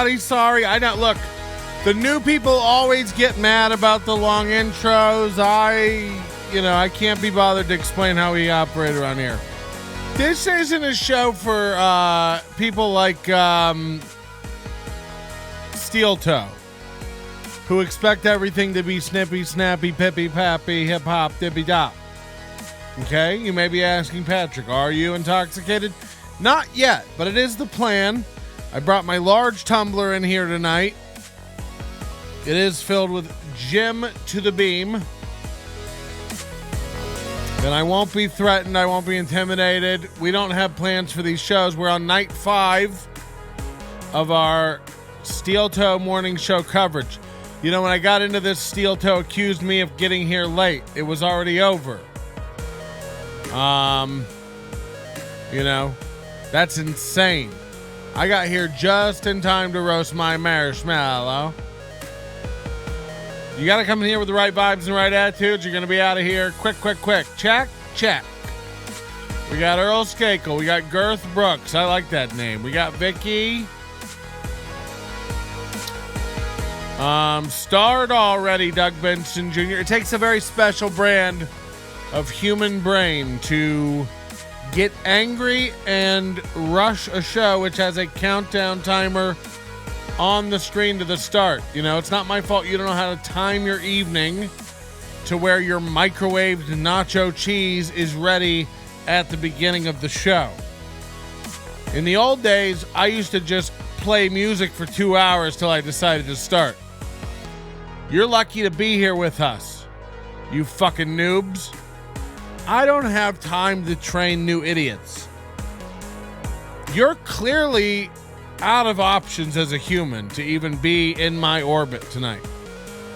everybody sorry. I know. Look, the new people always get mad about the long intros. I can't be bothered to explain how we operate around here. This isn't a show for people like Steel Toe, who expect everything to be snippy, snappy, pippy, pappy, hip hop, dippy dop. Okay, you may be asking Patrick, are you intoxicated? Not yet, but it is the plan. I brought my large tumbler in here tonight. It is filled with Jim to the beam. And I won't be threatened. I won't be intimidated. We don't have plans for these shows. We're on night 5 of our Steel Toe morning show coverage. You know, when I got into this, Steel Toe accused me of getting here late. It was already over. That's insane. I got here just in time to roast my marshmallow. You got to come in here with the right vibes and the right attitudes. You're going to be out of here quick. Check. We got Earl Skakel. We got Girth Brooks. I like that name. We got Vicky. Starred already, Doug Benson Jr. It takes a very special brand of human brain to get angry and rush a show which has a countdown timer on the screen to the start. It's not my fault you don't know how to time your evening to where your microwaved nacho cheese is ready at the beginning of the show. In the old days, I used to just play music for 2 hours till I decided to start. You're lucky to be here with us, you fucking noobs. I don't have time to train new idiots. You're clearly out of options as a human to even be in my orbit tonight.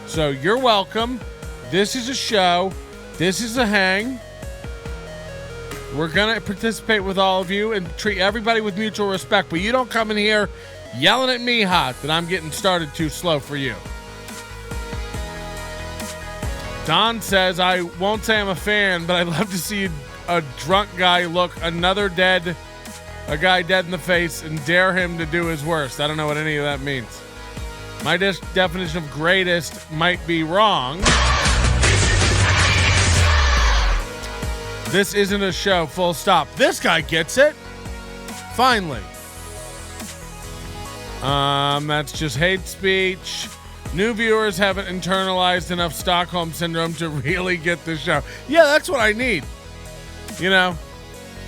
So you're welcome. This is a show. This is a hang. We're going to participate with all of you and treat everybody with mutual respect, but you don't come in here yelling at me hot that I'm getting started too slow for you. Don says, I won't say I'm a fan, but I'd love to see a drunk guy look a guy dead in the face and dare him to do his worst. I don't know what any of that means. My definition of greatest might be wrong. This isn't a show, full stop. This guy gets it. Finally. That's just hate speech. New viewers haven't internalized enough Stockholm Syndrome to really get this show. Yeah, that's what I need.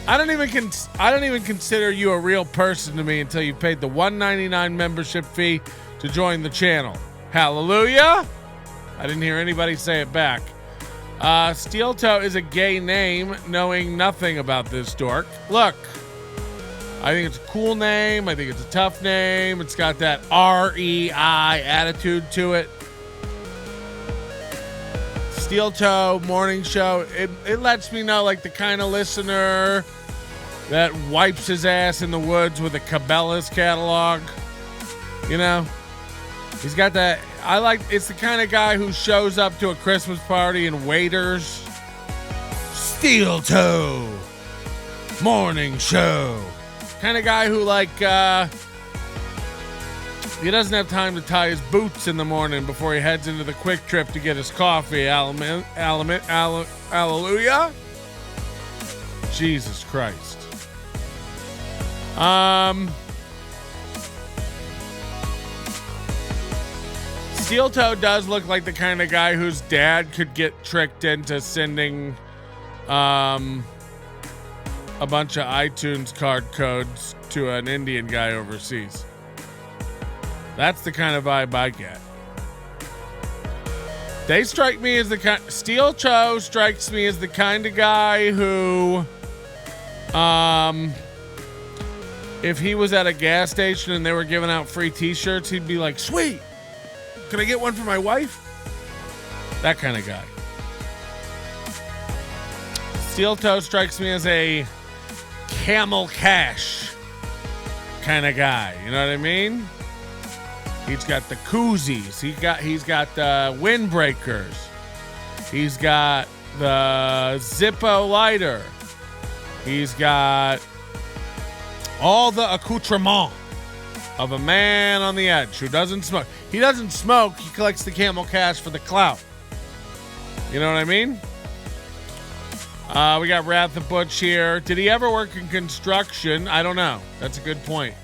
I don't even consider you a real person to me until you paid the $1.99 membership fee to join the channel. Hallelujah! I didn't hear anybody say it back. Steel Toe is a gay name, knowing nothing about this dork. Look, I think it's a cool name. I think it's a tough name. It's got that REI attitude to it. Steel Toe morning show. It lets me know, like, the kind of listener that wipes his ass in the woods with a Cabela's catalog. He's got that. It's the kind of guy who shows up to a Christmas party and waiters. Steel Toe morning show. Kind of guy who, he doesn't have time to tie his boots in the morning before he heads into the Quick Trip to get his coffee. Hallelujah. Jesus Christ. Steel Toe does look like the kind of guy whose dad could get tricked into sending a bunch of iTunes card codes to an Indian guy overseas. That's the kind of vibe I get. They strike me as the kind. Steel Toe strikes me as the kind of guy who, if he was at a gas station and they were giving out free T-shirts, he'd be like, "Sweet, can I get one for my wife?" That kind of guy. Steel Toe strikes me as a Camel Cash kind of guy. You know what I mean? He's got the koozies. He's got the windbreakers. He's got the Zippo lighter. He's got all the accoutrement. of a man on the edge who doesn't smoke. He doesn't smoke. He collects the camel cash for the clout. You know what I mean? We got Wrath of Butch here. Did he ever work in construction? I don't know. That's a good point.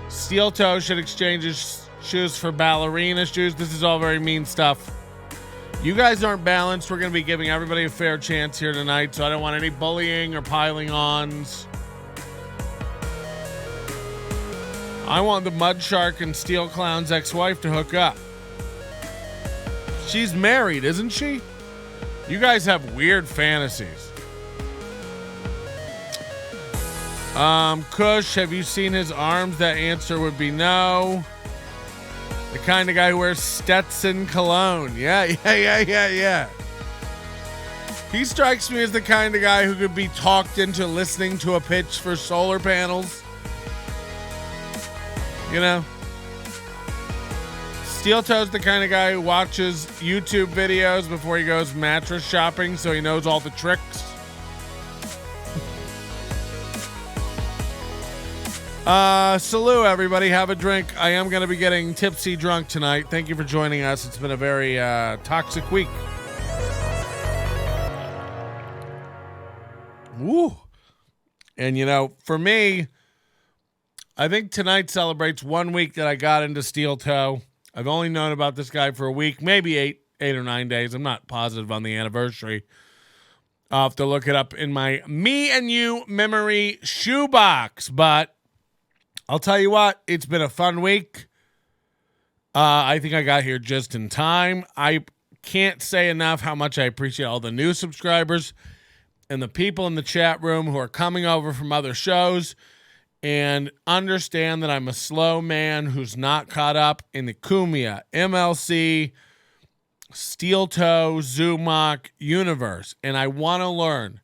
Steel Toe should exchange his shoes for ballerina shoes. This is all very mean stuff. You guys aren't balanced. We're going to be giving everybody a fair chance here tonight, so I don't want any bullying or piling ons. I want the Mud Shark and Steel Clown's ex-wife to hook up. She's married, isn't she? You guys have weird fantasies. Kush, have you seen his arms? That answer would be no. The kind of guy who wears Stetson cologne. Yeah. He strikes me as the kind of guy who could be talked into listening to a pitch for solar panels. You know? Steel Toe's the kind of guy who watches YouTube videos before he goes mattress shopping, so he knows all the tricks. Salute, everybody. Have a drink. I am going to be getting tipsy drunk tonight. Thank you for joining us. It's been a very toxic week. Woo. And, you know, for me, I think tonight celebrates 1 week that I got into Steel Toe. I've only known about this guy for a week, maybe eight or 9 days. I'm not positive on the anniversary. I'll have to look it up in my Me and You memory shoebox. But I'll tell you what, it's been a fun week. I think I got here just in time. I can't say enough how much I appreciate all the new subscribers and the people in the chat room who are coming over from other shows and understand that I'm a slow man who's not caught up in the Kumia, MLC, Steel Toe, Zumock universe. And I want to learn.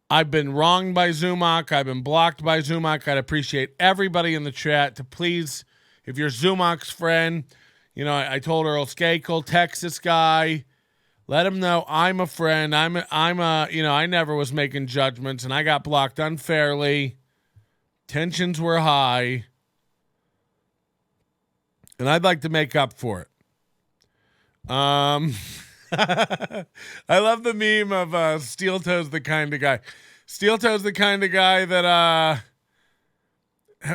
I've been wronged by Zumock. I've been blocked by Zumock. I'd appreciate everybody in the chat to please, if you're Zumock's friend, you know, I told Earl Skakel, text this guy, let him know I'm a friend. I'm a, you know, I never was making judgments and I got blocked unfairly. Tensions were high. And I'd like to make up for it. I love the meme of Steel Toe's the kind of guy. Steel Toe's the kind of guy that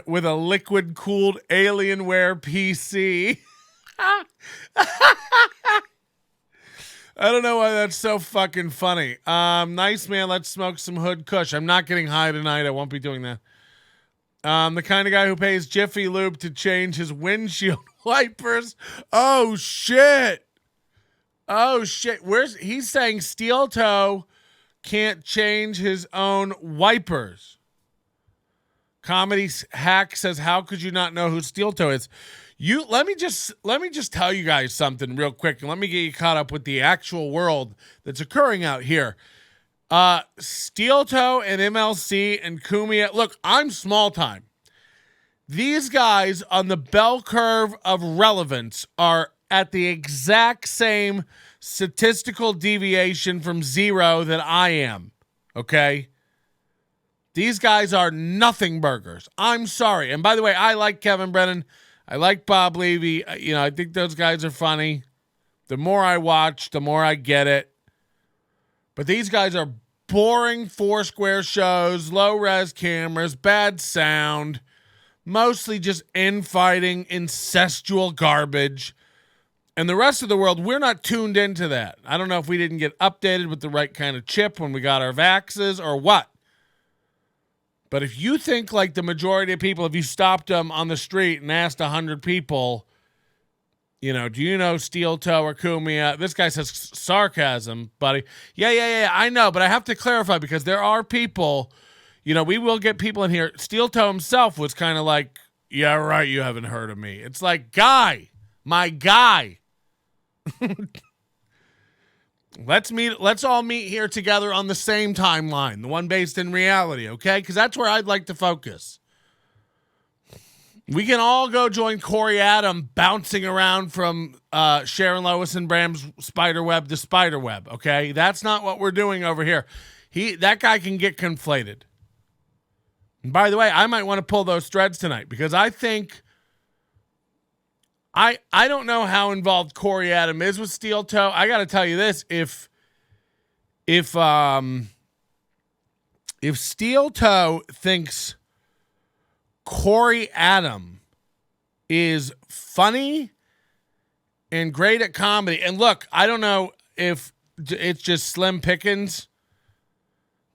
with a liquid cooled Alienware PC. I don't know why that's so fucking funny. Nice man, let's smoke some Hood Kush. I'm not getting high tonight. I won't be doing that. The kind of guy who pays Jiffy Lube to change his windshield wipers. Oh shit. He's saying Steel Toe can't change his own wipers. Comedy Hack says, how could you not know who Steel Toe is? Let me just tell you guys something real quick, and let me get you caught up with the actual world that's occurring out here. Steel Toe and MLC and Kumia. Look, I'm small time. These guys on the bell curve of relevance are at the exact same statistical deviation from zero that I am. Okay? These guys are nothing burgers. I'm sorry. And by the way, I like Kevin Brennan. I like Bob Levy. You know, I think those guys are funny. The more I watch, the more I get it. But these guys are boring Foursquare shows, low-res cameras, bad sound, mostly just infighting, incestual garbage. And the rest of the world, we're not tuned into that. I don't know if we didn't get updated with the right kind of chip when we got our vaxes or what. But if you think like the majority of people, if you stopped them on the street and asked 100 people, you know, do you know Steel Toe or Kumia? This guy says sarcasm, buddy. Yeah, I know, but I have to clarify because there are people, you know, we will get people in here. Steel Toe himself was kind of like, yeah, right, you haven't heard of me. It's like, my guy. Let's all meet here together on the same timeline, the one based in reality, okay? Because that's where I'd like to focus. We can all go join Corey Adam bouncing around from Sharon Lois and Bram's spiderweb to spiderweb, okay? That's not what we're doing over here. That guy can get conflated. And by the way, I might want to pull those threads tonight because I think I don't know how involved Corey Adam is with Steel Toe. I got to tell you this: if Steel Toe thinks Corey Adam is funny and great at comedy, and look, I don't know if it's just slim pickings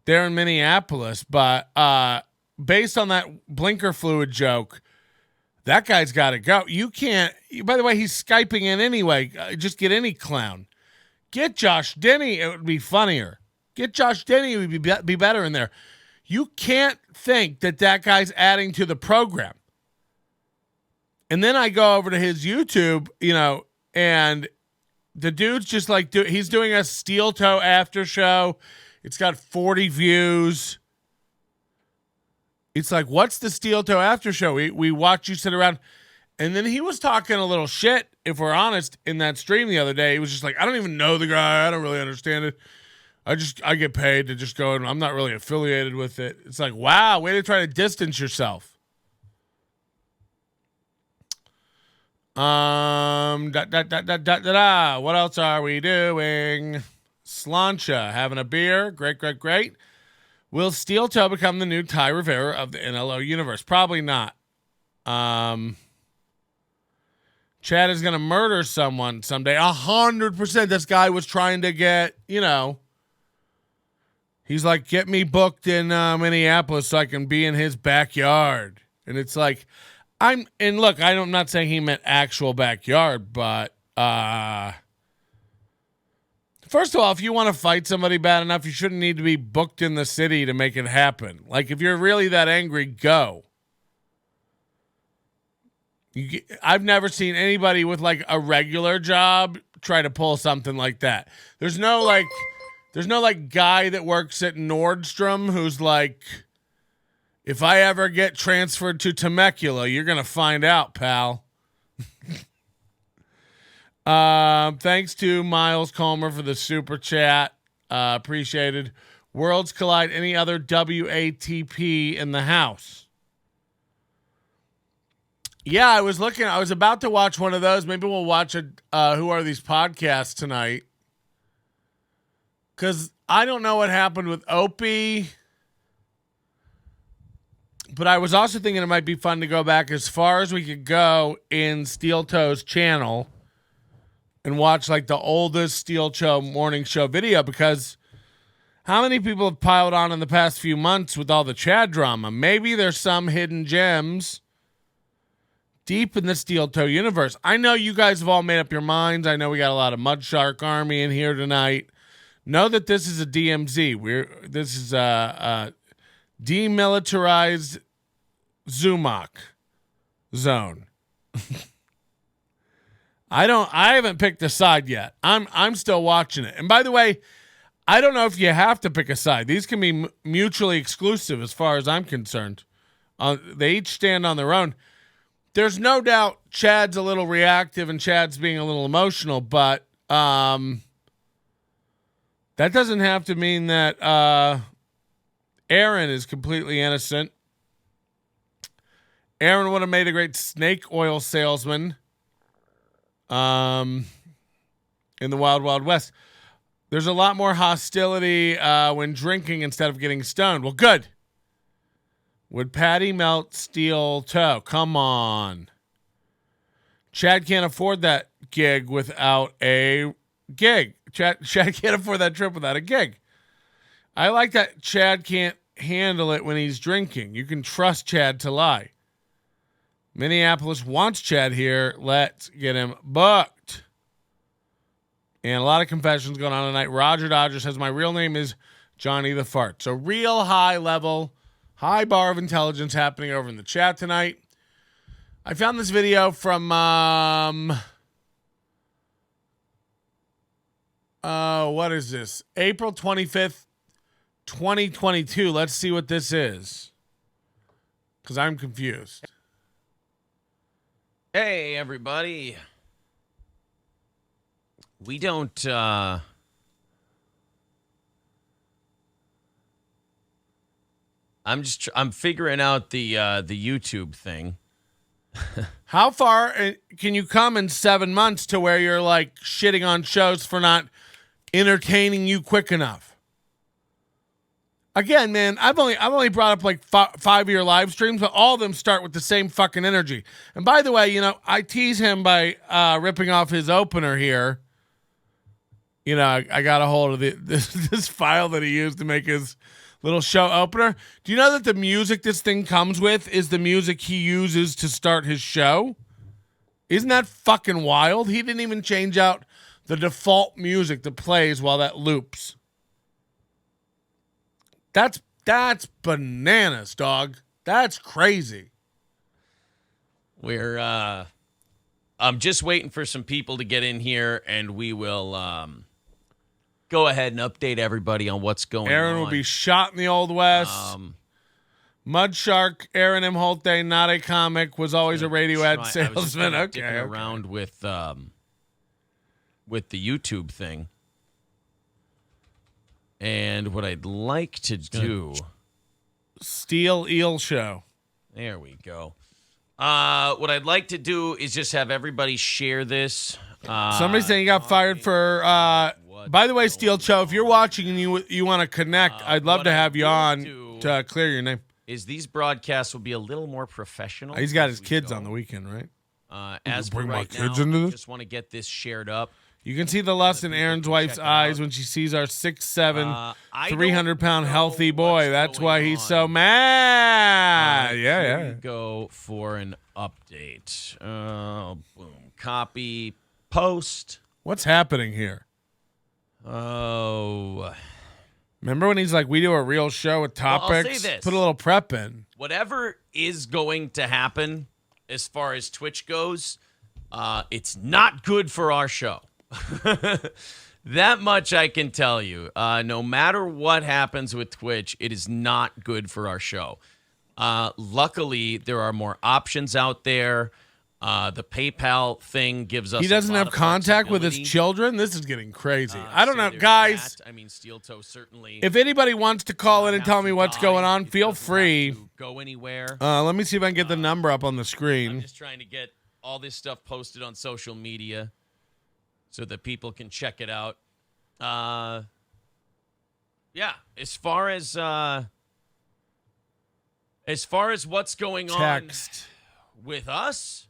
there in Minneapolis, but based on that blinker fluid joke, that guy's got to go. You can't. By the way, he's Skyping in anyway. Just get any clown. Get Josh Denny. It would be funnier. Get Josh Denny. It would be better in there. You can't think that guy's adding to the program. And then I go over to his YouTube, and the dude's just like, he's doing a Steel Toe after show. It's got 40 views. It's like, what's the Steel Toe after show? We watch you sit around. And then he was talking a little shit, if we're honest, in that stream the other day. He was just like, I don't even know the guy. I don't really understand it. I get paid to just go, and I'm not really affiliated with it. It's like, wow, way to try to distance yourself. What else are we doing? Slancha, having a beer. Great. Will Steel Toe become the new Ty Rivera of the NLO universe? Probably not. Chad is going to murder someone someday. 100%. This guy was trying to get, he's like, get me booked in Minneapolis so I can be in his backyard. And it's like, I'm not saying he meant actual backyard, but first of all, if you want to fight somebody bad enough, you shouldn't need to be booked in the city to make it happen. Like, if you're really that angry, go. I've never seen anybody with like a regular job try to pull something like that. There's no guy that works at Nordstrom who's like, if I ever get transferred to Temecula, you're going to find out, pal. Thanks to Miles Comer for the super chat. Appreciated. Worlds Collide. Any other WATP in the house? Yeah, I was about to watch one of those. Maybe we'll watch Who Are These Podcasts tonight. Because I don't know what happened with Opie. But I was also thinking it might be fun to go back as far as we could go in Steel Toe's channel and watch like the oldest Steel Toe morning show video, because how many people have piled on in the past few months with all the Chad drama? Maybe there's some hidden gems deep in the Steel Toe universe. I know you guys have all made up your minds. I know we got a lot of Mud Shark Army in here tonight. Know that this is a DMZ. This is a demilitarized Zumock zone. I haven't picked a side yet. I'm still watching it. And by the way, I don't know if you have to pick a side. These can be mutually exclusive as far as I'm concerned. They each stand on their own. There's no doubt Chad's a little reactive and Chad's being a little emotional, but that doesn't have to mean that Aaron is completely innocent. Aaron would have made a great snake oil salesman in the Wild Wild West. There's a lot more hostility when drinking instead of getting stoned. Well, good. Would Patty melt Steel Toe? Come on. Chad can't afford that gig without a gig. Chad can't afford that trip without a gig. I like that Chad can't handle it when he's drinking. You can trust Chad to lie. Minneapolis wants Chad here. Let's get him booked. And a lot of confessions going on tonight. Roger Dodger says, my real name is Johnny the Fart. So real high level, high bar of intelligence happening over in the chat tonight. I found this video from, what is this? April 25th, 2022. Let's see what this is, because I'm confused. Hey, everybody. We don't, I'm figuring out the YouTube thing. How far can you come in 7 months to where you're like shitting on shows for not entertaining you quick enough? Again, man, I've only brought up like 5-year live streams, but all of them start with the same fucking energy. And by the way, I tease him by ripping off his opener here. I got a hold of this file that he used to make his little show opener. Do you know that the music this thing comes with is the music he uses to start his show? Isn't that fucking wild? He didn't even change out the default music that plays while that loops. That's bananas, dog. That's crazy. I'm just waiting for some people to get in here, and we will go ahead and update everybody on what's going on. Aaron will be shot in the Old West. Mud Shark, Aaron Imholte, not a comic, was always a radio ad salesman. Okay. Around with the YouTube thing. And what I'd like to do... Steel Eel Show. There we go. What I'd like to do is just have everybody share this. Somebody's saying you got fired for... by the way, Steel Cho, if you're watching and you want to connect, I'd love to have you on to clear your name. Is these broadcasts will be a little more professional. He's got his kids on the weekend, right? As bring right my kids now, into I this? just want to get this shared up. You can see the lust in Aaron's wife's eyes when she sees our 6'7", 300-pound healthy boy. That's why he's so mad. Yeah. Go for an update. Boom. Copy. Post. What's happening here? Oh. Remember when he's like, we do a real show with topics? Well, I'll say this. Put a little prep in. Whatever is going to happen as far as Twitch goes, it's not good for our show. That much I can tell you. No matter what happens with Twitch, it is not good for our show. Luckily, there are more options out there. The PayPal thing gives us. He doesn't have contact with his children. This is getting crazy. I don't know, guys. That. I mean, Steel Toe certainly. If anybody wants to call in and tell me what's going on, feel free. Go anywhere. Let me see if I can get the number up on the screen. I'm just trying to get all this stuff posted on social media so that people can check it out. Yeah. As far as what's going on with us.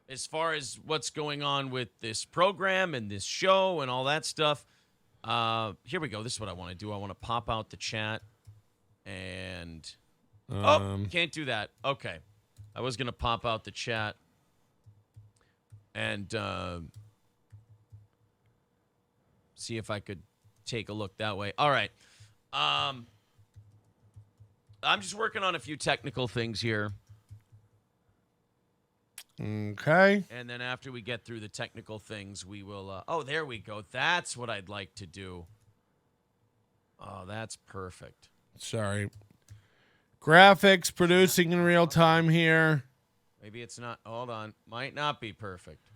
As far as what's going on with this program and this show and all that stuff, here we go. This is what I want to do. I want to pop out the chat and... can't do that. Okay. I was going to pop out the chat and see if I could take a look that way. All right. I'm just working on a few technical things here. Okay. And then after we get through the technical things, we will... there we go. That's what I'd like to do. Oh, that's perfect. Sorry. Graphics, producing in real time here. Maybe it's not... Hold on. Might not be perfect.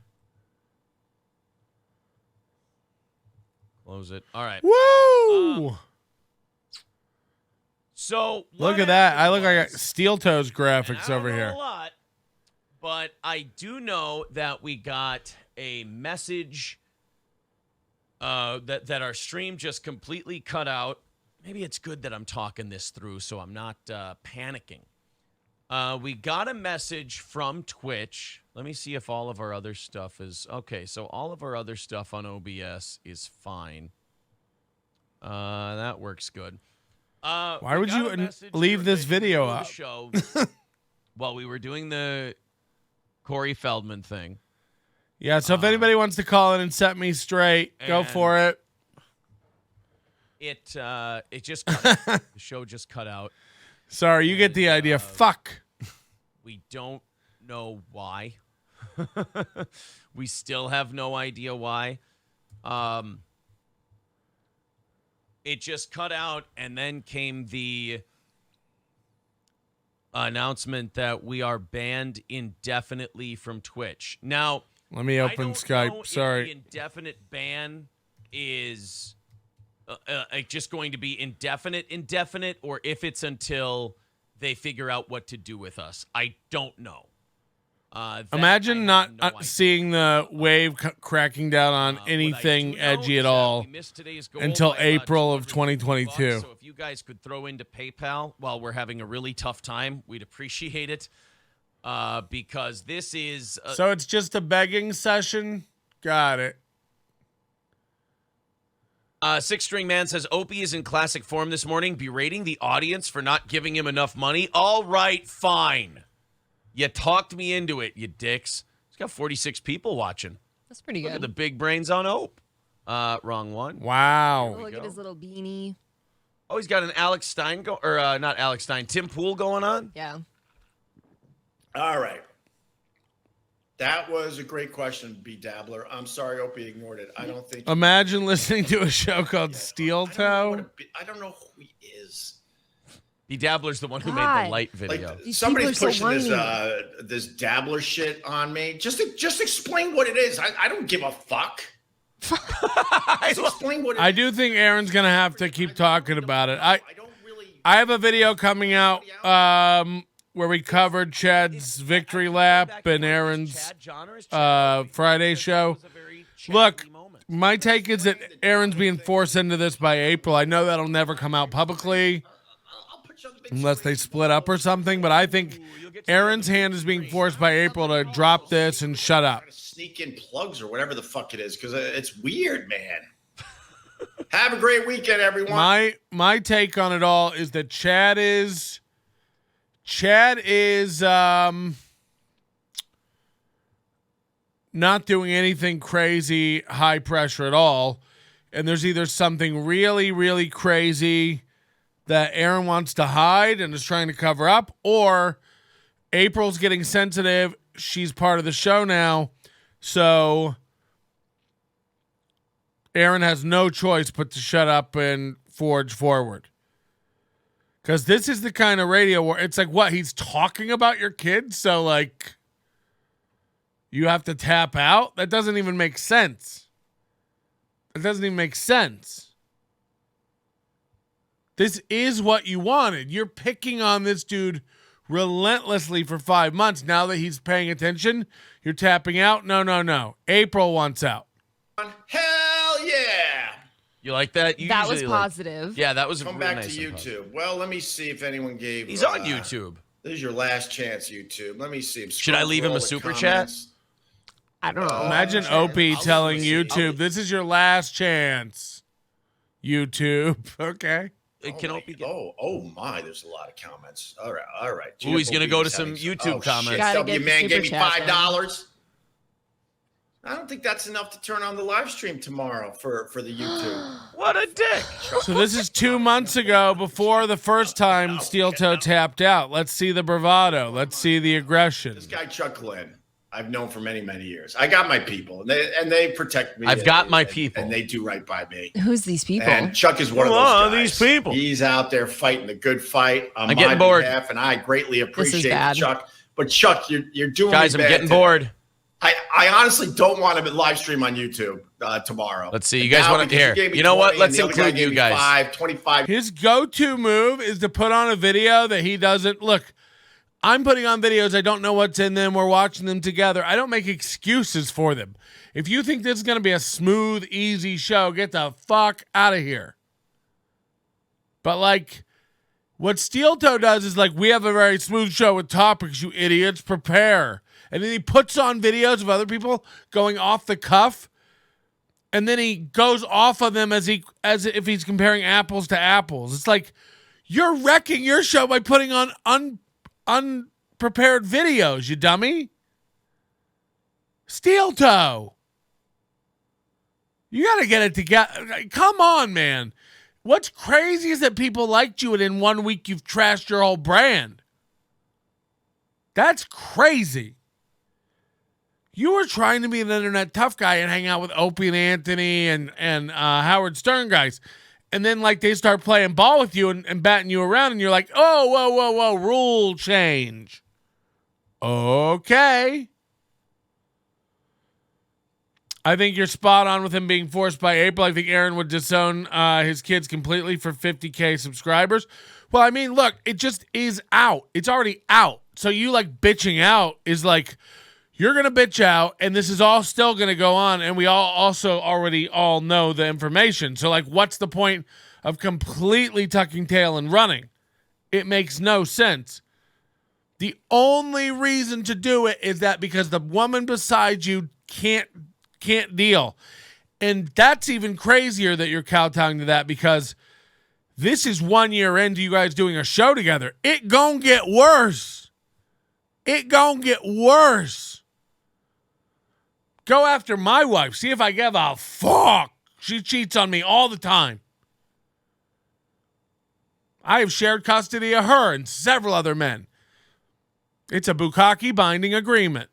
Close it. All right. Woo! So... Look at that. I look like Steel Toes graphics over here. A lot. But I do know that we got a message that our stream just completely cut out. Maybe it's good that I'm talking this through so I'm not panicking. We got a message from Twitch. Let me see if all of our other stuff is... Okay, so all of our other stuff on OBS is fine. That works good. Why would you leave this video up? While we were doing the... Corey Feldman thing. Yeah, so if anybody wants to call in and set me straight, go for it. It just cut out. The show just cut out. Sorry, you get the idea. Fuck. We don't know why. We still have no idea why. It just cut out, and then came the announcement that we are banned indefinitely from Twitch. Now, let me open Skype. Sorry. If the indefinite ban is just going to be indefinite, or if it's until they figure out what to do with us. I don't know. Imagine not seeing the wave cracking down on anything edgy at all until April of 2022. So if you guys could throw into PayPal while we're having a really tough time, we'd appreciate it. Because this is... So it's just a begging session? Got it. Six String Man says, Opie is in classic form this morning, berating the audience for not giving him enough money. All right, fine. You talked me into it, you dicks. He's got 46 people watching. That's pretty good. Look at the big brains on Ope. Wrong one. Wow. Look at his little beanie. Oh, he's got an Alex Stein not Alex Stein, Tim Pool going on? Yeah. All right. That was a great question, B. Dabbler. I'm sorry, Opie ignored it. I don't think... Imagine listening to a show called Steel Toe. I don't know who he is. B. Dabbler's the one who made the light video. Like, somebody's pushing this Dabbler shit on me. Just explain what it is. I don't give a fuck. Just explain what it is. I do think Aaron's going to have to keep talking about it. I have a video coming out where we covered Chad's victory lap and Aaron's Friday show. Look, my take is that Aaron's being forced into this by April. I know that'll never come out publicly unless they split up or something, but I think Aaron's hand is being forced by April to drop this and shut up. Sneak in plugs or whatever the fuck it is, because it's weird, man. Have a great weekend, everyone. My take on it all is that Chad is not doing anything crazy high pressure at all, and there's either something really, really crazy that Aaron wants to hide and is trying to cover up, or April's getting sensitive. She's part of the show now, so Aaron has no choice but to shut up and forge forward. Because this is the kind of radio where it's like, what, he's talking about your kids? So, like, you have to tap out? That doesn't even make sense. It doesn't even make sense. This is what you wanted. You're picking on this dude relentlessly for 5 months. Now that he's paying attention, you're tapping out. No. April wants out. Hell yeah. You like that? You that was positive. Yeah, that was Come really back nice to YouTube. Positive. Well, let me see if anyone gave... He's on YouTube. This is your last chance, YouTube. Let me see. Should I leave him a super chat? I don't know. Imagine Opie telling YouTube, this is your last chance. YouTube. Okay. Oh my, there's a lot of comments. All right. Ooh, he's going to go to some YouTube comments. W man gave me $5. Then. I don't think that's enough to turn on the live stream tomorrow for the YouTube. What a dick. So this is 2 months ago, before the first time Steel Toe tapped out. Let's see the bravado. Let's see the aggression. This guy Chuck Glenn, I've known for many, many years. I got my people, and they protect me. I've got my people. And they do right by me. Who's these people? And Chuck is one of those guys. These people. He's out there fighting the good fight on I'm my getting bored. behalf, and I greatly appreciate bad. Chuck. But Chuck, you're doing Guys, me I'm bad getting today. bored. I honestly don't want to live stream on YouTube tomorrow. Let's see. You guys want to hear? You know what? Let's include you guys. 25. His go-to move is to put on a video that he doesn't look. I'm putting on videos. I don't know what's in them. We're watching them together. I don't make excuses for them. If you think this is going to be a smooth, easy show, get the fuck out of here. But like, what Steel Toe does is like, we have a very smooth show with topics, you idiots. Prepare. And then he puts on videos of other people going off the cuff, and then he goes off of them as if he's comparing apples to apples. It's like, you're wrecking your show by putting on unprepared videos, you dummy. Steel Toe. You got to get it together. Come on, man. What's crazy is that people liked you, and in 1 week you've trashed your whole brand. That's crazy. You were trying to be an internet tough guy and hang out with Opie and Anthony and Howard Stern guys. And then, like, they start playing ball with you and batting you around, and you're like, oh, whoa, rule change. Okay. I think you're spot on with him being forced by April. I think Aaron would disown his kids completely for 50K subscribers. Well, I mean, look, it just is out. It's already out. So you like bitching out is like, you're going to bitch out, and this is all still going to go on, and we all also already all know the information. So, like, what's the point of completely tucking tail and running? It makes no sense. The only reason to do it is that because the woman beside you can't deal. And that's even crazier that you're kowtowing to that, because this is 1 year into you guys doing a show together. It gonna get worse. It gonna get worse. Go after my wife. See if I give a fuck. She cheats on me all the time. I have shared custody of her and several other men. It's a bukkake binding agreement.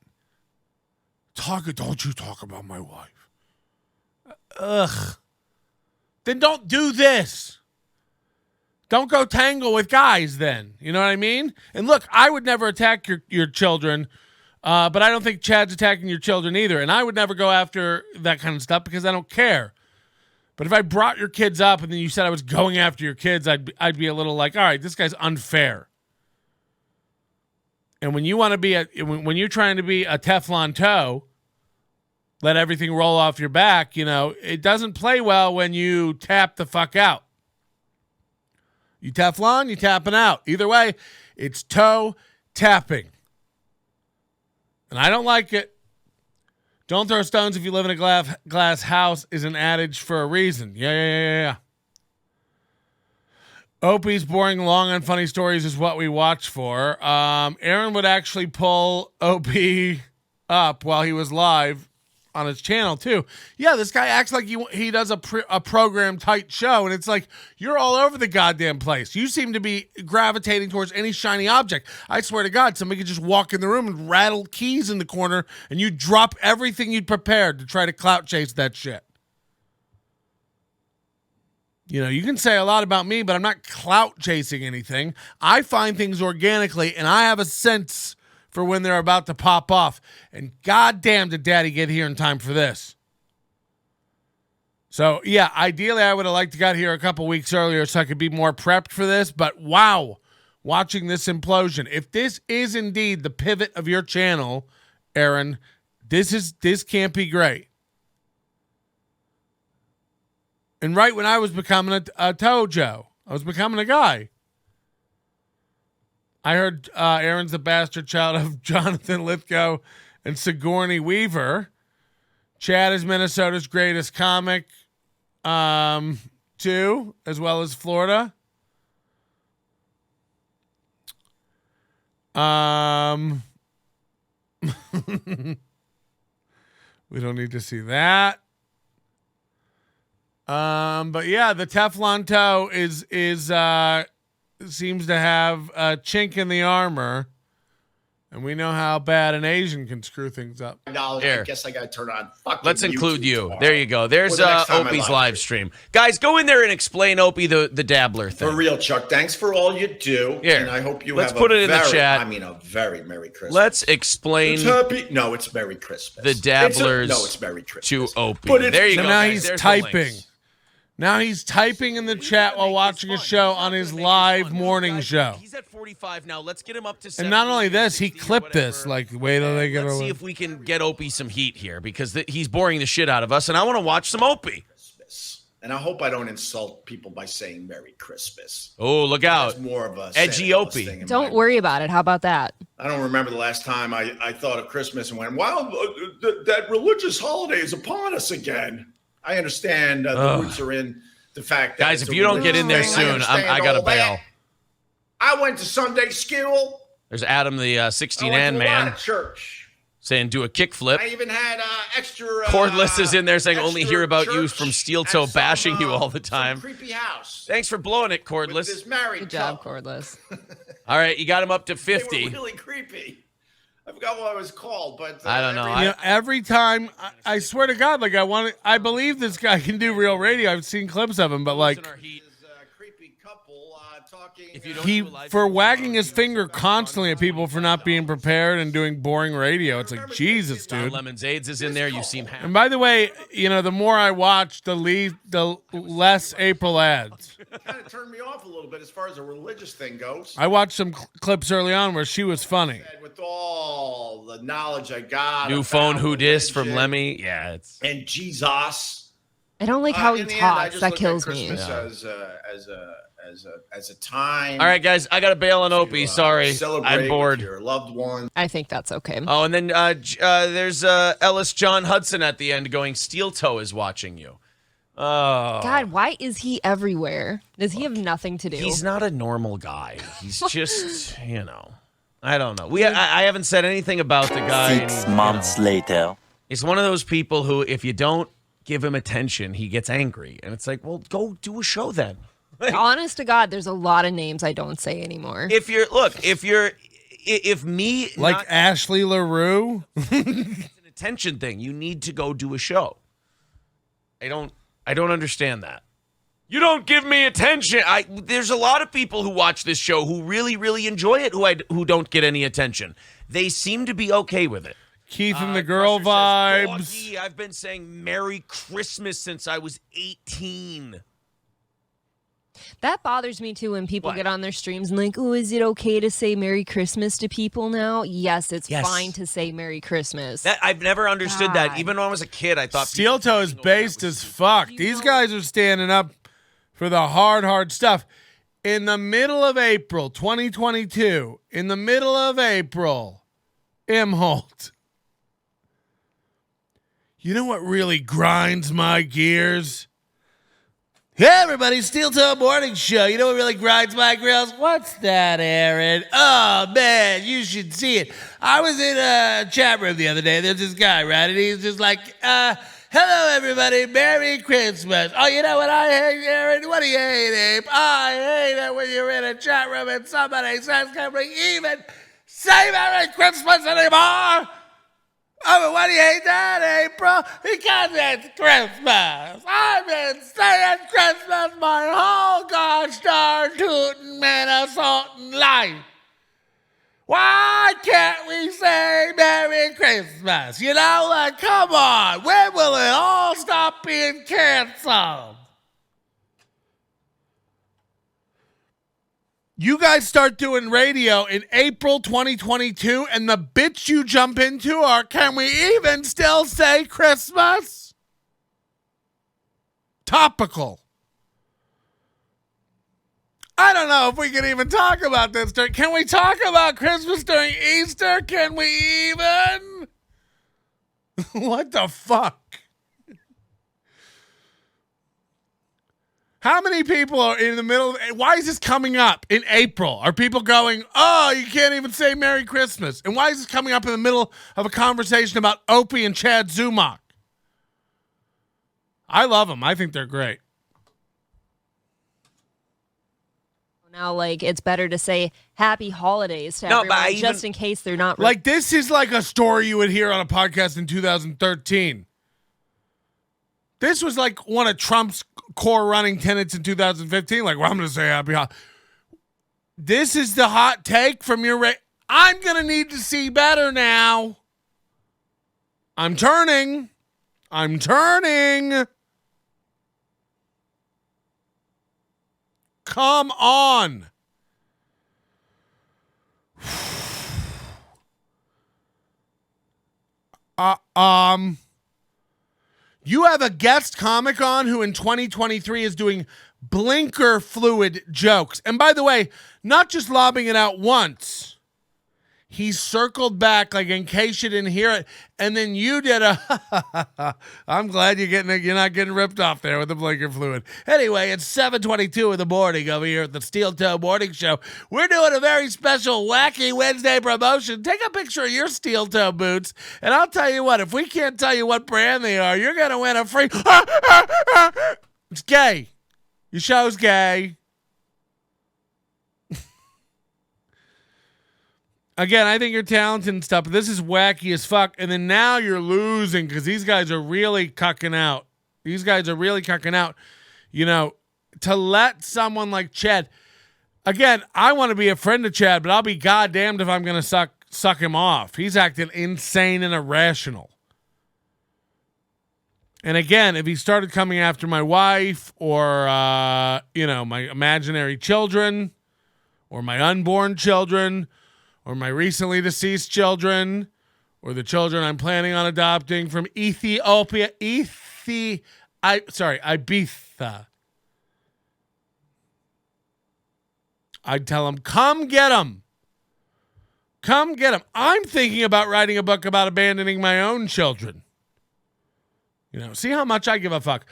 Don't you talk about my wife. Ugh. Then don't do this. Don't go tangle with guys then. You know what I mean? And look, I would never attack your children, but I don't think Chad's attacking your children either. And I would never go after that kind of stuff because I don't care. But if I brought your kids up and then you said I was going after your kids, I'd be a little like, all right, this guy's unfair. And when you want to be when you're trying to be a Teflon toe, let everything roll off your back, you know, it doesn't play well when you tap the fuck out. You Teflon, you tapping out. Either way, it's toe tapping. And I don't like it. Don't throw stones if you live in a glass house is an adage for a reason. Yeah. Opie's boring, long, and funny stories is what we watch for. Aaron would actually pull Opie up while he was live on his channel, too. Yeah, this guy acts like he does a program tight show, and it's like, you're all over the goddamn place. You seem to be gravitating towards any shiny object. I swear to God, somebody could just walk in the room and rattle keys in the corner, and you drop everything you'd prepared to try to clout chase that shit. You know, you can say a lot about me, but I'm not clout chasing anything. I find things organically, and I have a sense for when they're about to pop off. And goddamn, did Daddy get here in time for this? So, yeah, ideally, I would have liked to got here a couple weeks earlier so I could be more prepped for this. But wow, watching this implosion. If this is indeed the pivot of your channel, Aaron, this can't be great. And right when I was becoming a Tojo, I was becoming a guy. I heard Aaron's the bastard child of Jonathan Lithgow and Sigourney Weaver. Chad is Minnesota's greatest comic, too, as well as Florida. We don't need to see that. But yeah, the Teflon toe seems to have a chink in the armor, and we know how bad an Asian can screw things up. I guess I got to turn on. Let's include YouTube you. tomorrow. There you go. There's Opie's live stream. Guys, go in there and explain Opie the dabbler thing. For real, Chuck. Thanks for all you do. Here, and I hope you let's have put it in the chat. I mean, a very Merry Christmas. Let's explain. No, it's Merry Christmas. The dabblers. It's Merry Christmas To Opie. There you go. Now guys. he's There's the typing. links. Now he's typing in the chat while watching a show on his live morning show. He's at 45 now. Let's get him up to 70. And not only this, he clipped this. Like, wait till they get Let's see if we can get Opie some heat here, because he's boring the shit out of us, and I want to watch some Opie. And I hope I don't insult people by saying Merry Christmas. Oh, look out. That's more of a edgy Opie. Don't worry about it. How about that? I don't remember the last time I thought of Christmas and went, wow, that religious holiday is upon us again. I understand the roots are in the fact that, guys, if you don't get in there soon, I got to bail. I went to Sunday school. There's Adam, the 16 I went and to a lot man, of church. saying do a kickflip. I even had extra. Cordless is in there saying extra only hear about you church from Steel at Toe some, bashing you all the time. some creepy house. Thanks for blowing it, With Cordless. this married Good job, couple. Cordless. All right, you got him up to They 50. were really creepy. I forgot what I was called, but I don't know. You know, every time, I swear to God, like I believe this guy can do real radio. I've seen clips of him, but like, this creepy couple talking. If you don't He do a live for show wagging his tomorrow, finger constantly at people for not being prepared and doing boring radio. It's like, Jesus, Don dude. Lemon's AIDS is in there. You seem happy. And by the way, the more I watch, the less April ads. kind of turned me off a little bit as far as a religious thing goes. I watched some clips early on where she was funny. With all the knowledge I got, New about phone who dis from religion Lemmy. Yeah, it's and Jesus. I don't like how he In the end, I talks. just That look at kills me. Christmas as a time. all right, guys. I got to bail on Opie. Sorry, celebrate I'm bored. with your loved ones. I think that's okay. Oh, and then there's Ellis John Hudson at the end going, Steel Toe is watching you. Oh. God, why is he everywhere? Does he have nothing to do? He's not a normal guy. He's just, I don't know. I haven't said anything about the guy. 6 months later. He's one of those people who, if you don't give him attention, he gets angry. And it's like, well, go do a show then. Honest to God, there's a lot of names I don't say anymore. If me, Like not, Ashley LaRue. it's an attention thing. You need to go do a show. I don't understand that. You don't give me attention. There's a lot of people who watch this show who really, really enjoy it who don't get any attention. They seem to be okay with it. Keith and the girl Crusher vibes. says, Doggy, I've been saying Merry Christmas since I was 18. That bothers me too when people What? get on their streams and like, oh, is it okay to say Merry Christmas to people now? Yes, it's Yes. fine to say Merry Christmas. I've never understood that. God. Even when I was a kid, I thought Steel Toe is based as fuck. These guys are standing up for the hard stuff. In the middle of April 2022, Imholte. You know what really grinds my gears? Hey, everybody, Steel Toe Morning Show. You know what really grinds my gears? What's that, Aaron? Oh, man, you should see it. I was in a chat room the other day. There's this guy, right? And he's just like, hello, everybody. Merry Christmas. Oh, you know what I hate, Aaron? What do you hate, Abe? I hate it when you're in a chat room and somebody says, can we even say Merry Christmas anymore? Oh, but why do you hate that, April? Because it's Christmas. I've been saying Christmas my whole gosh darn tootin' Minnesotan life. Why can't we say Merry Christmas? Like, come on. When will it all stop being canceled? You guys start doing radio in April 2022, and the bits you jump into are, can we even still say Christmas? Topical. I don't know if we can even talk about this. Can we talk about Christmas during Easter? Can we even? What the fuck? How many people are in the middle of, why is this coming up in April? Are people going, oh, you can't even say Merry Christmas? And why is this coming up in the middle of a conversation about Opie and Chad Zumock? I love them. I think they're great. Now, like, it's better to say Happy Holidays to everyone, just in case they're not. Like, this is like a story you would hear on a podcast in 2013. This was like one of Trump's core running tenets in 2015. Like, well, I'm going to say happy holidays. This is the hot take from your... I'm going to need to see better now. I'm turning. Come on. You have a guest comic on who in 2023 is doing blinker fluid jokes. And by the way, not just lobbing it out once. He circled back, like, in case you didn't hear it, and then you did a I'm glad you're not getting ripped off there with the blinker fluid. Anyway, it's 7:22 in the morning over here at the Steel Toe Morning Show. We're doing a very special Wacky Wednesday promotion. Take a picture of your steel toe boots, and I'll tell you what, if we can't tell you what brand they are, you're going to win a free... It's gay. Your show's gay. Again, I think you're talented and stuff, but this is wacky as fuck. And then now you're losing because these guys are really cucking out. To let someone like Chad, Again, I want to be a friend of Chad, but I'll be goddamned if I'm going to suck him off. He's acting insane and irrational. And again, if he started coming after my wife or, my imaginary children or my unborn children or my recently deceased children or the children I'm planning on adopting from Ethiopia, Ibiza. I'd tell him, come get him. Come get him. I'm thinking about writing a book about abandoning my own children. See how much I give a fuck.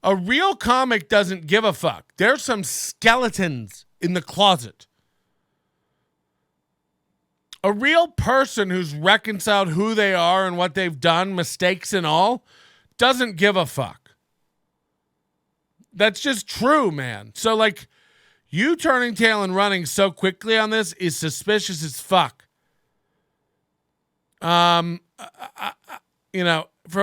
A real comic doesn't give a fuck. There's some skeletons in the closet. A real person who's reconciled who they are and what they've done, mistakes and all, doesn't give a fuck. That's just true, man. So, you turning tail and running so quickly on this is suspicious as fuck. For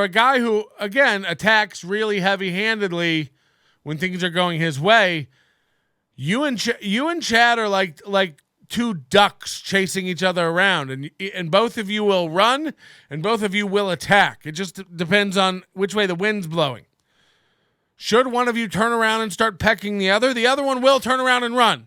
a guy who, again, attacks really heavy-handedly when things are going his way, you and Chad are like two ducks chasing each other around, and both of you will run, and both of you will attack. It just depends on which way the wind's blowing. Should one of you turn around and start pecking the other one will turn around and run.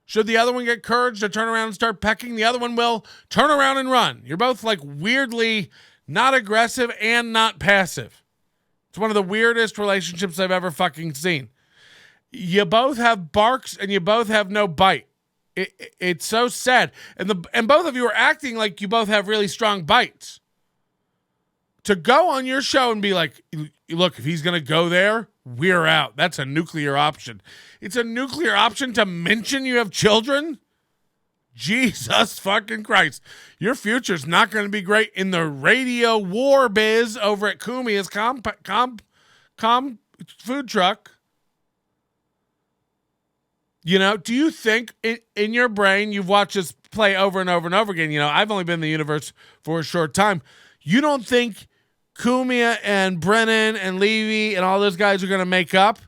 Should the other one get courage to turn around and start pecking, the other one will turn around and run. You're both weirdly not aggressive and not passive. It's one of the weirdest relationships I've ever fucking seen. You both have barks and you both have no bite. It's so sad. And both of you are acting like you both have really strong bites. To go on your show and be like, look, if he's going to go there, we're out. That's a nuclear option. It's a nuclear option to mention you have children? Jesus fucking Christ. Your future's not going to be great in the radio war biz over at Kumia's food truck. Do you think in your brain, you've watched this play over and over and over again? I've only been in the universe for a short time. You don't think Kumia and Brennan and Levy and all those guys are going to make up?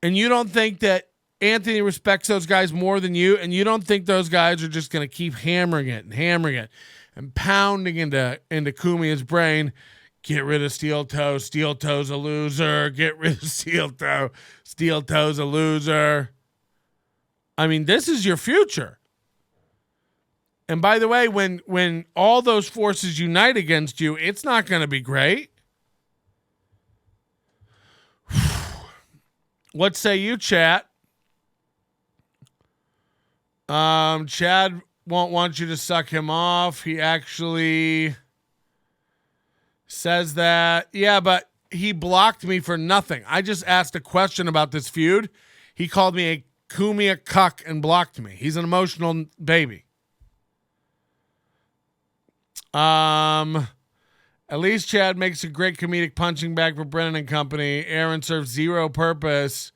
And you don't think that Anthony respects those guys more than you? And you don't think those guys are just going to keep hammering it and pounding into Kumia's brain? Get rid of Steel Toe. Steel Toe's a loser. Get rid of Steel Toe. Steel Toe's a loser. I mean, this is your future. And by the way, when all those forces unite against you, it's not going to be great. What say you, chat? Chad won't want you to suck him off. He actually says that. Yeah, but he blocked me for nothing. I just asked a question about this feud. He called me a Kumia cuck and blocked me. He's an emotional baby. At least Chad makes a great comedic punching bag for Brennan and company. Aaron serves zero purpose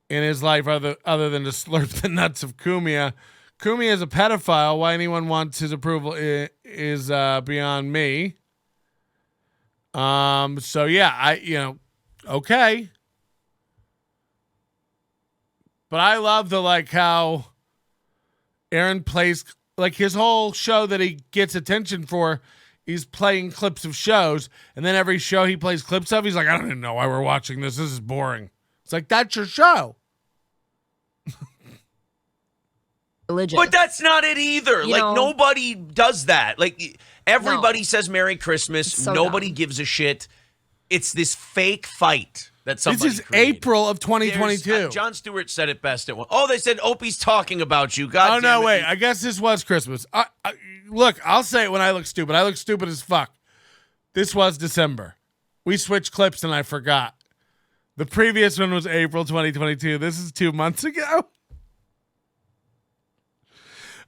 in his life other than to slurp the nuts of Kumia. Kumia is a pedophile. Why anyone wants his approval is beyond me. So yeah, okay. But I love how Aaron plays, his whole show that he gets attention for, he's playing clips of shows, and then every show he plays clips of, he's like, I don't even know why we're watching this. This is boring. It's like, that's your show. Religion. But that's not it either. Nobody does that. Everybody says Merry Christmas. So Nobody dumb. gives a shit. It's this fake fight that somebody This is created. April of 2022. Jon Stewart said it best at one. Oh, they said Opie's talking about you. God Oh, damn no, it. wait. I guess this was Christmas. Look, I'll say it when I look stupid. I look stupid as fuck. This was December. We switched clips and I forgot. The previous one was April 2022. This is 2 months ago.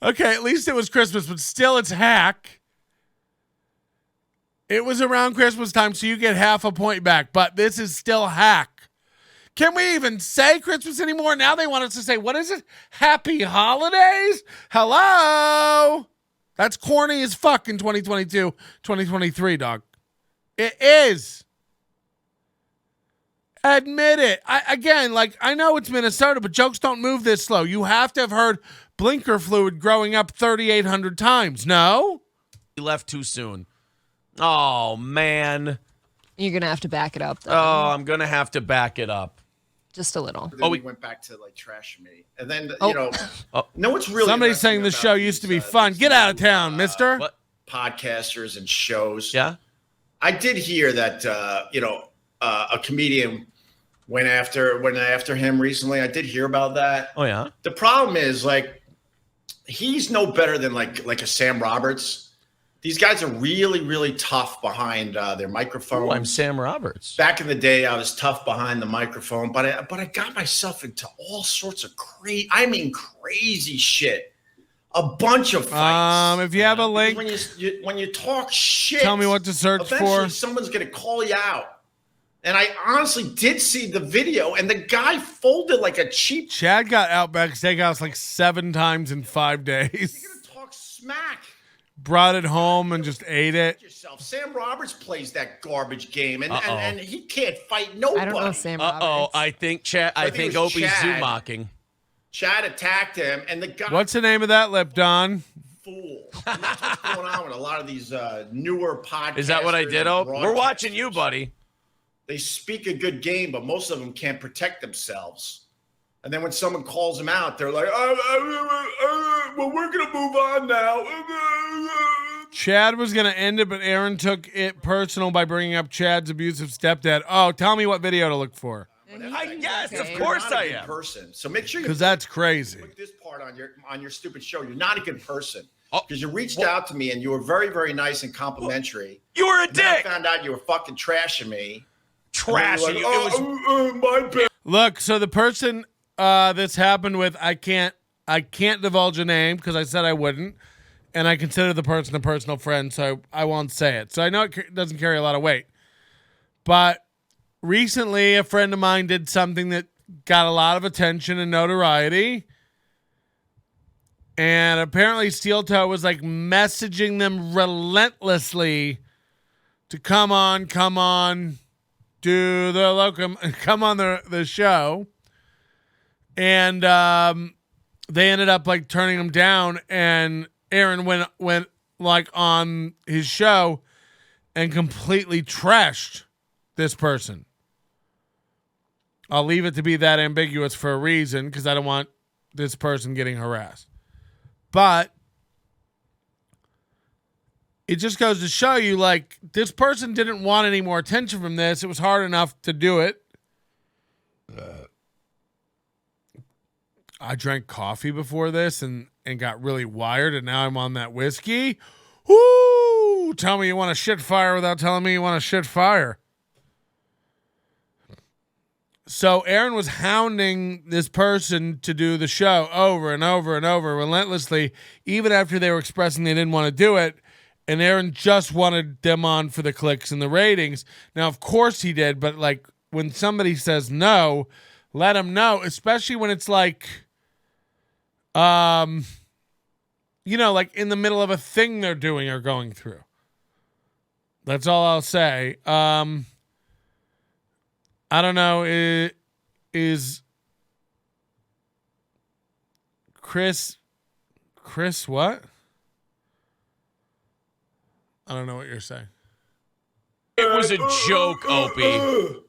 Okay, at least it was Christmas, but still it's hack. It was around Christmas time, so you get half a point back, but this is still hack. Can we even say Christmas anymore? Now they want us to say, what is it? Happy holidays? Hello? That's corny as fuck in 2022, 2023, dog. It is. Admit it. I know it's Minnesota, but jokes don't move this slow. You have to have heard blinker fluid growing up 3,800 times. No? He left too soon. Oh, man. You're going to have to back it up, though. Oh, I'm going to have to back it up. Just a little. Then we went back to like trash me. And then, no one's really. Somebody's saying the show used to be fun. Get out of town, mister. What? Podcasters and shows. Yeah. I did hear that, a comedian went after him recently. I did hear about that. Oh, yeah. The problem is, like, he's no better than like a Sam Roberts. These guys are really, really tough behind their microphone. Oh, I'm Sam Roberts. Back in the day, I was tough behind the microphone, but I got myself into all sorts of crazy shit. A bunch of fights. If you have a link, when you talk shit, tell me what to search eventually for. Someone's gonna call you out. And I honestly did see the video, and the guy folded like a cheap. Chad got Outback Steakhouse like 7 times in 5 days. You're gonna talk smack. Brought it home and just ate it. Yourself. Sam Roberts plays that garbage game, and he can't fight nobody. I don't know Sam Roberts. I think Chad. I think Opie's Zumocking. Chad attacked him, and the guy. What's the name of that lip, Don? Fool. And that's what's going on with a lot of these newer podcasts. Is that what I did, Ope? We're watching you, buddy. They speak a good game, but most of them can't protect themselves. And then when someone calls them out, they're like, well, we're going to move on now. Chad was going to end it, but Aaron took it personal by bringing up Chad's abusive stepdad. Oh, tell me what video to look for. Yes, okay. of course I You're not a good am. person. So make sure you Because that's crazy. put this part on your stupid show. You're not a good person. Because you reached out to me and you were very, very nice and complimentary. You were a And then I dick. found out you were fucking trashing me. Trashing you. It was my bad. Look, so the person this happened with, I can't divulge a name because I said I wouldn't, and I consider the person a personal friend, so I won't say it. So I know it doesn't carry a lot of weight. But recently, a friend of mine did something that got a lot of attention and notoriety. And apparently Steel Toe was like messaging them relentlessly to come on, do the locum, come on the show. And they ended up like turning him down, and Aaron went like on his show and completely trashed this person. I'll leave it to be that ambiguous for a reason because I don't want this person getting harassed. But it just goes to show you, like, this person didn't want any more attention from this. It was hard enough to do it. I drank coffee before this and got really wired, and now I'm on that whiskey. Woo! Tell me you want to shit fire without telling me you want to shit fire. So Aaron was hounding this person to do the show over and over and over relentlessly, even after they were expressing they didn't want to do it. And Aaron just wanted them on for the clicks and the ratings. Now, of course he did, but like when somebody says no, let them know, especially when it's like, like in the middle of a thing they're doing or going through. That's all I'll say. I don't know. Is Chris what? I don't know what you're saying. It was a joke, Opie.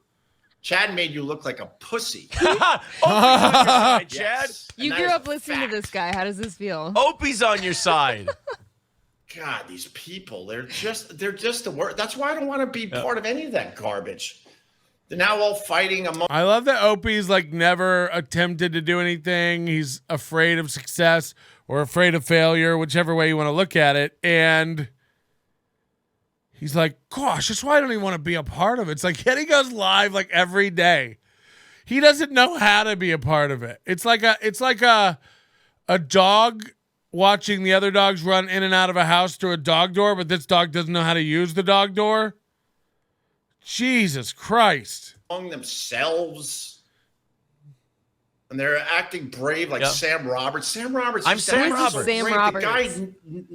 Chad made you look like a pussy. Chad. Yes. You And grew that up is listening to fact. this guy. How does this feel? Opie's on your side. God, these people, they're just the worst. That's why I don't want to be part of any of that garbage. They're now all fighting among. I love that Opie's like never attempted to do anything. He's afraid of success or afraid of failure, whichever way you want to look at it. And he's like, gosh, that's why I don't even want to be a part of it. It's like, yet he goes live like every day. He doesn't know how to be a part of it. It's like a dog watching the other dogs run in and out of a house through a dog door, but this dog doesn't know how to use the dog door. Jesus Christ. Themselves. And they're acting brave like Yep. Sam Roberts. Sam Roberts. I'm used to Sam act Roberts. so Sam great. Roberts. The guy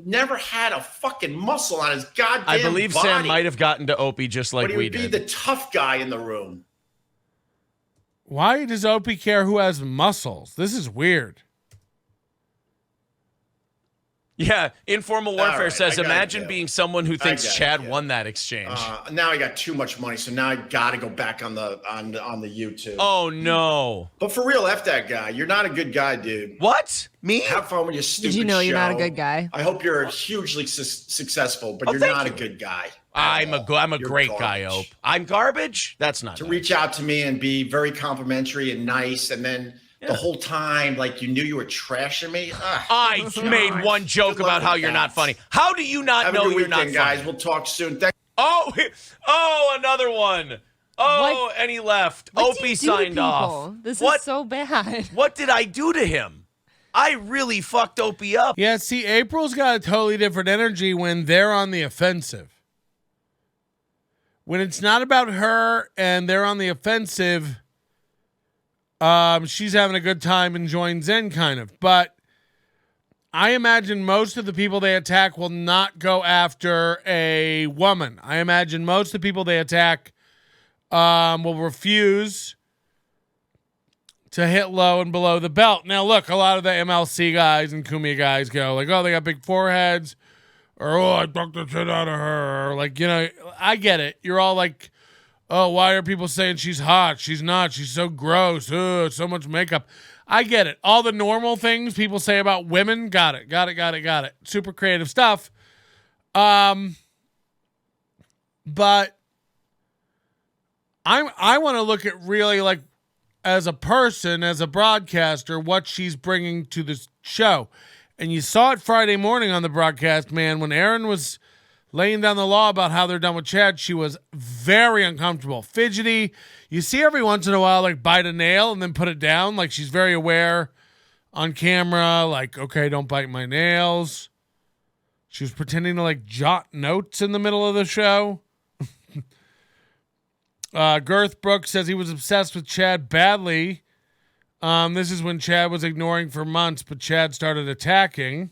never had a fucking muscle on his goddamn I believe body. Sam might have gotten to Opie just like But he we would be did. the tough guy in the room. Why does Opie care who has muscles? This is weird. Yeah, Informal Warfare right, says, imagine it. being someone who thinks Chad won that exchange. Now I got too much money, so now I got to go back on the YouTube. Oh, no. But for real, F that guy. You're not a good guy, dude. What? Me? Have fun with your stupid Did you know show. you're not a good guy? I hope you're hugely successful, but you're not a good guy. I'm a great guy, Ope. I'm garbage? That's not to nice. Reach out to me and be very complimentary and nice, and then the whole time, like you knew you were trashing me. I made one joke about how you're not funny. How do you not know you're not funny? Guys, we'll talk soon. Oh, another one. Oh, What? and he left. What Opie signed off. This is so bad. What did I do to him? I really fucked Opie up. Yeah, see, April's got a totally different energy when they're on the offensive. When it's not about her and they're on the offensive, she's having a good time and joins in, kind of. But I imagine most of the people they attack will not go after a woman. I imagine most of the people they attack will refuse to hit low and below the belt. Now, look, a lot of the MLC guys and Kumia guys go like, oh, they got big foreheads. Or, oh, I ducked the shit out of her. Or like, I get it. You're all like, oh, why are people saying she's hot? She's not. She's so gross. Ugh, so much makeup. I get it. All the normal things people say about women, got it. Super creative stuff. But I want to look at really like as a person, as a broadcaster, what she's bringing to this show. And you saw it Friday morning on the broadcast, man, when Aaron was laying down the law about how they're done with Chad. She was very uncomfortable, fidgety. You see every once in a while, like, bite a nail and then put it down. Like, she's very aware on camera, like, okay, don't bite my nails. She was pretending to, like, jot notes in the middle of the show. Girth Brooks says he was obsessed with Chad badly. This is when Chad was ignoring for months, but Chad started attacking.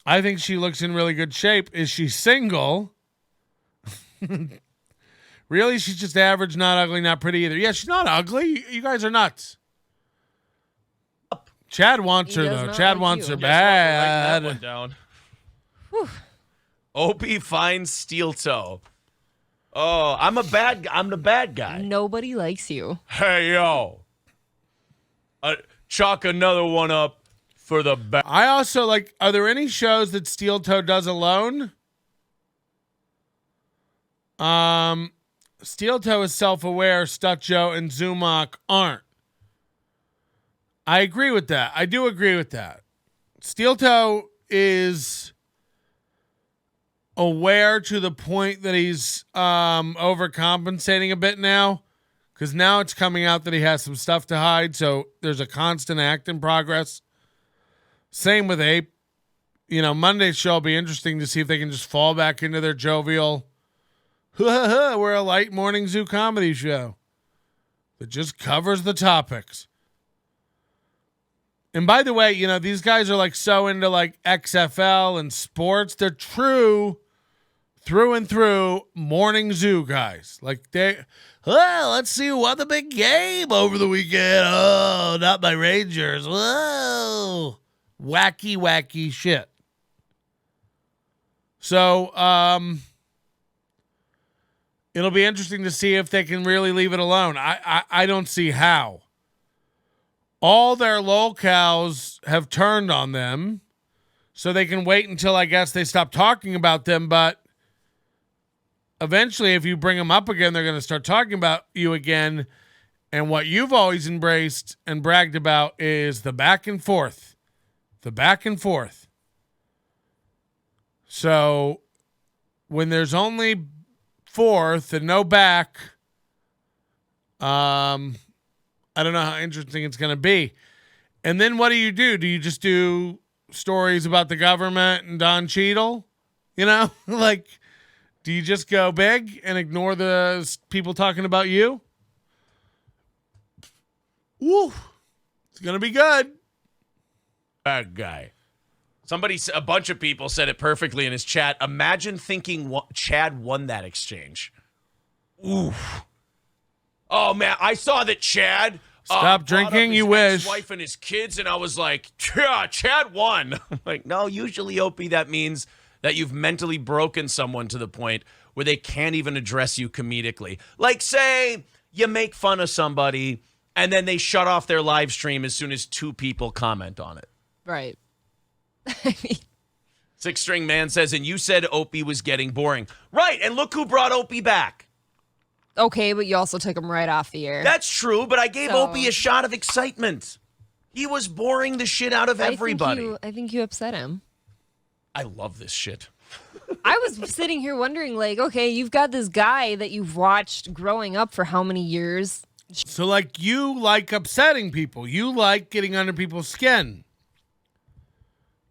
I think she looks in really good shape. Is she single? Really? She's just average, not ugly, not pretty either. Yeah, she's not ugly. You guys are nuts. Chad wants her, though. Chad wants her bad. That one down. Opie finds steel toe. Oh, I'm the bad guy. Nobody likes you. Hey, yo. Chalk another one up for the back. I also like, are there any shows that Steel Toe does alone? Steel Toe is self-aware. Stuck Joe and Zumock aren't. I agree with that. I do agree with that. Steel Toe is aware to the point that he's overcompensating a bit now, because now it's coming out that he has some stuff to hide, so there's a constant act in progress. Same with Ape. Monday's show will be interesting to see if they can just fall back into their jovial, we're a light morning zoo comedy show that just covers the topics. And by the way, these guys are like so into like XFL and sports. They're true through and through morning zoo guys. Like let's see who won the big game over the weekend. Oh, not my Rangers. Whoa. Wacky shit. So, it'll be interesting to see if they can really leave it alone. I don't see how. All their lolcows have turned on them, so they can wait until, I guess, they stop talking about them. But eventually, if you bring them up again, they're going to start talking about you again. And what you've always embraced and bragged about is the back and forth. The back and forth. So when there's only forth and no back, I don't know how interesting it's going to be. And then what do you do? Do you just do stories about the government and Don Cheadle? Like, do you just go big and ignore the people talking about you? Woo. It's going to be good. Bad guy. A bunch of people said it perfectly in his chat. Imagine thinking Chad won that exchange. Oof. Oh man, I saw that Chad Stop drinking, you wish. His wife and his kids, and I was like, yeah, Chad won. I'm like, no, usually, Opie, that means that you've mentally broken someone to the point where they can't even address you comedically. Like, say you make fun of somebody, and then they shut off their live stream as soon as 2 people comment on it. Right. Six String Man says, and you said Opie was getting boring. Right, and look who brought Opie back. Okay, but you also took him right off the air. That's true, but I gave Opie a shot of excitement. He was boring the shit out of everybody. I think you upset him. I love this shit. I was sitting here wondering, like, okay, you've got this guy that you've watched growing up for how many years? So, like, you like upsetting people. You like getting under people's skin.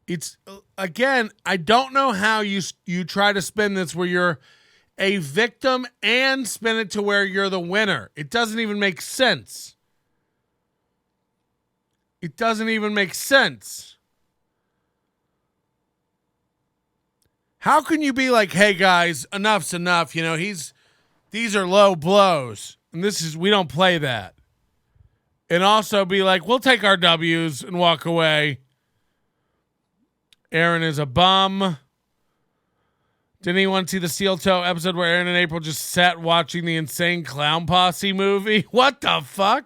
It's, again, I don't know how you try to spin this where you're a victim and spin it to where you're the winner. It doesn't even make sense. It doesn't even make sense. How can you be like, hey guys, enough's enough. You know, these are low blows. And we don't play that. And also be like, we'll take our W's and walk away. Aaron is a bum. Did anyone see the Steel Toe episode where Aaron and April just sat watching the Insane Clown Posse movie? What the fuck?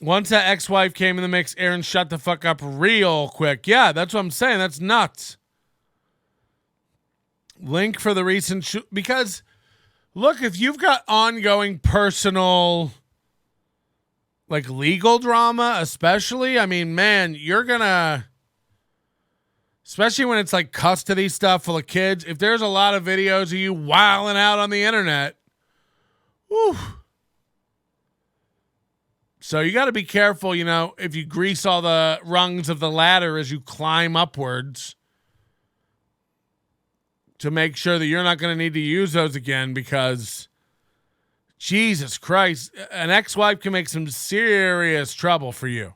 Once that ex-wife came in the mix, Aaron shut the fuck up real quick. Yeah, that's what I'm saying. That's nuts. Link for the recent because, look, if you've got ongoing personal, like, legal drama, especially, I mean, man, you're gonna... Especially when it's like custody stuff full of kids. If there's a lot of videos of you wilding out on the internet, whew. So you got to be careful, you know, if you grease all the rungs of the ladder as you climb upwards to make sure that you're not going to need to use those again because, Jesus Christ, an ex-wife can make some serious trouble for you.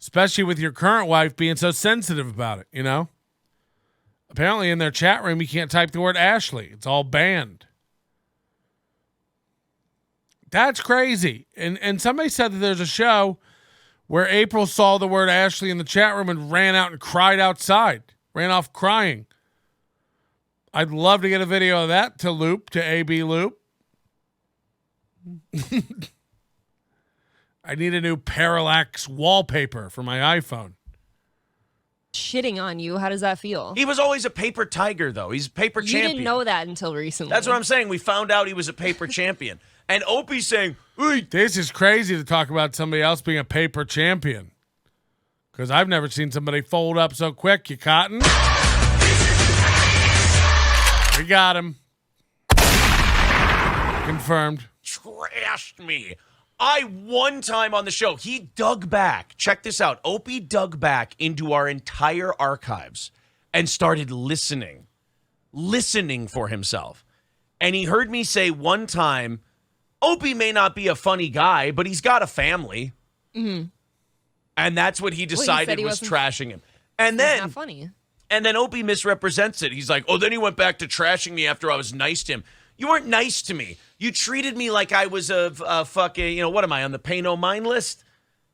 Especially with your current wife being so sensitive about it, you know? Apparently in their chat room, you can't type the word Ashley. It's all banned. That's crazy. And somebody said that there's a show where April saw the word Ashley in the chat room and ran out and cried outside. Ran off crying. I'd love to get a video of that to AB Loop. I need a new parallax wallpaper for my iPhone. Shitting on you. How does that feel? He was always a paper tiger, though. He's a paper champion. You didn't know that until recently. That's what I'm saying. We found out he was a paper champion. And Opie's saying, "Hey, this is crazy to talk about somebody else being a paper champion. Because I've never seen somebody fold up so quick, you cotton." We got him. Confirmed. Trashed me. One time on the show, he dug back. Check this out. Opie dug back into our entire archives and started listening for himself. And he heard me say one time, Opie may not be a funny guy, but he's got a family. Mm-hmm. And that's what he decided he was trashing him. And then not funny. And then Opie misrepresents it. He's like, oh, then he went back to trashing me after I was nice to him. You weren't nice to me. You treated me like I was a fucking, you know, what am I, on the pay no mind list?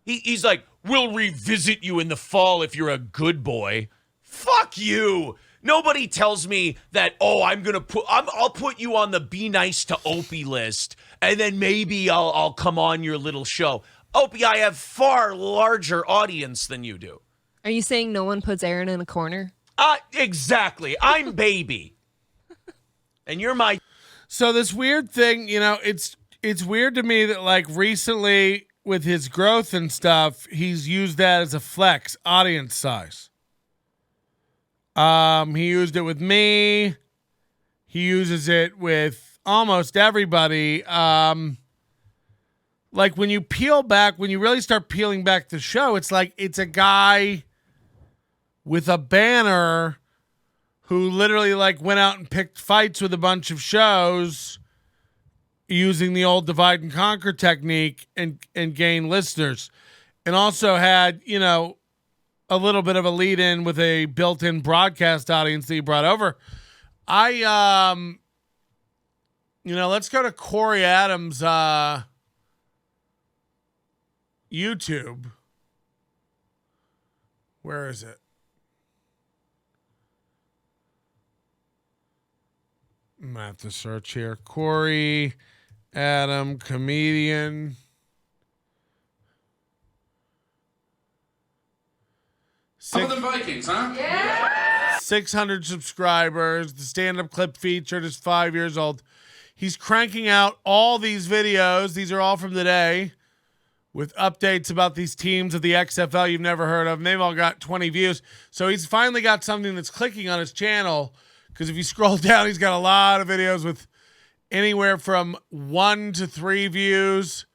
He's like, we'll revisit you in the fall if you're a good boy. Fuck you. Nobody tells me that, oh, I'll put you on the be nice to Opie list, and then maybe I'll come on your little show. Opie, I have far larger audience than you do. Are you saying no one puts Aaron in a corner? Exactly. I'm baby. And you're my... So this weird thing, you know, it's weird to me that, like, recently with his growth and stuff, he's used that as a flex, audience size. He used it with me. He uses it with almost everybody. Like, when you really start peeling back the show, it's like it's a guy with a banner who literally, like, went out and picked fights with a bunch of shows using the old divide and conquer technique and gain listeners. And also had, you know, a little bit of a lead in with a built-in broadcast audience that he brought over. let's go to Corey Adams' YouTube. Where is it? I'm gonna have to search here. Corey Adam, comedian. Other than Vikings, huh? Yeah. 600 subscribers. The stand-up clip featured is 5 years old. He's cranking out all these videos. These are all from today with updates about these teams of the XFL you've never heard of. And they've all got 20 views. So he's finally got something that's clicking on his channel, because if you scroll down, he's got a lot of videos with anywhere from 1 to 3 views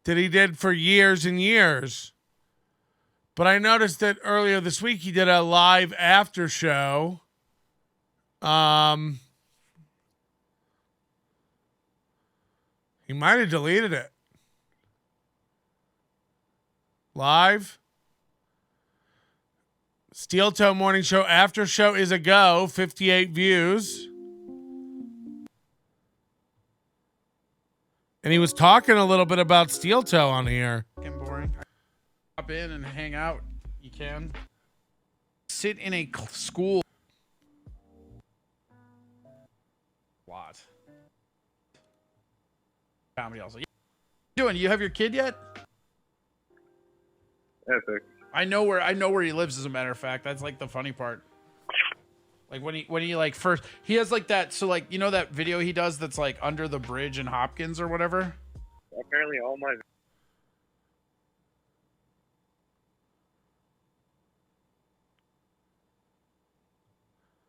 that he did for years and years. But I noticed that earlier this week he did a live after show. He might have deleted it. Live. Steel Toe Morning Show after show is a go. 58 views. And he was talking a little bit about Steel Toe on here. Boring. Hop in and hang out. You can sit in a school. Lot. Comedy also. Doing? You have your kid yet? Epic. I know where he lives. As a matter of fact, that's like the funny part. Like when he like first, he has like that. So like, you know that video he does that's like under the bridge in Hopkins or whatever. Apparently, all my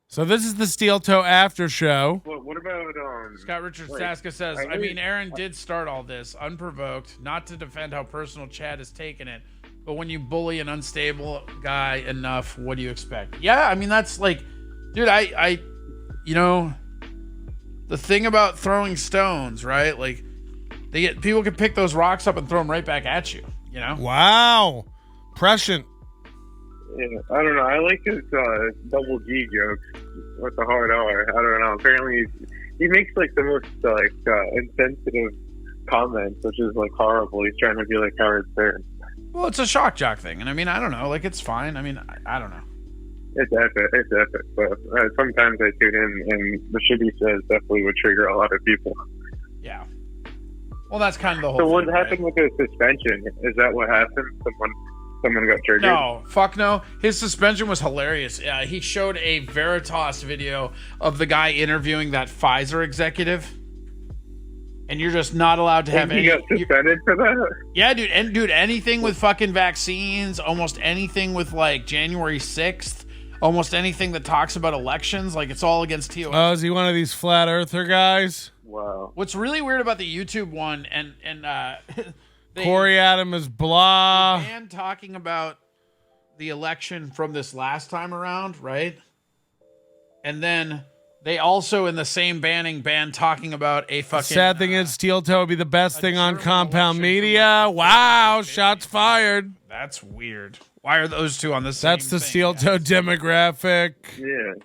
So this is the Steel Toe after show. what about Scott Richard like, Saska says, I I mean, mean- Aaron did start all this unprovoked, not to defend how personal Chad has taken it, but when you bully an unstable guy enough, what do you expect? Yeah, I mean, that's like, dude, I you know, the thing about throwing stones, right? Like, people can pick those rocks up and throw them right back at you, you know? Wow. Prescient. Yeah, I don't know. I like his double G jokes with the hard R. I don't know. Apparently, he makes like the most insensitive comments, which is like horrible. He's trying to be like Howard Stern. Well, it's a shock jock thing, and I mean, I don't know. Like, it's fine. I mean, I don't know. It's epic. It's epic. But sometimes I tune in, and the shit he says definitely would trigger a lot of people. Yeah. Well, that's kind of the whole So thing, what right? happened with the suspension? Is that what happened? Someone got triggered? No, fuck no. His suspension was hilarious. He showed a Veritas video of the guy interviewing that Pfizer executive, and you're just not allowed to have And any. he got suspended for that? Yeah, dude, and dude, anything with fucking vaccines, almost anything with like January 6th, almost anything that talks about elections, like it's all against TOS. Oh, is he one of these flat earther guys? Wow. What's really weird about the YouTube one, and they Corey Adam is blah. began talking about the election from this last time around, right? And then they also, in the same ban talking about a fucking. Sad thing is, Steel Toe would be the best thing on German Compound election Media. from the Wow, 50s. shots fired. That's weird. Why are those two on the same? That's the thing, Steel guys? Toe demographic. Yeah.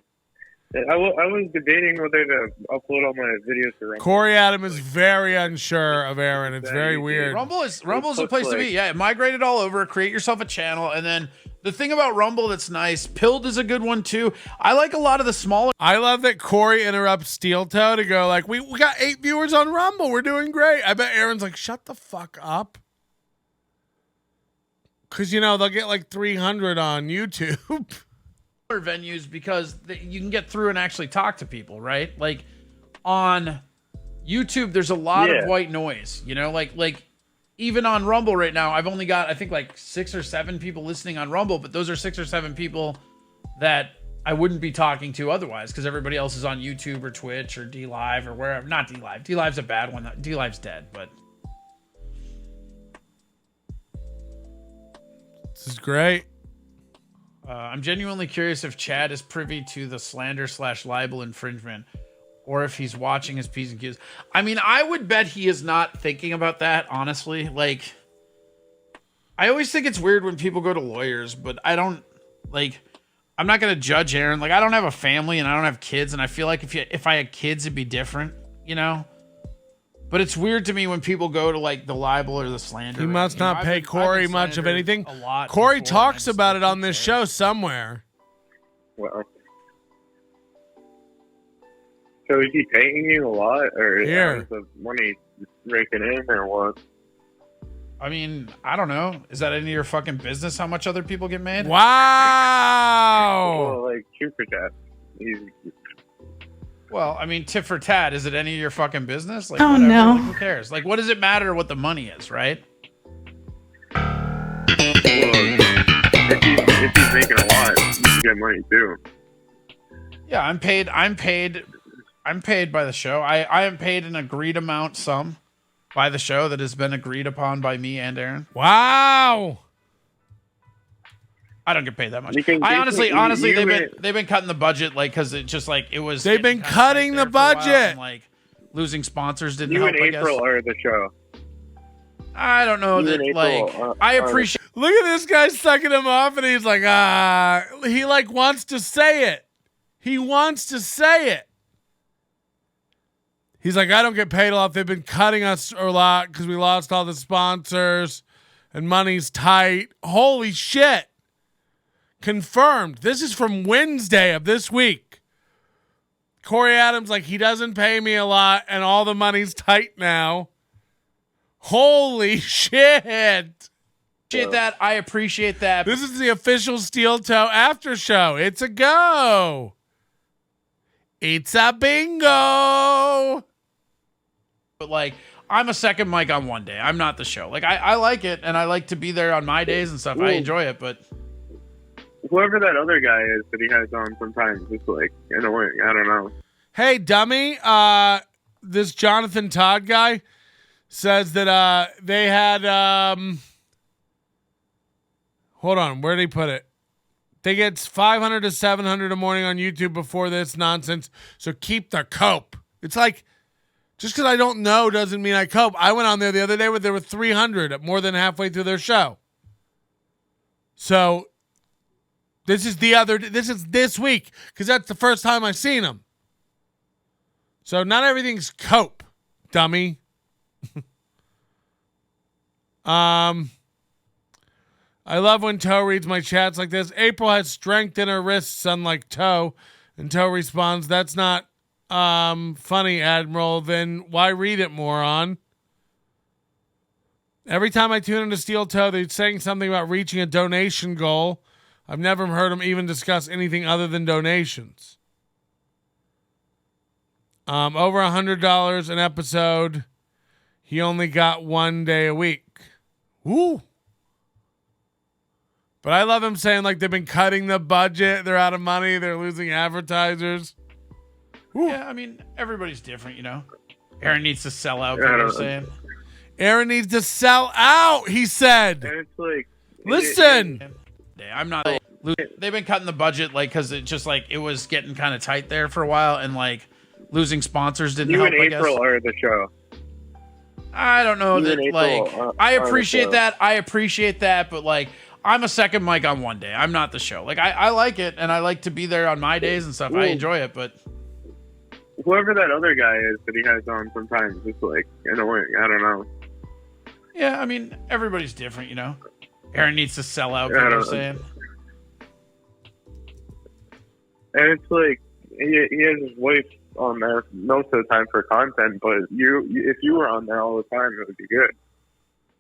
I was debating whether to upload all my videos to Rumble. Corey Adam is very unsure of Aaron. It's very weird. Rumble is a place to be. Yeah, migrate it all over. Create yourself a channel, and then the thing about Rumble that's nice. Pilled is a good one too. I like a lot of the smaller. I love that Corey interrupts Steel Toe to go like, we got 8 viewers on Rumble. We're doing great. I bet Aaron's like, shut the fuck up. Because, they'll get like 300 on YouTube. Venues because you can get through and actually talk to people, right? Like on YouTube, there's a lot of white noise, like even on Rumble right now, I've only got, I think, like 6 or 7 people listening on Rumble, but those are 6 or 7 people that I wouldn't be talking to otherwise because everybody else is on YouTube or Twitch or D Live or wherever. Not D Live. D Live's a bad one. D Live's dead, but This is great. I'm genuinely curious if Chad is privy to the slander/libel infringement or if he's watching his P's and Q's. I mean, I would bet he is not thinking about that, honestly. Like, I always think it's weird when people go to lawyers, but I don't, like, I'm not going to judge Aaron. Like, I don't have a family and I don't have kids, and I feel like if I had kids, it'd be different. you know. But it's weird to me when people go to like the libel or the slander. He must not pay Corey much of anything. A lot Corey before, talks about it on this show somewhere. Well, so is he paying you a lot, or Here. is the money raking in, or what? I mean, I don't know. Is that any of your fucking business how much other people get made? Wow. Well, like super chat. Well, I mean, tit for tat. Is it any of your fucking business? Like, Oh, whatever. no. Like, who cares? Like, what does it matter what the money is, right? Well, if he's making a lot, you can get money too. Yeah, I'm paid by the show. I am paid an agreed amount sum by the show that has been agreed upon by me and Aaron. Wow. I don't get paid that much. You can- I you honestly, can- honestly, you- they've been cutting the budget, like, because it just like it was. They've getting been kinda cutting tight the there for a while, budget. and, like losing sponsors didn't You help. and I guess. April are the show. I don't know You that. and April Like, are- I are- appreciate. Look at this guy sucking him off, and he's like, he like wants to say it. He wants to say it. He's like, I don't get paid a lot. They've been cutting us a lot because we lost all the sponsors and money's tight. Holy shit. Confirmed. This is from Wednesday of this week. Corey Adams, like, he doesn't pay me a lot and all the money's tight now. Holy shit. That. I appreciate that. This is the official Steel Toe after show. It's a go. It's a bingo. But like, I'm a second mic on one day. I'm not the show. Like, I like it, and I like to be there on my days and stuff. I enjoy it, but Whoever that other guy is that he has on sometimes, it's like annoying. I don't know. Hey, dummy. This Jonathan Todd guy says that they had hold on, where did he put it? They get 500 to 700 a morning on YouTube before this nonsense. So keep the cope. It's like, just because I don't know doesn't mean I cope. I went on there the other day where there were 300 more than halfway through their show. So this is this week because that's the first time I've seen them. So not everything's cope, dummy. I love when Toe reads my chats like this. April has strength in her wrists, unlike Toe. And Toe responds, that's not funny, Admiral. Then why read it, moron? Every time I tune into Steel Toe, they're saying something about reaching a donation goal. I've never heard them even discuss anything other than donations. Over $100 an episode. He only got 1 day a week. Woo! But I love him saying, like, they've been cutting the budget. They're out of money. They're losing advertisers. Woo. yeah, I mean, everybody's different, you know. Aaron needs to sell out. People are saying. Aaron needs to sell out, he said. And it's like, Listen. I'm not. They've been cutting the budget, like, because it just like it was getting kind of tight there for a while, and like losing sponsors didn't You help. and I guess. April are the show. I don't know You that. and April Like, are I the appreciate show. that. I appreciate that, but like, I'm a second mic on one day. I'm not the show. Like, I like it, and I like to be there on my days and stuff. I enjoy it, but Whoever that other guy is that he has on sometimes, it's like annoying. I don't know. yeah, I mean, everybody's different, you know. Aaron needs to sell out. Yeah, People I are don't know. saying. And it's like he has his wife on there most of the time for content, but if you were on there all the time, it would be good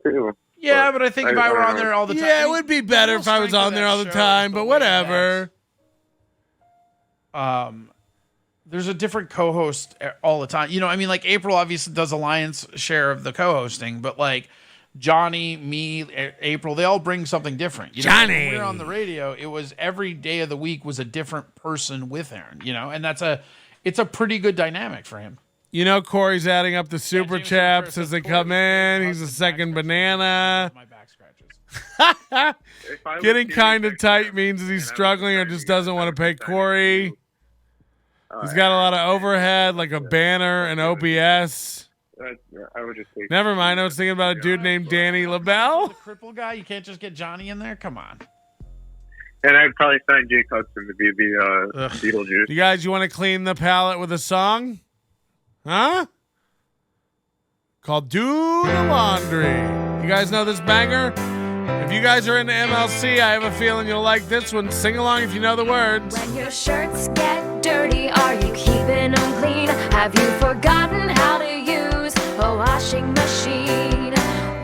too. Yeah, but I think if I were on there all the time, Yeah, it would be better if I was on there all the time, but whatever. There's a different co-host all the time. You know, I mean, like April obviously does a lion's share of the co-hosting, but like Johnny, me, April, they all bring something different. You know, Johnny. when we were on the radio, it was every day of the week was a different person with Aaron, you know, and it's a pretty good dynamic for him. You know, Corey's adding up the super James chaps Ferris as says they Corey come in. loves He's a his second back banana. My back scratches. If I was Getting doing kind of that tight stuff, means he's and I was struggling or trying just to get doesn't want to pay 100% Corey. He's got a lot of overhead, like a banner and OBS. I would just say Never mind. I was thinking about a dude named Danny LaBelle. The cripple guy, you can't just get Johnny in there. Come on. And I'd probably sign Jake Hudson to be the Ugh. Beetlejuice. You guys, you want to clean the palate with a song? Huh? Called Do the Laundry. You guys know this banger? If you guys are into MLC, I have a feeling you'll like this one. Sing along if you know the words. When your shirts get dirty, are you keeping them clean? Have you forgotten how to use a washing machine?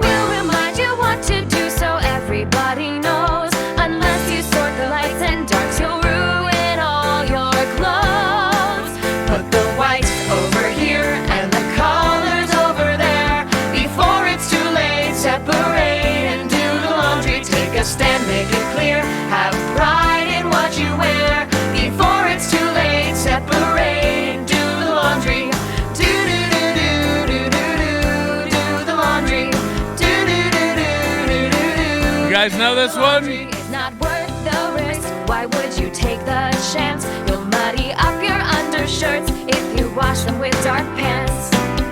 We'll remind you what to do so everybody knows. Unless you sort the lights and darks, you'll ruin all your clothes. Put the whites over here and the colors over there. Before it's too late, separate and do the laundry. Take a stand, make it clear. Have pride in what you wear. Before it's too late, separate and do the laundry. Do do do do do do do do the laundry. Do do do do do do do. You guys know this one? It's not worth the risk. Why would you take the chance? You'll muddy up your undershirts if you wash them with dark pants.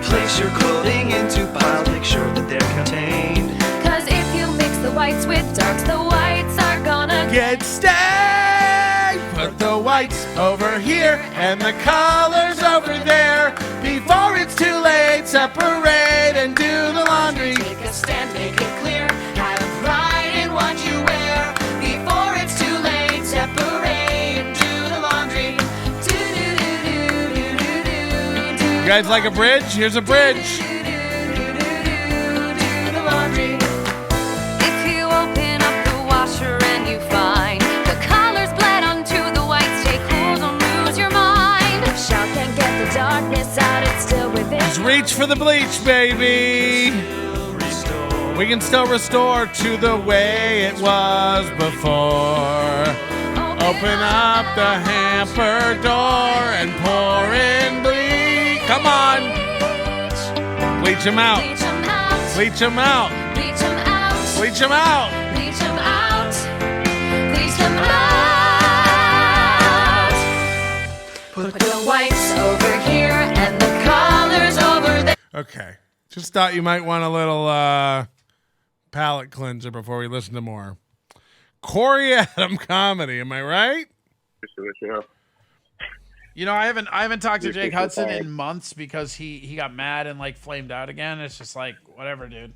Place your clothing into piles, make sure that they're contained. Cause if you mix the whites with darks, the whites are gonna Get stained. Put the whites over here and the colors over there. Before it's too late, separate and do the laundry. take a stand, make it clear. Have pride in what you wear. Before it's too late, separate and do the laundry. Do do do do do do do. You guys like a bridge? Here's a bridge. Do the laundry. If you open up the washer and you find the colors bled onto the whites, stay cool, don't lose your mind. Shout, can't get the darkness out, it's still within. Just reach for the bleach, baby. We can still restore to the way it was before. Open up the hamper door and pour in bleach. Come on. Bleach them out. Bleach 'em out. Bleach them out. Bleach 'em out. Bleach them out. Bleach 'em out. Bleach 'em out. Put the whites over here and the colors over there. Okay. Just thought you might want a little palate cleanser before we listen to more. Corey Adam comedy, am I right? You know, I haven't talked to You're Jake so Hudson bad. in months because he got mad and like flamed out again. It's just like whatever, dude.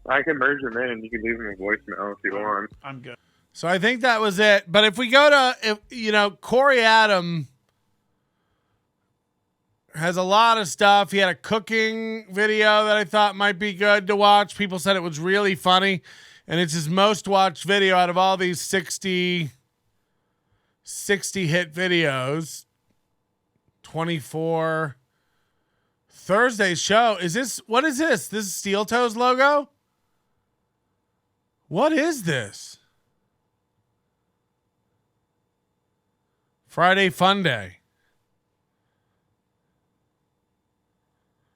I can merge them in and you can leave them a voicemail if you want. I'm good. So I think that was it. But if we go to, Corey Adam has a lot of stuff. He had a cooking video that I thought might be good to watch. People said it was really funny. And it's his most watched video out of all these 60 hit videos. 24. Thursday's show. What is this? This is Steel Toes logo? What is this? Friday Fun Day.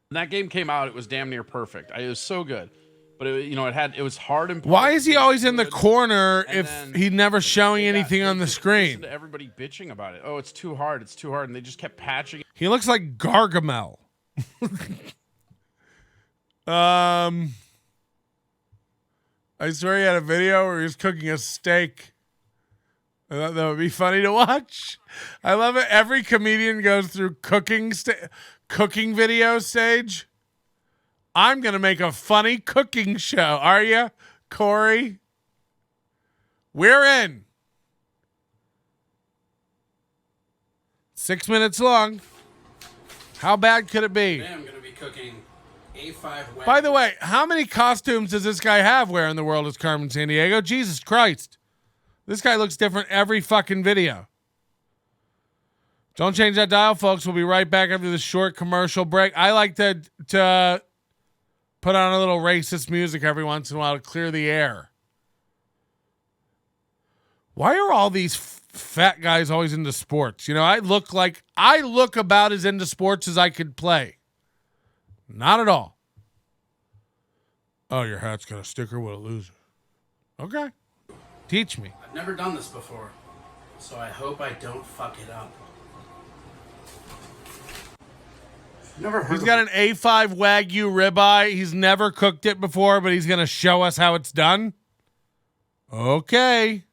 When that game came out, it was damn near perfect. It was so good, but it was hard and. Why is he always in the corner And if then he's never showing they got- anything they on the just screen? listened to everybody bitching about it. Oh, it's too hard. It's too hard, and they just kept patching. He looks like Gargamel. I swear he had a video where he was cooking a steak. I thought that would be funny to watch. I love it. Every comedian goes through cooking video stage. I'm going to make a funny cooking show. Are you, Corey? We're in. 6 minutes long. How bad could it be? Today I'm going to be cooking A5 wagyu. By the way, how many costumes does this guy have wearing the world is Carmen Sandiego? Jesus Christ. This guy looks different every fucking video. Don't change that dial, folks. We'll be right back after this short commercial break. I like to put on a little racist music every once in a while to clear the air. Why are all these fat guys always into sports? You know, I look about as into sports as I could play. Not at all. Oh, your hat's got a sticker with a loser. Okay. Teach me. I've never done this before, so I hope I don't fuck it up. Never heard He's of got an A5 Wagyu ribeye. He's never cooked it before, but he's going to show us how it's done. Okay.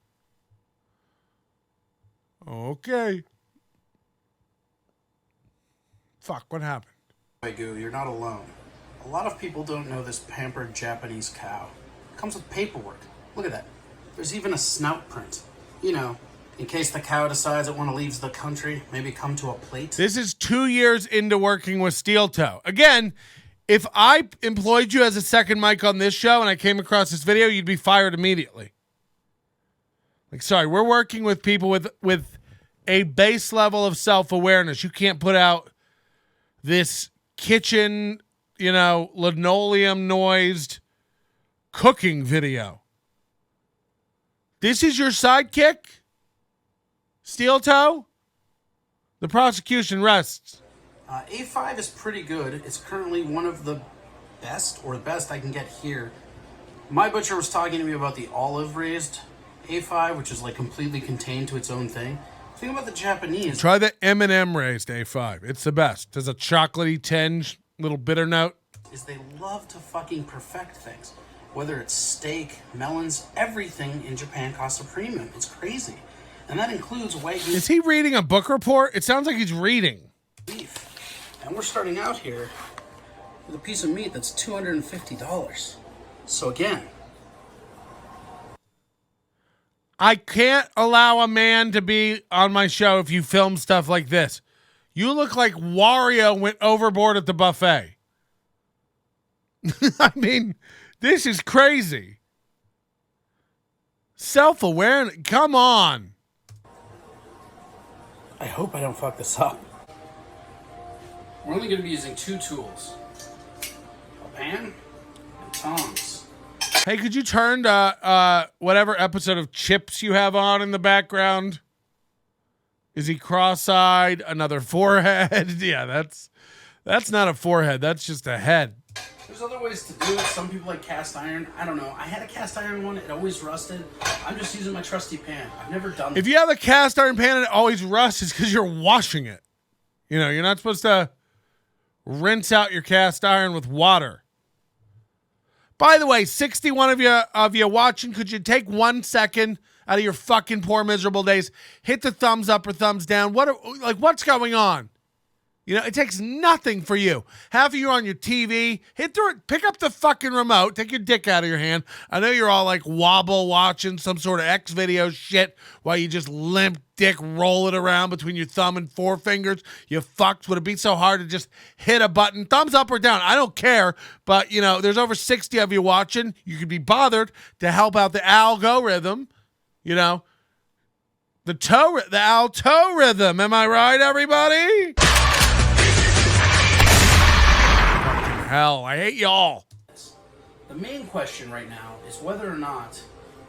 fuck? What happened? Wagyu, you're not alone. A lot of people don't know this pampered Japanese cow. It comes with paperwork. Look at that. There's even a snout print. You know, in case the cow decides it want to leave the country, maybe come to a plate. This is 2 years into working with Steel Toe. Again, if I employed you as a second mic on this show and I came across this video, you'd be fired immediately. Like, sorry, we're working with people with a base level of self-awareness. You can't put out this kitchen, linoleum noised cooking video. This is your sidekick? Steel Toe? The prosecution rests. A5 is pretty good. It's currently one of the best, or the best I can get here. My butcher was talking to me about the olive raised A5, which is like completely contained to its own thing. The thing about the Japanese... Try the M&M raised A5. It's the best. There's a chocolatey tinge, little bitter note. Is they love to fucking perfect things. Whether it's steak, melons, everything in Japan costs a premium. It's crazy. And that includes wagyu. Is he reading a book report? It sounds like he's reading. Beef. And we're starting out here with a piece of meat that's $250. So again, I can't allow a man to be on my show if you film stuff like this. You look like Wario went overboard at the buffet. I mean, this is crazy. Self-awareness. Come on. I hope I don't fuck this up. We're only going to be using 2 tools. A pan and tongs. Hey, could you turn to whatever episode of Chips you have on in the background? Is he cross-eyed? Another forehead? Yeah, that's not a forehead. That's just a head. There's other ways to do it. Some people like cast iron. I don't know. I had a cast iron one. It always rusted. I'm just using my trusty pan. I've never done that. If you have a cast iron pan and it always rusts, it's because you're washing it. You're not supposed to rinse out your cast iron with water. By the way, 61 of you watching, could you take 1 second out of your fucking poor miserable days, hit the thumbs up or thumbs down? What's going on? It takes nothing for you. Half of you on your TV, pick up the fucking remote, take your dick out of your hand. I know you're all like wobble watching some sort of X video shit while you just limp dick roll it around between your thumb and forefingers. You fucks. Would it be so hard to just hit a button? Thumbs up or down. I don't care. But, there's over 60 of you watching. You could be bothered to help out the algorithm. The algorithm. Am I right, everybody? Hell, I hate y'all. The main question right now is whether or not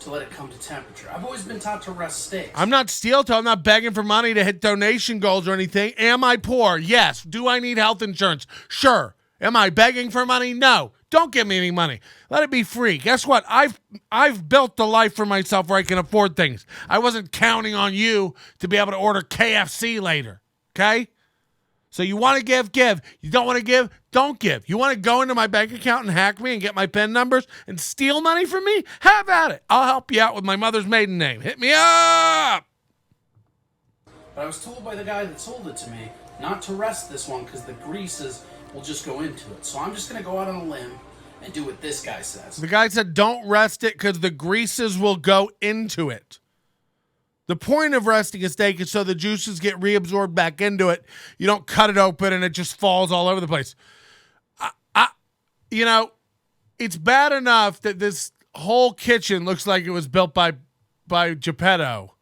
to let it come to temperature. I've always been taught to rest steaks. I'm not Steel Toe. I'm not begging for money to hit donation goals or anything. Am I poor? Yes. Do I need health insurance? Sure. Am I begging for money? No. Don't give me any money. Let it be free. Guess what? I've built the life for myself where I can afford things. I wasn't counting on you to be able to order KFC later. Okay? So you want to give. You don't want to give, don't give. You want to go into my bank account and hack me and get my PIN numbers and steal money from me? Have at it. I'll help you out with my mother's maiden name. Hit me up. But I was told by the guy that sold it to me not to rest this one because the greases will just go into it. So I'm just going to go out on a limb and do what this guy says. The guy said don't rest it because the greases will go into it. The point of resting a steak is so the juices get reabsorbed back into it. You don't cut it open and it just falls all over the place. It's bad enough that this whole kitchen looks like it was built by Geppetto.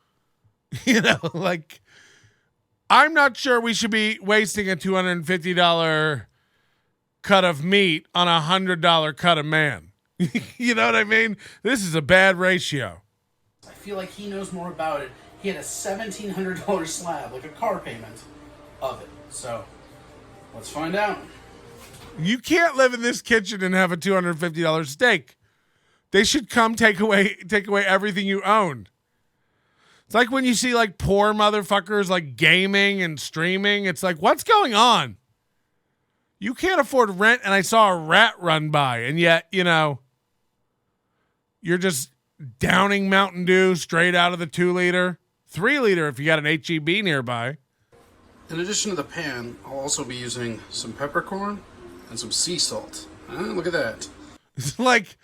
I'm not sure we should be wasting a $250 cut of meat on a $100 cut of man. You know what I mean? This is a bad ratio. I feel like he knows more about it. He had a $1,700 slab, like a car payment of it. So, let's find out. You can't live in this kitchen and have a $250 steak. They should come take away everything you own. It's like when you see like poor motherfuckers like gaming and streaming. It's like, what's going on? You can't afford rent, and I saw a rat run by, and yet, you're just downing Mountain Dew straight out of the 2-liter, 3-liter if you got an HEB nearby. In addition to the pan, I'll also be using some peppercorn and some sea salt. Look at that. It's like,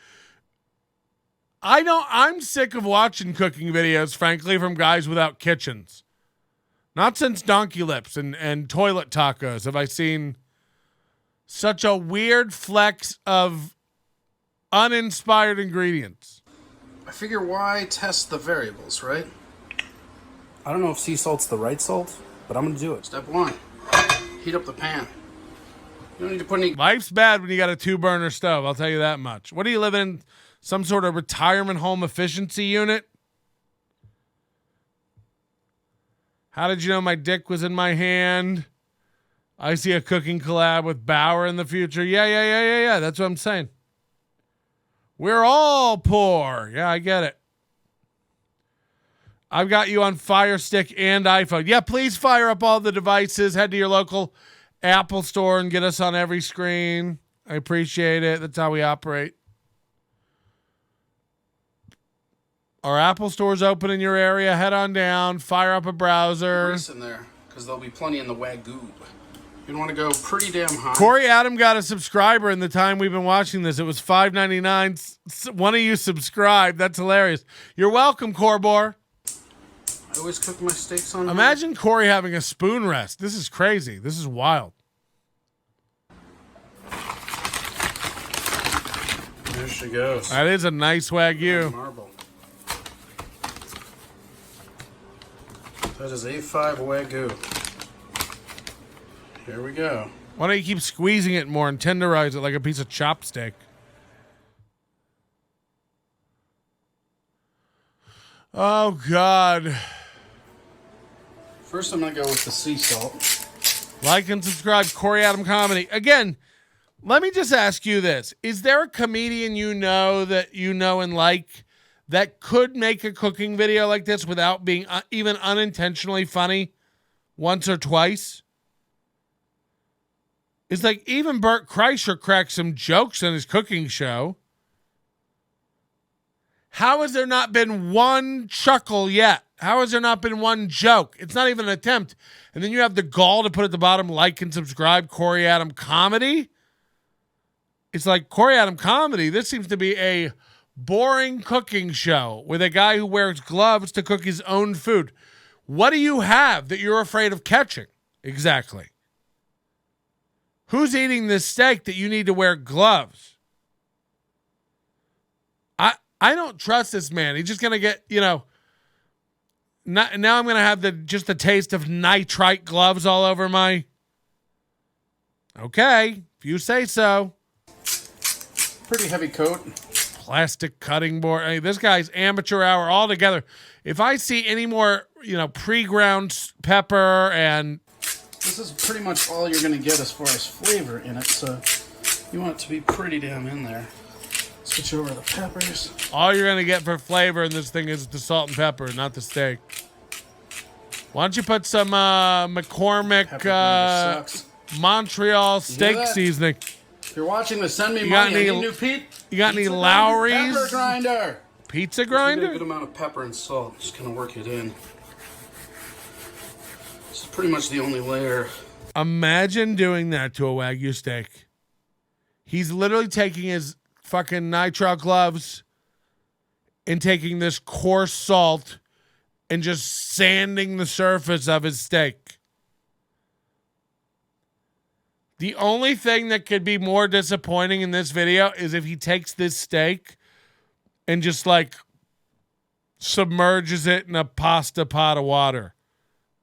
I'm sick of watching cooking videos, frankly, from guys without kitchens. Not since Donkey Lips and Toilet Tacos have I seen such a weird flex of uninspired ingredients. I figure why test the variables, right? I don't know if sea salt's the right salt, but I'm gonna do it. Step 1, heat up the pan. You don't need to put any... Life's bad when you got a 2-burner stove, I'll tell you that much. What do you live in? Some sort of retirement home efficiency unit? How did you know my dick was in my hand? I see a cooking collab with Bauer in the future. Yeah. That's what I'm saying. We're all poor. Yeah, I get it. I've got you on Fire Stick and iPhone. Yeah, please fire up all the devices. Head to your local Apple store and get us on every screen. I appreciate it. That's how we operate. Our Apple store's open in your area. Head on down. Fire up a browser. Grease in there, because there'll be plenty in the wagyu. You want to go pretty damn high. Corey Adam got a subscriber in the time we've been watching this. It was $5.99. One of you subscribed. That's hilarious. You're welcome, Corbor. I always cook my steaks on. Imagine Corey having a spoon rest. This is crazy. This is wild. There she goes. That is a nice wagyu. Marble. That is A5 wagyu. Here we go. Why don't you keep squeezing it more and tenderize it like a piece of chopstick? Oh, God. First, I'm going to go with the sea salt. Like and subscribe, Corey Adam Comedy. Again, let me just ask you this. Is there a comedian you know that you know and like that could make a cooking video like this without being even unintentionally funny once or twice? It's like even Bert Kreischer cracks some jokes on his cooking show. How has there not been one chuckle yet? How has there not been one joke? It's not even an attempt. And then you have the gall to put at the bottom, like and subscribe, Corey Adam Comedy. It's like Corey Adam Comedy. This seems to be a boring cooking show with a guy who wears gloves to cook his own food. What do you have that you're afraid of catching? Exactly. Who's eating this steak that you need to wear gloves? I don't trust this man. He's just going to get, now I'm going to have just the taste of nitrite gloves all over my... Okay, if you say so. Pretty heavy coat. Plastic cutting board. I mean, this guy's amateur hour altogether. If I see any more, pre-ground pepper and... This is pretty much all you're going to get as far as flavor in it, so you want it to be pretty damn in there. Switch over the peppers. All you're going to get for flavor in this thing is the salt and pepper, not the steak. Why don't you put some McCormick Montreal steak seasoning? If you're watching this, send me money. I need new Pete. You got any Lowry's? Pepper grinder. Pizza grinder? A good amount of pepper and salt. Just kind of work it in. This is pretty much the only layer. Imagine doing that to a Wagyu steak. He's literally taking his fucking nitrile gloves and taking this coarse salt and just sanding the surface of his steak. The only thing that could be more disappointing in this video is if he takes this steak and just submerges it in a pasta pot of water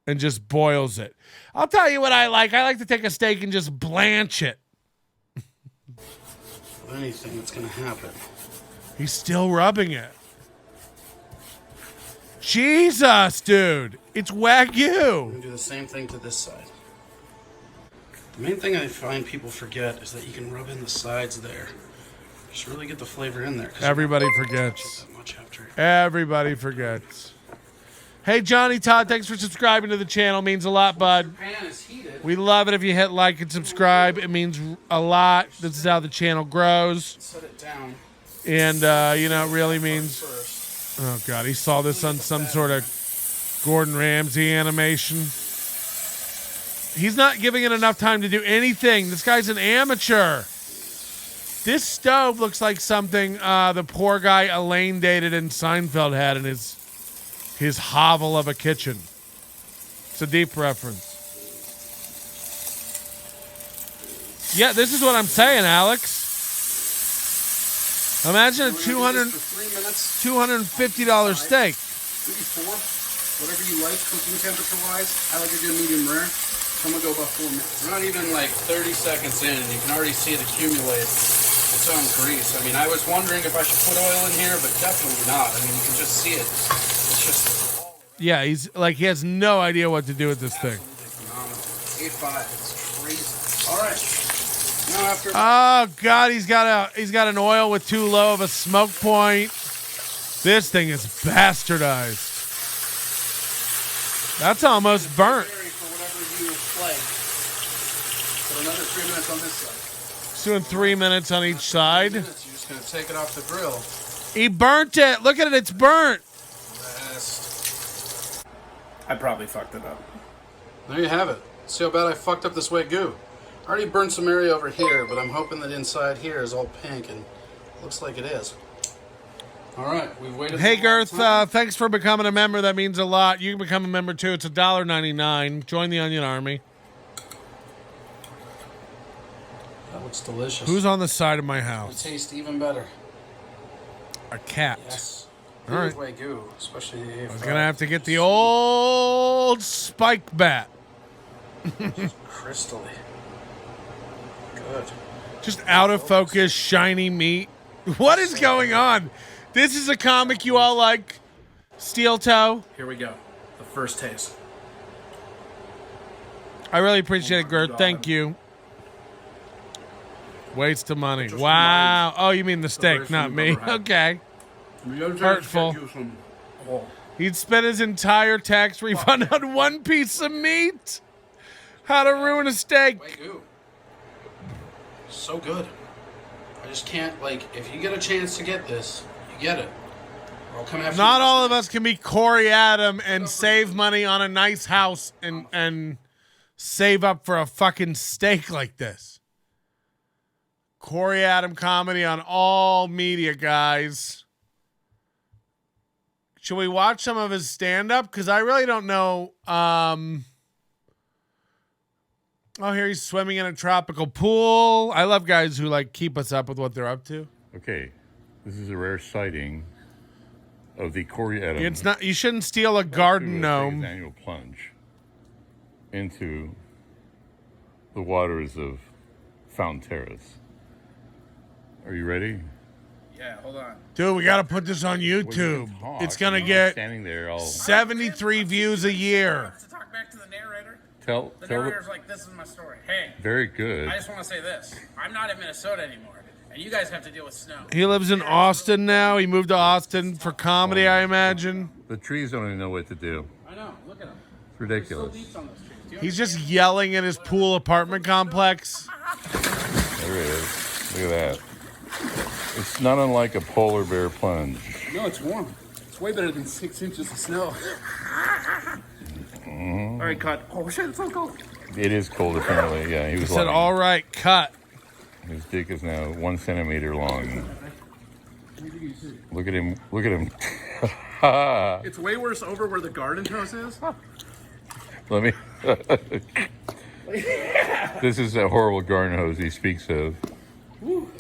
and just boils it. I'll tell you what I like. I like to take a steak and just blanch it. Anything that's going to happen. He's still rubbing it. Jesus, dude. It's Wagyu. I'm going to do the same thing to this side. The main thing I find people forget is that you can rub in the sides there. Just really get the flavor in there. Everybody forgets. Everybody forgets. Hey, Johnny Todd, thanks for subscribing to the channel. Means a lot, bud. Pan is heated. We love it if you hit like and subscribe. It means a lot. This is how the channel grows. Set it down. And, it really means... Oh, God, he saw this on some sort of Gordon Ramsay animation. He's not giving it enough time to do anything. This guy's an amateur. This stove looks like something the poor guy Elaine dated in Seinfeld had in his hovel of a kitchen. It's a deep reference. Yeah, this is what I'm saying, Alex. Imagine a $250 steak. Maybe 4, whatever you like cooking temperature wise. I like to do medium rare. So I'm gonna go about 4 minutes. We're not even like 30 seconds in, and you can already see it accumulate its own grease. I mean, I was wondering if I should put oil in here, but definitely not. I mean, you can just see it. It's just Yeah, he's like he has no idea what to do with this thing. phenomenal. A5, it's crazy. All right. Now after Oh God, he's got an oil with too low of a smoke point. This thing is bastardized. That's almost burnt. for whatever you like. Put another 3 minutes on this side. He's doing 3 minutes on each side. You're just gonna take it off the grill. He burnt it. Look at it. It's burnt. Rest. I probably fucked it up. There you have it. See how bad I fucked up this wagyu. I already burned some area over here, but I'm hoping that inside here is all pink, and it looks like it is. All right, we've waited. Hey, Girth, thanks for becoming a member. That means a lot. You can become a member, too. It's $1.99. Join the Onion Army. That looks delicious. Who's on the side of my It house? tastes even better. A cat. Yes. All right. Wagyu, especially the A5. I was going to have to get the old spike bat. Crystally. Good. Just out of focus, shiny meat. What is going on? This is a comic you all like. Steel Toe. Here we go. The first taste. I really appreciate it, Gert. Thank you. Waste of money. Wow. Oh, you mean the steak, not me. Okay. Hurtful. He'd spent his entire tax refund on one piece of meat. How to ruin a steak. Wagyu. So good. I just can't, like, if you get a chance to get this, you get it. Or I'll come after Not you. all of us can be Corey Adam and save money on a nice house and save up for a fucking steak like this. Corey Adam comedy on all media, guys. Should we watch some of his stand-up? Because I really don't know. Oh, here he's swimming in a tropical pool. I love guys who like keep us up with what they're up to. Okay, this is a rare sighting of the Corey Adam. It's not. You shouldn't steal a garden gnome. His annual plunge into the waters of Fountain Terrace. Are you ready? Yeah, hold on. Dude, we got to put this on YouTube. It's going to get standing there all 73 views a year. To talk back to the narrator. tell The narrator's like, this is my story. Hey. Very good. I just want to say this. I'm not in Minnesota anymore, and you guys have to deal with snow. He lives in Austin now. He moved to Austin for comedy, I imagine. The trees don't even know what to do. I know. Look at them. It's ridiculous. Leaves on those trees. Do you He's just yelling in his pool apartment complex. There it is. Look at that. It's not unlike a polar bear plunge. No, it's warm. It's way better than 6 inches of snow. All right, cut. Oh, shit, it's so cold. It is cold, apparently. Yeah, he was He said, lying. all right, cut. His dick is now 1 centimeter long. Look at him. Look at him. It's way worse over where the garden hose is. Let me. This is a horrible garden hose he speaks of.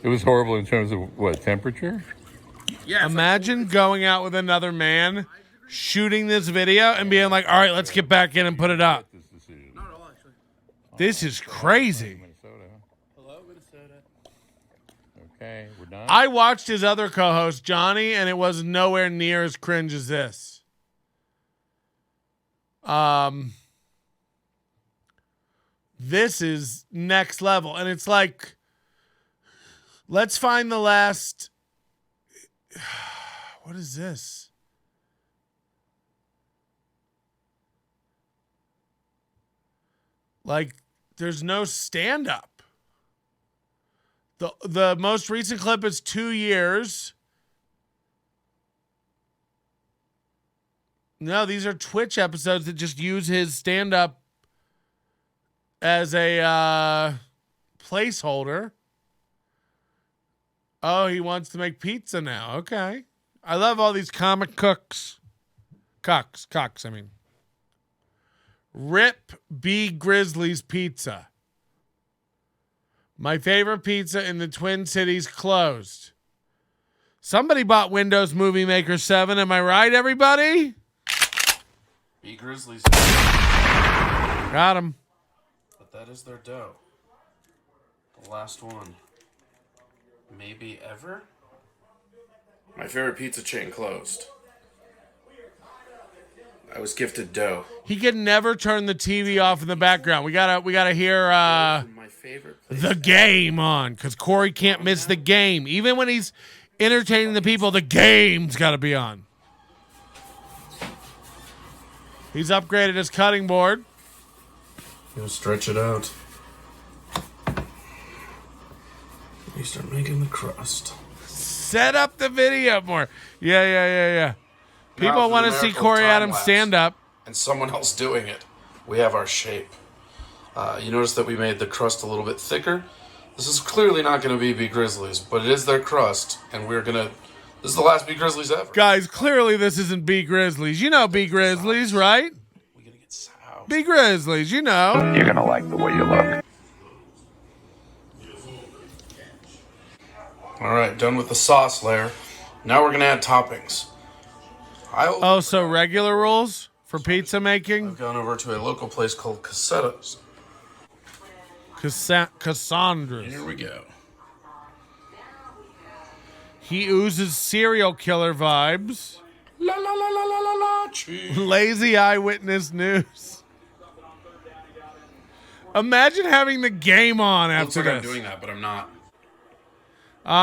It was horrible in terms of what, temperature? Yeah. Imagine going out with another man, shooting this video, and being like, all right, let's get back in and put it up. Not at all, actually. This is crazy. Hello, Minnesota. Okay, we're done. I watched his other co-host, Johnny, and it was nowhere near as cringe as this. This is next level. And it's like, let's find the last. What is this? Like, there's no stand-up. The most recent clip is 2 years. No, these are Twitch episodes that just use his stand-up as a placeholder. Oh, he wants to make pizza now. Okay. I love all these comic cooks. Cocks, I mean. Rip B. Grizzly's Pizza. My favorite pizza in the Twin Cities closed. Somebody bought Windows Movie Maker 7. Am I right, everybody? B. Grizzlies. Got him. But that is their dough. The last one. Maybe ever? My favorite pizza chain closed. I was gifted dough. He can never turn the TV off in the background. We gotta hear My favorite the game on, because Corey can't miss the game. Even when he's entertaining the people, the game's got to be on. He's upgraded his cutting board. You'll stretch it out. You start making the crust. Set up the video more. Yeah. People want to see Corey Adams stand up. And someone else doing it. We have our shape. You notice that we made the crust a little bit thicker. This is clearly not going to be B. Grizzlies, but it is their crust, and we're going to... This is the last B. Grizzlies ever. Guys, clearly this isn't B. Grizzlies. You know B. Grizzlies, right? We're going to get sour. B. Grizzlies, you know. You're gonna like the way you look. All right, done with the sauce layer. Now we're going to add toppings. So regular rules for pizza making? I've gone over to a local place called Cassetta's. Cassandra's. Here we go. He oozes serial killer vibes. La la la la la la la. Cheese. Lazy eyewitness news. Imagine having the game on after Looks like this. I'm doing that, but I'm not.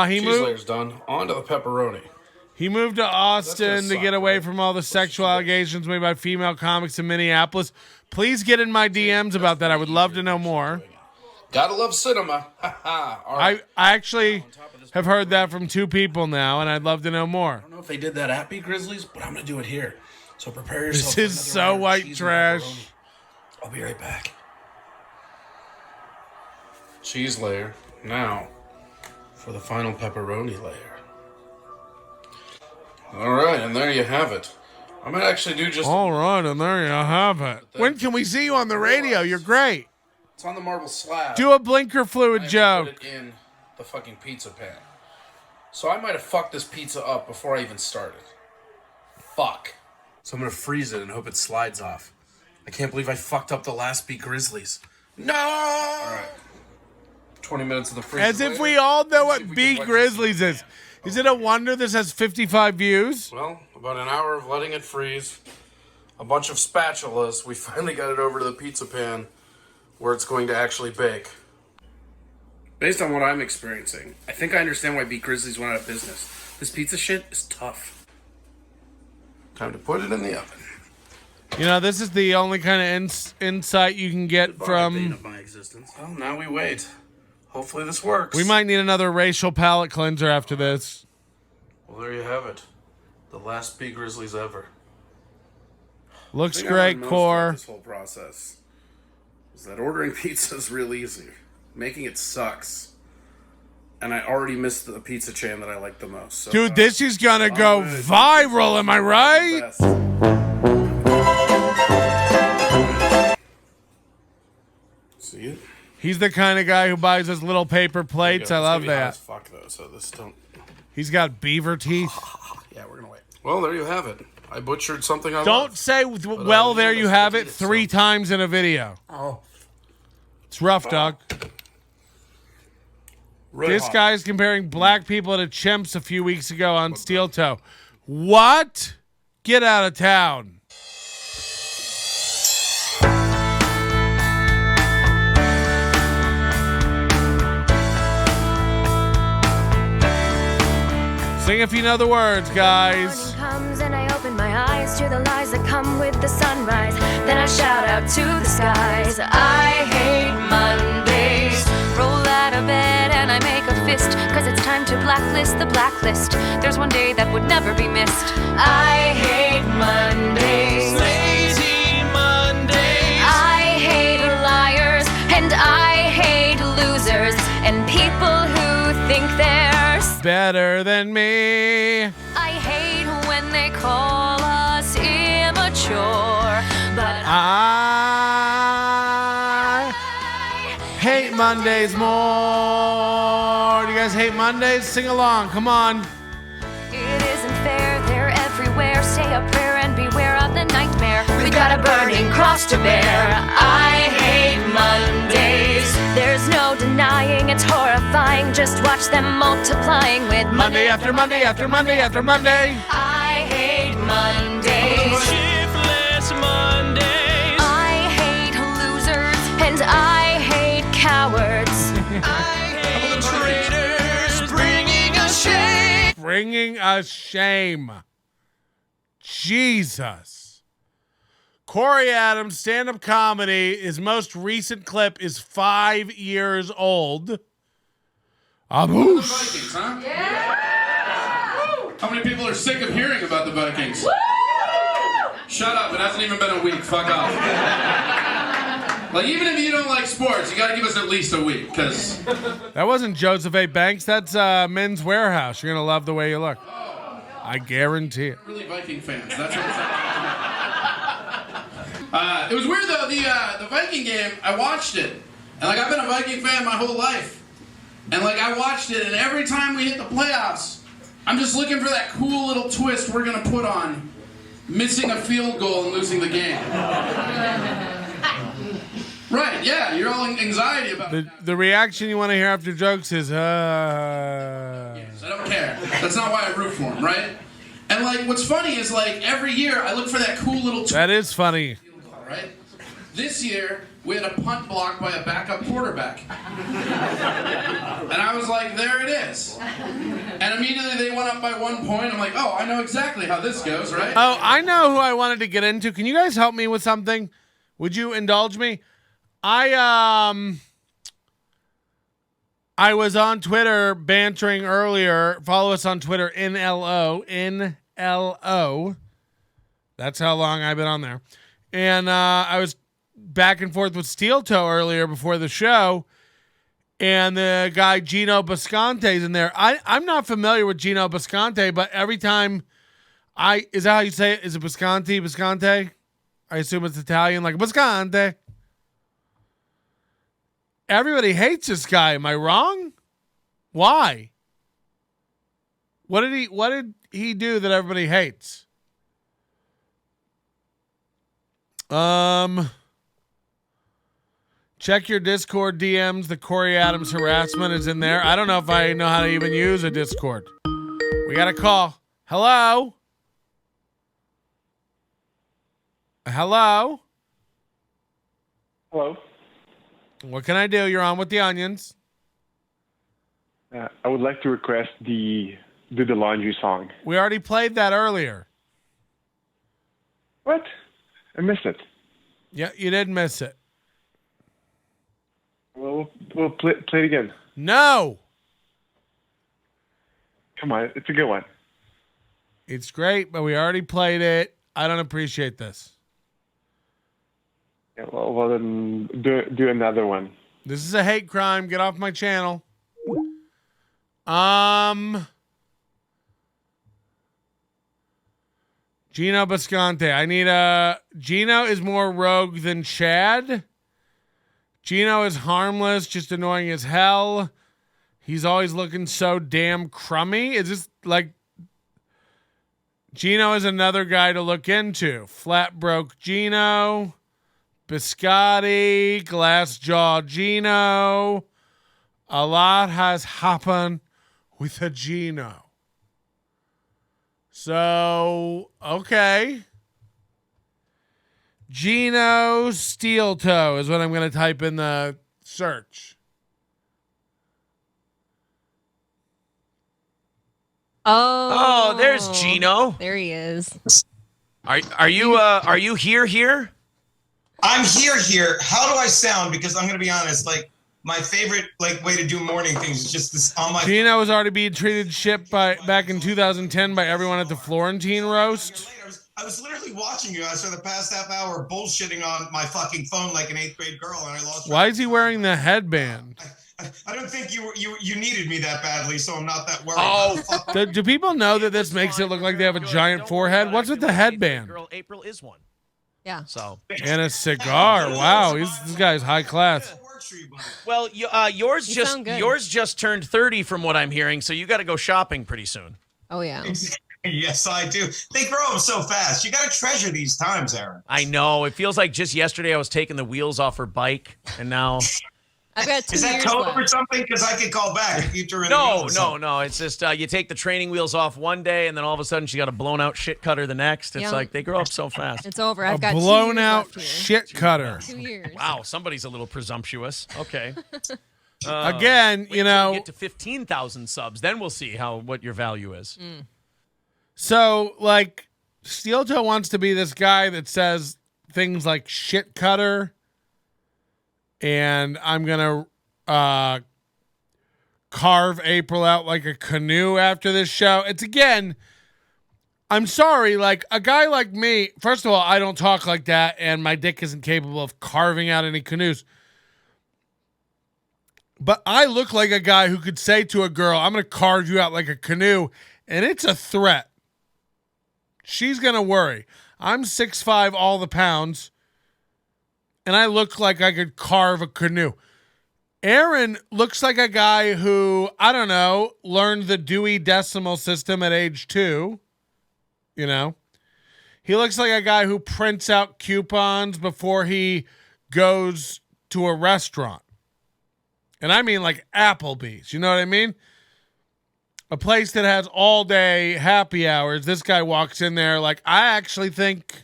He Cheese moved. layer's done. On to the pepperoni. He moved to Austin to get away from all the sexual allegations made by female comics in Minneapolis. Please get in my DMs about that. I would love to know more. Gotta love cinema. I actually have heard that from 2 people now, and I'd love to know more. I don't know if they did that at B. Grizzlies, but I'm gonna do it here. So prepare yourself. This is so white trash. I'll be right back. Cheese layer. Now, for the final pepperoni layer. All right, and there you have it. I might actually do just... All right, and there you have it. When can we see you on the radio? You're great. It's on the marble slab. Do a blinker fluid joke. Put it in the fucking pizza pan. So I might have fucked this pizza up before I even started. Fuck. So I'm gonna freeze it and hope it slides off. I can't believe I fucked up the last B. Grizzlies. No! All right. 20 minutes in the freezer. As if we all know what B. Grizzlies is. Is it a wonder this has 55 views? Well, about an hour of letting it freeze, a bunch of spatulas, we finally got it over to the pizza pan where it's going to actually bake. Based on what I'm experiencing, I think I understand why B. Grizzlies went out of business. This pizza shit is tough. Time to put it in the oven. You know, this is the only kind of insight you can get from... Of my existence. Well, now we wait. Hopefully this works. We might need another racial palate cleanser after this. Well, there you have it. The last B. Grizzlies ever. Looks great, Core. This whole process is that ordering pizza is real easy. Making it sucks. And I already missed the pizza chain that I like the most. So, Dude, this is gonna go viral, am I right? See it? He's the kind of guy who buys his little paper plates. I love that. Fuck though, so this don't. He's got beaver teeth. Yeah, we're gonna wait. Well, there you have it. I butchered something I Don't love. say, well, there you have it 3 times in a video. Oh. It's rough, dog. Really This hot. guy's comparing black people to chimps a few weeks ago on Steel Toe. What? Get out of town. Sing if you know the words, guys. Comes and I open my eyes to the lies that come with the sunrise. Then I shout out to the skies. I hate Mondays. Roll out of bed and I make a fist, 'cause it's time to blacklist the blacklist. There's one day that would never be missed. I hate Mondays. Lazy Mondays. I hate liars. and people who think they're better than me. I hate when they call us immature, but I hate Mondays more. Do you guys hate Mondays? Sing along. Come on. it isn't fair. They're everywhere. Say a prayer and beware of the nightmare. We got a burning cross to bear. I hate Mondays. There's no denying it's horrifying. Just watch them multiplying with Monday after Monday after Monday after Monday. I hate Mondays. Shiftless Mondays. I hate losers and I hate cowards. I hate traitors bringing us shame. Bringing us shame. Jesus. Corey Adams, stand-up comedy. His most recent clip is 5 years old. Aboosh. Vikings, huh? Yeah! How many people are sick of hearing about the Vikings? Shut up, it hasn't even been a week. Fuck off. Like, even if you don't like sports, you gotta give us at least a week, because... That wasn't Joseph A. Banks. That's Men's Warehouse. You're going to love the way you look. I guarantee it. Really Viking fans. That's what it's it was weird, though. The Viking game, I watched it. And, like, I've been a Viking fan my whole life. And, like, I watched it, and every time we hit the playoffs, I'm just looking for that cool little twist we're going to put on missing a field goal and losing the game. Right, yeah, you're all in anxiety about it. The reaction you want to hear after jokes is, Yes, I don't care. That's not why I root for him, right? And, like, what's funny is, like, every year I look for that cool little twist. That is funny. Right? This year, we had a punt block by a backup quarterback. And I was like, there it is. And immediately they went up by 1 point. I'm like, oh, I know exactly how this goes, right? Oh, I know who I wanted to get into. Can you guys help me with something? Would you indulge me? I was on Twitter bantering earlier. Follow us on Twitter, NLO. That's how long I've been on there. And I was back and forth with Steel Toe earlier before the show. And the guy Geno Bisconte's in there. I'm not familiar with Geno Bisconte, but every time is that how you say it? Is it Bisconte? Bisconte? I assume it's Italian, like Bisconte. Everybody hates this guy. Am I wrong? Why? What did he do that everybody hates? Check your Discord DMs. The Corey Adams harassment is in there. I don't know if I know how to even use a Discord. We got a call. Hello? Hello? Hello. What can I do? You're on with the Onions. I would like to request the Do the Laundry song. We already played that earlier. What? I missed it. Yeah, you did miss it. Well, we'll play it again. No. Come on, it's a good one. It's great, but we already played it. I don't appreciate this. Yeah, well then do another one. This is a hate crime. Get off my channel. Geno Bisconte. I need Geno is more rogue than Chad. Geno is harmless, just annoying as hell. He's always looking so damn crummy. Is this like Geno is another guy to look into. Flat broke Geno. Biscotti, Glassjaw Geno. A lot has happened with a Geno. So, okay. Geno Steel Toe is what I'm going to type in the search. Oh, there's Geno. There he is. Are you here? I'm here. How do I sound? Because I'm gonna be honest, like my favorite way to do morning things is just this on my. Geno was already being treated shit back in 2010 by everyone at the Florentine roast. I was literally watching you guys for the past half hour bullshitting on my fucking phone like an 8th grade girl, and I lost. Why is he wearing the headband? I don't think you needed me that badly, so I'm not that worried. Oh, Do people know that this makes it look like they have a giant forehead? What's with the headband? Girl, April is one. Yeah. So. And a cigar. Wow, this guy's high class. Well, yours just turned 30 from what I'm hearing, so you got to go shopping pretty soon. Oh yeah. Yes, I do. They grow up so fast. You got to treasure these times, Aaron. I know. It feels like just yesterday I was taking the wheels off her bike, and now. I've got 2 Is that years code left. or something? Because I could call back if you turn. No. It's just you take the training wheels off one day, and then all of a sudden she got a blown out shit cutter the next. It's like they grow up so fast. It's over. I've got 2 blown years out left here. shit cutter. 2 years. Wow, somebody's a little presumptuous. Okay. Again, wait you till know, we get to 15,000 subs, then we'll see what your value is. So like Steel Toe wants to be this guy that says things like shit cutter, and I'm gonna carve April out like a canoe after this show. It's again, I'm sorry, like a guy like me, first of all, I don't talk like that, and my dick isn't capable of carving out any canoes. But I look like a guy who could say to a girl, I'm going to carve you out like a canoe, and it's a threat. She's going to worry. I'm 6'5", all the pounds, and I look like I could carve a canoe. Aaron looks like a guy who, I don't know, learned the Dewey Decimal System at age 2. You know? He looks like a guy who prints out coupons before he goes to a restaurant. And I mean like Applebee's. You know what I mean? A place that has all day happy hours. This guy walks in there like, I actually think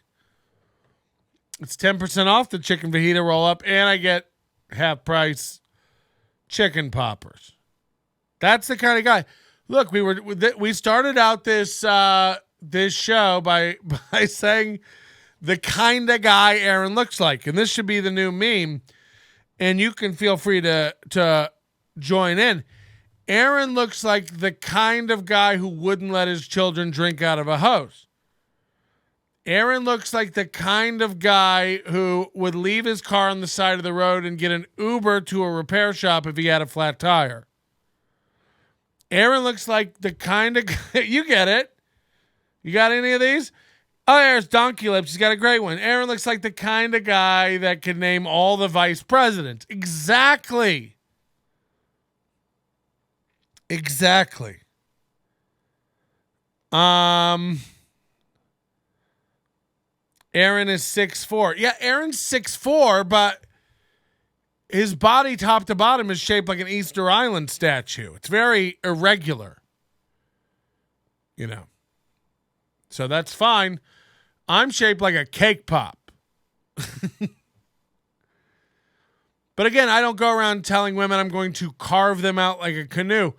it's 10% off the chicken fajita roll up, and I get half price chicken poppers. That's the kind of guy. Look, we started out this show by saying the kind of guy Aaron looks like, and this should be the new meme. And you can feel free to join in. Aaron looks like the kind of guy who wouldn't let his children drink out of a hose. Aaron looks like the kind of guy who would leave his car on the side of the road and get an Uber to a repair shop if he had a flat tire. Aaron looks like the kind of guy, you get it. You got any of these? Oh, there's Donkey Lips. He's got a great one. Aaron looks like the kind of guy that can name all the vice presidents. Exactly. Aaron is 6'4". Yeah, Aaron's 6'4", but his body top to bottom is shaped like an Easter Island statue. It's very irregular. You know. So that's fine. I'm shaped like a cake pop. But again, I don't go around telling women I'm going to carve them out like a canoe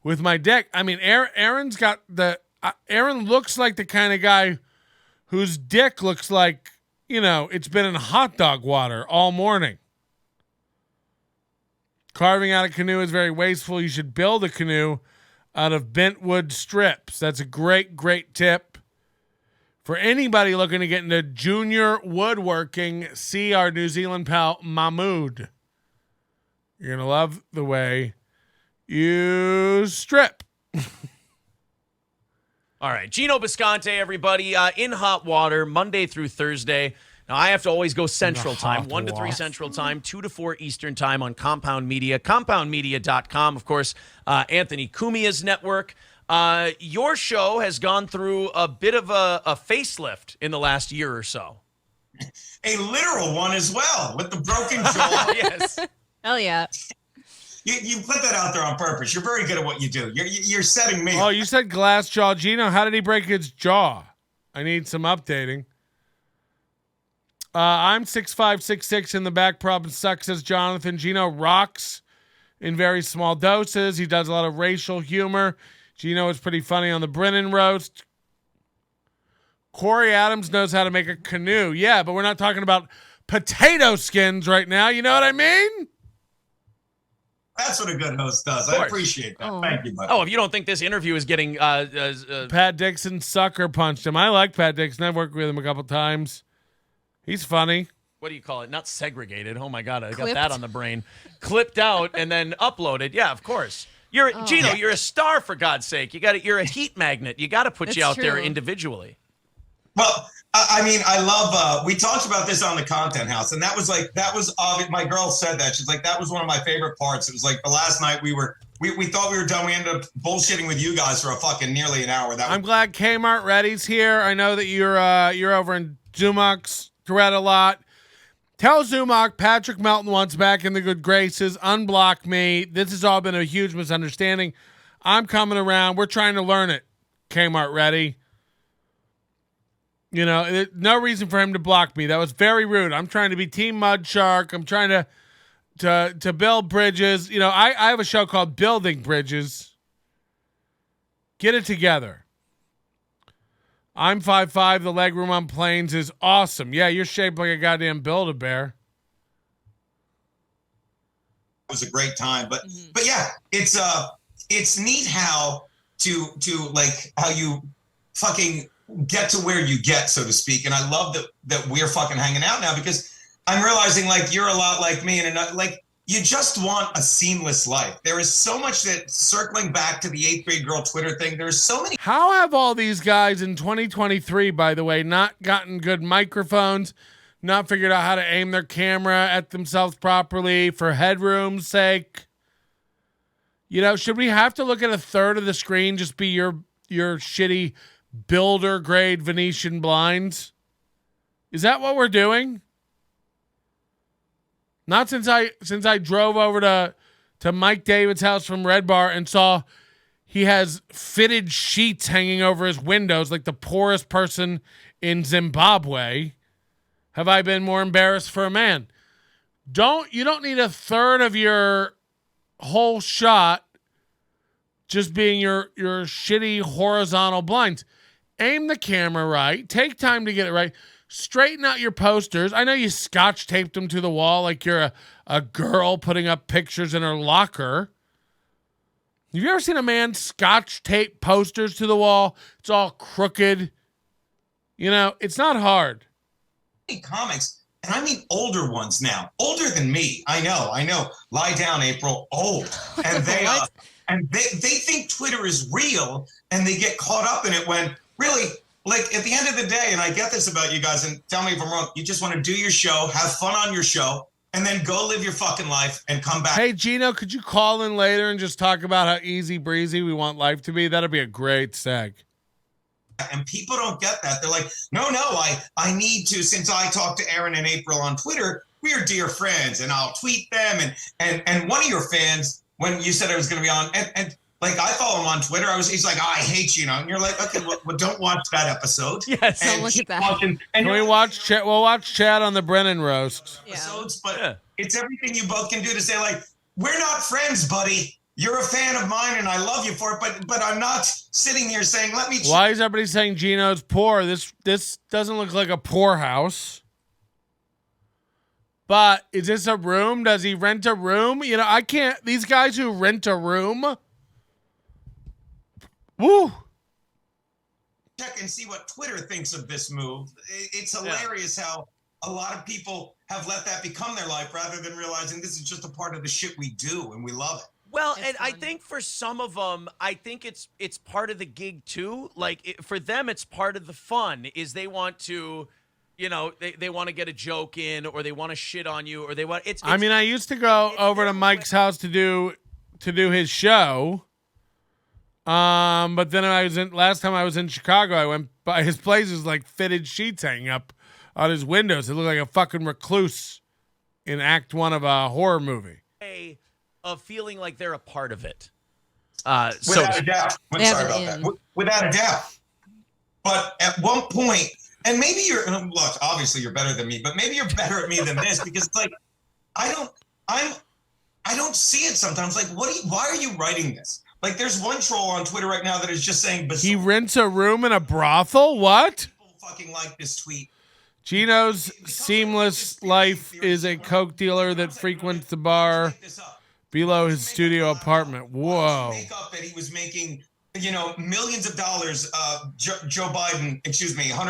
with my dick. I mean, Aaron's got Aaron looks like the kind of guy whose dick looks like, you know, it's been in hot dog water all morning. Carving out a canoe is very wasteful. You should build a canoe out of bent wood strips. That's a great, great tip. For anybody looking to get into junior woodworking, see our New Zealand pal, Mahmood. You're going to love the way you strip. All right. Geno Bisconte, everybody, in hot water, Monday through Thursday. Now, I have to always go Central Time, 1 to 3 Central Time, 2 to 4 Eastern Time on Compound Media, compoundmedia.com. Of course, Anthony Cumia's network. Your show has gone through a bit of a facelift in the last year or so. A literal one as well, with the broken jaw. Yes. Hell yeah. You put that out there on purpose. You're very good at what you do. You're setting me Oh, up. you said glass jaw. Geno, how did he break his jaw? I need some updating. I'm 6'5", 6'6", in the back. Problem sucks, says Jonathan. Geno rocks in very small doses. He does a lot of racial humor. Geno is pretty funny on the Brennan roast. Corey Adams knows how to make a canoe. Yeah, but we're not talking about potato skins right now. You know what I mean? That's what a good host does. I appreciate that. Thank you, buddy. Oh, if you don't think this interview is getting... Pat Dixon sucker punched him. I like Pat Dixon. I've worked with him a couple times. He's funny. what do you call it? Not segregated. Oh my God, I got Clipped? that on the brain. Clipped out and then uploaded. Yeah, of course. Geno, you're a star for God's sake. You're a heat magnet. You got to put you out there individually. Well, I mean, I love, we talked about this on the Content House, and that was obvious. My girl said that. She's like, that was one of my favorite parts. It was like the last night we thought we were done. We ended up bullshitting with you guys for a fucking nearly an hour. I'm glad Kmart Ready's here. I know that you're over in Zumock's thread a lot. Tell Zumock Patrick Melton wants back in the good graces. Unblock me. This has all been a huge misunderstanding. I'm coming around. We're trying to learn it. Kmart Ready. You know, no reason for him to block me. That was very rude. I'm trying to be Team Mud Shark. I'm trying to build bridges. You know, I have a show called Building Bridges. Get it together. I'm 5'5". The leg room on planes is awesome. Yeah, you're shaped like a goddamn Build-A-Bear. It was a great time, but yeah, it's neat how how you fucking get to where you get, so to speak. And I love that we're fucking hanging out now, because I'm realizing like you're a lot like me, and like you just want a seamless life. There is so much that, circling back to the 8th grade girl Twitter thing, there's so many. How have all these guys in 2023, by the way, not gotten good microphones, not figured out how to aim their camera at themselves properly for headroom's sake? You know, should we have to look at a third of the screen just be your shitty builder grade Venetian blinds? Is that what we're doing? Not since I drove over to Mike David's house from Red Bar and saw he has fitted sheets hanging over his windows like the poorest person in Zimbabwe. Have I been more embarrassed for a man? You don't need a third of your whole shot just being your shitty horizontal blinds. Aim the camera right. Take time to get it right. Straighten out your posters. I know you scotch taped them to the wall like you're a girl putting up pictures in her locker. Have you ever seen a man scotch tape posters to the wall? It's all crooked. You know, it's not hard. Comics, and I mean older ones now, older than me. I know. Lie down, April. Old, and they think Twitter is real, and they get caught up in it when really. Like, at the end of the day, and I get this about you guys, and tell me if I'm wrong, you just want to do your show, have fun on your show, and then go live your fucking life and come back. Hey, Geno, could you call in later and just talk about how easy breezy we want life to be? That'd be a great seg. And people don't get that. They're like, no, I need to, since I talked to Aaron and April on Twitter, we are dear friends, and I'll tweet them. And one of your fans, when you said I was going to be on, and like, I follow him on Twitter. He's like, I hate you, and you're like, okay, well, don't watch that episode. Yes, don't look at that. Can we watch Chad? We'll watch Chad on the Brennan roast. Episodes, but it's everything you both can do to say, like, we're not friends, buddy. You're a fan of mine, and I love you for it, but I'm not sitting here saying, let me. Why is everybody saying Geno's poor? This doesn't look like a poor house. But is this a room? Does he rent a room? You know, I can't. These guys who rent a room. Woo! Check and see what Twitter thinks of this move. It's hilarious how a lot of people have let that become their life rather than realizing this is just a part of the shit we do and we love it. Well, and I think for some of them, I think it's part of the gig too. Like for them, it's part of the fun. Is they want to, you know, they want to get a joke in, or they want to shit on you, or they want. I mean, I used to go over to Mike's house to do his show. But then last time I was in Chicago, I went by his place. Is like fitted sheets hanging up on his windows. It looked like a fucking recluse in Act 1 of a horror movie. Of feeling like they're a part of it. Without a doubt. I'm sorry about that. Without a doubt. But at one point, and maybe look, obviously you're better than me, but maybe you're better at me than this, because it's like, I don't see it sometimes. Like, why are you writing this? Like, there's one troll on Twitter right now that is just saying, he rents a room in a brothel? What? People fucking like this tweet. Geno's seamless life is a coke dealer that frequents the bar below his studio apartment. Whoa. Makeup that he was making, millions of dollars, Hunter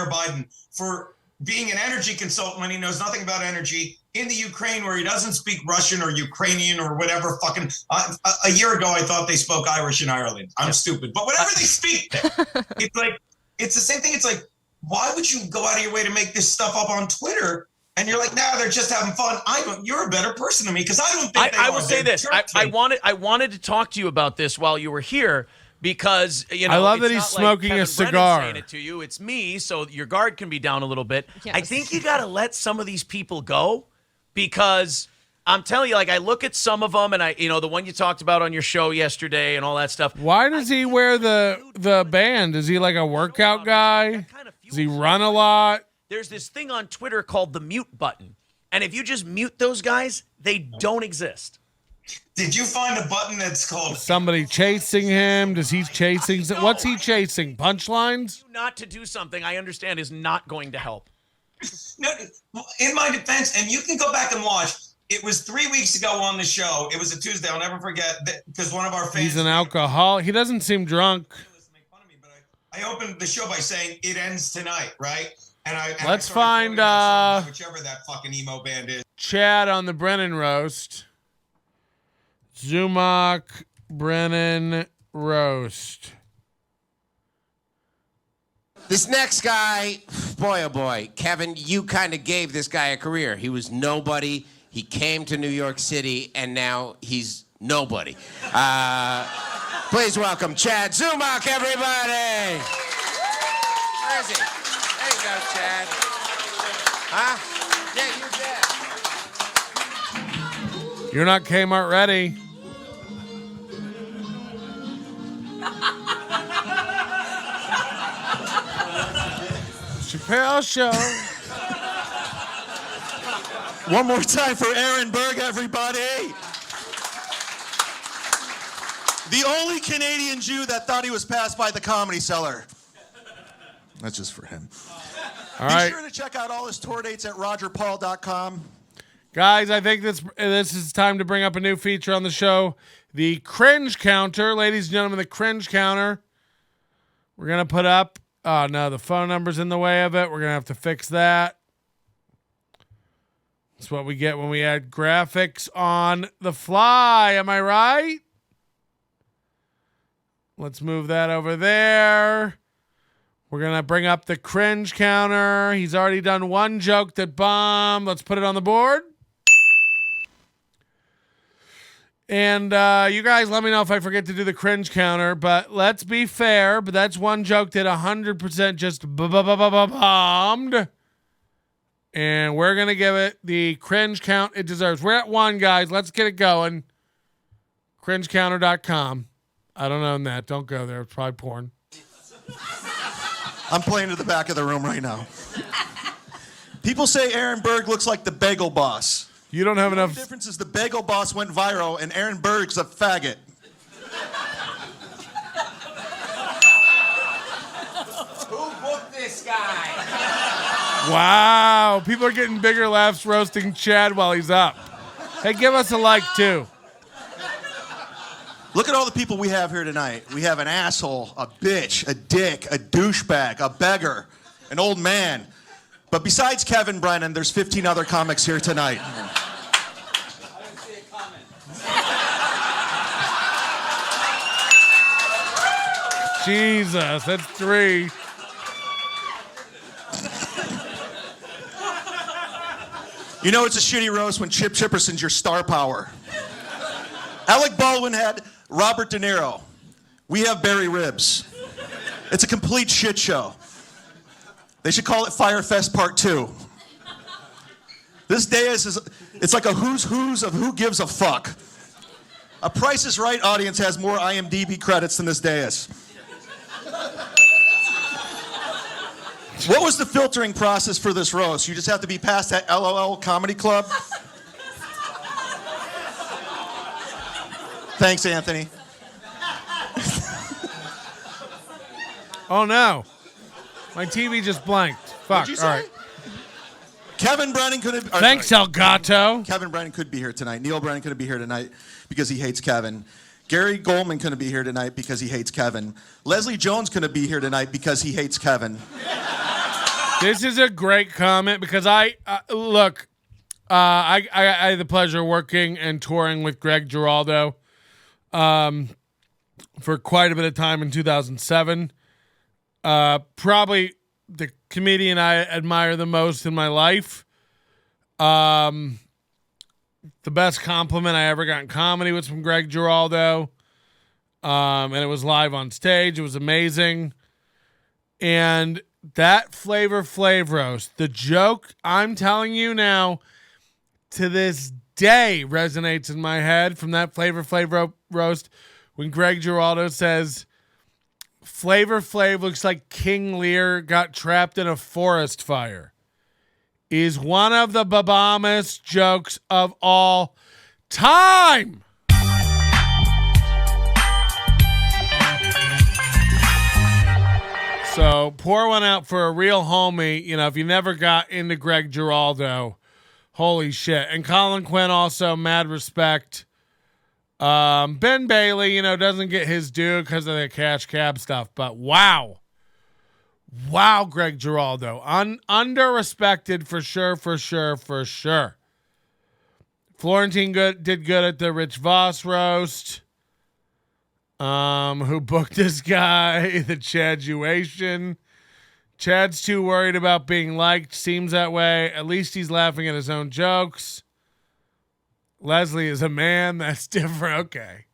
Biden, for being an energy consultant when he knows nothing about energy in the Ukraine where he doesn't speak Russian or Ukrainian or whatever fucking. A year ago, I thought they spoke Irish in Ireland. I'm stupid. But whatever they speak, it's like, it's the same thing. It's like, why would you go out of your way to make this stuff up on Twitter? And you're like, nah, they're just having fun. You're a better person than me because I don't think I will say this. I wanted to talk to you about this while you were here. Because, you know, I love that it's he's not like smoking Kevin a cigar. Brennan saying it to you. It's me, so your guard can be down a little bit. Yes. I think you got to let some of these people go because I'm telling you, like, I look at some of them and the one you talked about on your show yesterday and all that stuff. Why does he wear the band? Is he like a workout guy? Does he run a lot? There's this thing on Twitter called the mute button. And if you just mute those guys, they don't exist. Did you find a button that's called somebody chasing him? Does he chasing? What's he chasing? Punchlines? Not to do something I understand is not going to help. No, in my defense, and you can go back and watch. It was 3 weeks ago on the show. It was a Tuesday. I'll never forget because one of our fans. He's an alcoholic. He doesn't seem drunk. I opened the show by saying it ends tonight, right? Let's find whichever that fucking emo band is. Chad on the Brennan roast. Zumock Brennan roast. This next guy, boy, oh boy, Kevin, you kind of gave this guy a career. He was nobody. He came to New York City, and now he's nobody. Please welcome Chad Zumock, everybody. Where is he? There you go, Chad. Huh? Yeah, you bet. You're not Kmart ready. Chappelle Show. One more time for Aaron Berg, everybody. The only Canadian Jew that thought he was passed by the Comedy Cellar. That's just for him. All right. Be sure to check out all his tour dates at rogerpaul.com. Guys, I think this is time to bring up a new feature on the show. The cringe counter. Ladies and gentlemen, the cringe counter. We're going to put up. Oh, no, the phone number's in the way of it. We're going to have to fix that. That's what we get when we add graphics on the fly. Am I right? Let's move that over there. We're going to bring up the cringe counter. He's already done one joke that bombed. Let's put it on the board. And you guys let me know if I forget to do the cringe counter. But let's be fair. But that's one joke that 100% just bombed. And we're going to give it the cringe count it deserves. We're at 1, guys. Let's get it going. Cringecounter.com. I don't own that. Don't go there. It's probably porn. I'm playing to the back of the room right now. People say Aaron Berg looks like the Bagel Boss. You don't have enough. The difference is the Bagel Boss went viral and Aaron Berg's a faggot. Who booked this guy? Wow. People are getting bigger laughs roasting Chad while he's up. Hey, give us a like, too. Look at all the people we have here tonight. We have an asshole, a bitch, a dick, a douchebag, a beggar, an old man. But besides Kevin Brennan, there's 15 other comics here tonight. Jesus, that's 3. You know it's a shitty roast when Chip Chipperson's your star power. Alec Baldwin had Robert De Niro. We have Barry Ribs. It's a complete shit show. They should call it Fyre Fest Part 2. This dais it's like a who's who's of who gives a fuck. A Price is Right audience has more IMDb credits than this dais. What was the filtering process for this roast? You just have to be past that LOL Comedy Club? Thanks, Anthony. Oh, no. My TV just blanked. Fuck. What'd you All say? right. Kevin Brennan could have... Thanks, Elgato. Kevin Brennan could be here tonight. Neil Brennan couldn't be here tonight because he hates Kevin. Gary Goldman couldn't be here tonight because he hates Kevin. Leslie Jones couldn't be here tonight because he hates Kevin. This is a great comment because I had the pleasure of working and touring with Greg Giraldo for quite a bit of time in 2007. Probably the comedian I admire the most in my life. The best compliment I ever got in comedy was from Greg Giraldo. And it was live on stage. It was amazing. And that Flavor Flav roast, the joke I'm telling you now, to this day resonates in my head from that Flavor Flav roast when Greg Giraldo says, Flavor Flav looks like King Lear got trapped in a forest fire, is one of the bombest jokes of all time. So pour one out for a real homie. You know, if you never got into Greg Giraldo, holy shit. And Colin Quinn also, mad respect. Ben Bailey, doesn't get his due because of the cash cab stuff. But wow. Wow, Greg Giraldo. Under-respected for sure. Florentine did good at the Rich Voss roast. Who booked this guy, the Chaduation. Chad's too worried about being liked. Seems that way. At least he's laughing at his own jokes. Leslie is a man. That's different. Okay.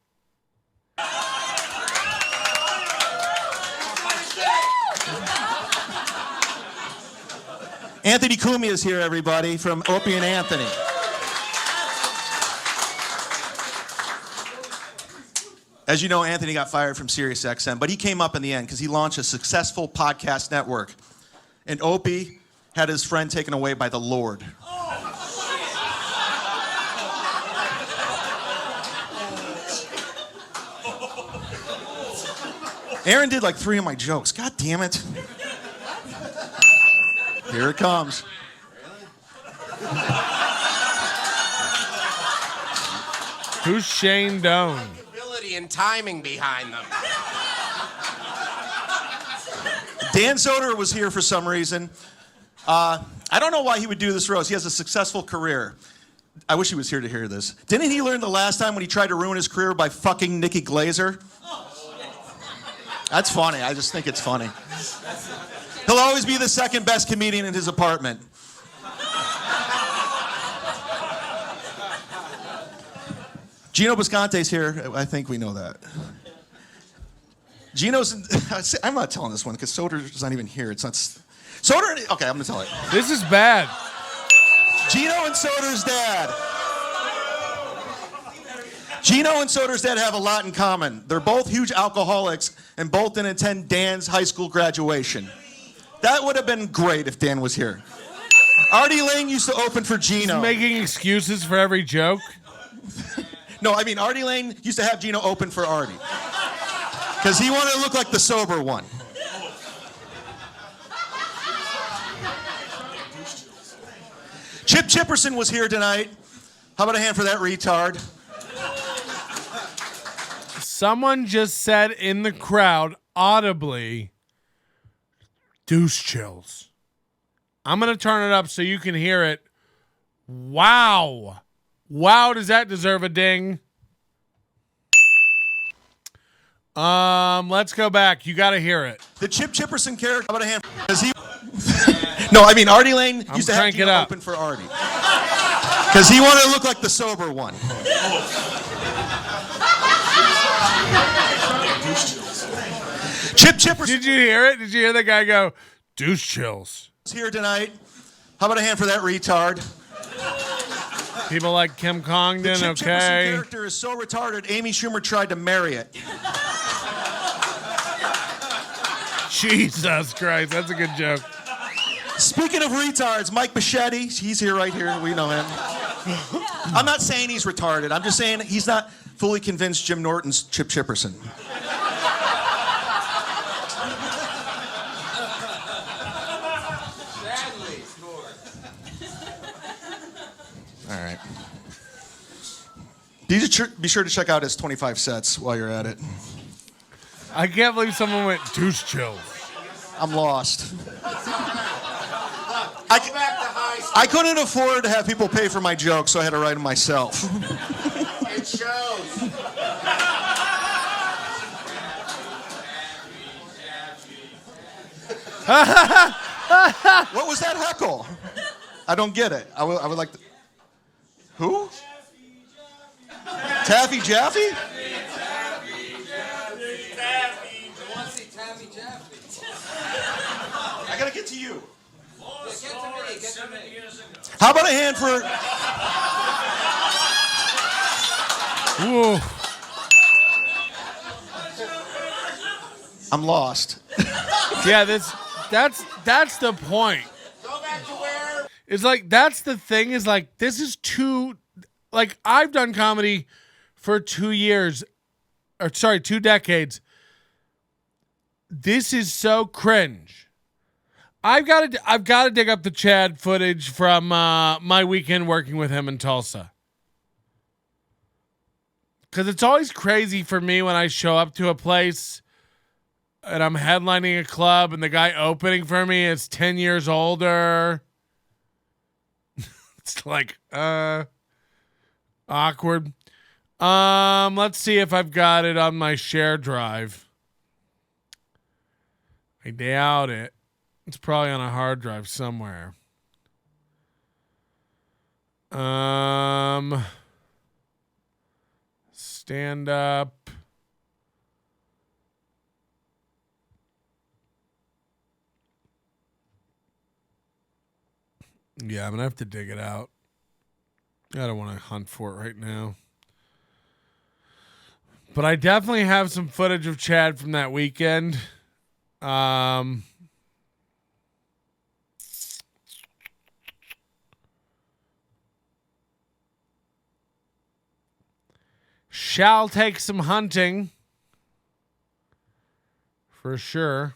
Anthony Cumia is here, everybody, from Opie and Anthony. As you know, Anthony got fired from SiriusXM, but he came up in the end because he launched a successful podcast network. And Opie had his friend taken away by the Lord. Aaron did like 3 of my jokes. God damn it. Here it comes. Who's Shane Doan? And timing behind them. Dan Soder was here for some reason. I don't know why he would do this roast. He has a successful career. I wish he was here to hear this. Didn't he learn the last time when he tried to ruin his career by fucking Nikki Glazer? That's funny. I just think it's funny. He'll always be the second best comedian in his apartment. Geno Bisconte's here. I think we know that. Geno's... I'm not telling this one because Soder's not even here. It's not... Soder... Okay, I'm going to tell it. This is bad. Geno and Soder's dad. Geno and Soder's dad have a lot in common. They're both huge alcoholics and both didn't attend Dan's high school graduation. That would have been great if Dan was here. Artie Lang used to open for Geno. He's making excuses for every joke. No, I mean, Artie Lane used to have Geno open for Artie. Because he wanted to look like the sober one. Chip Chipperson was here tonight. How about a hand for that retard? Someone just said in the crowd, audibly, douche chills. I'm going to turn it up so you can hear it. Wow. Wow, does that deserve a ding? Let's go back. You got to hear it. The Chip Chipperson character. How about a hand? Does he? No, I mean Artie Lane used to have Geno open for Artie. Because he wanted to look like the sober one. Chip Chipperson. Did you hear it? Did you hear the guy go, douche chills? Here tonight. How about a hand for that retard? People like Kim Congdon, the Chip okay. Chipperson character is so retarded, Amy Schumer tried to marry it. Jesus Christ, that's a good joke. Speaking of retards, Mike Bichetti, he's here right here. We know him. I'm not saying he's retarded. I'm just saying he's not fully convinced Jim Norton's Chip Chipperson. All right. Be sure to check out his 25 sets while you're at it. I can't believe someone went douche chills. I'm lost. I couldn't afford to have people pay for my jokes, so I had to write them myself. It shows. What was that heckle? I don't get it. I would like to... Who? Taffy Jaffe? I gotta get to you. How about a hand for... Whoa. I'm lost. Yeah, that's the point. It's like, that's the thing, is like, this is too, like, I've done comedy for 2 years, or sorry, 2 decades. This is so cringe. I've got to dig up the Chad footage from my weekend working with him in Tulsa. Because it's always crazy for me when I show up to a place and I'm headlining a club and the guy opening for me is 10 years older. It's like, awkward. Let's see if I've got it on my share drive. I doubt it. It's probably on a hard drive somewhere. Stand up. Yeah, I'm going to have to dig it out. I don't want to hunt for it right now. But I definitely have some footage of Chad from that weekend. Shall take some hunting. For sure.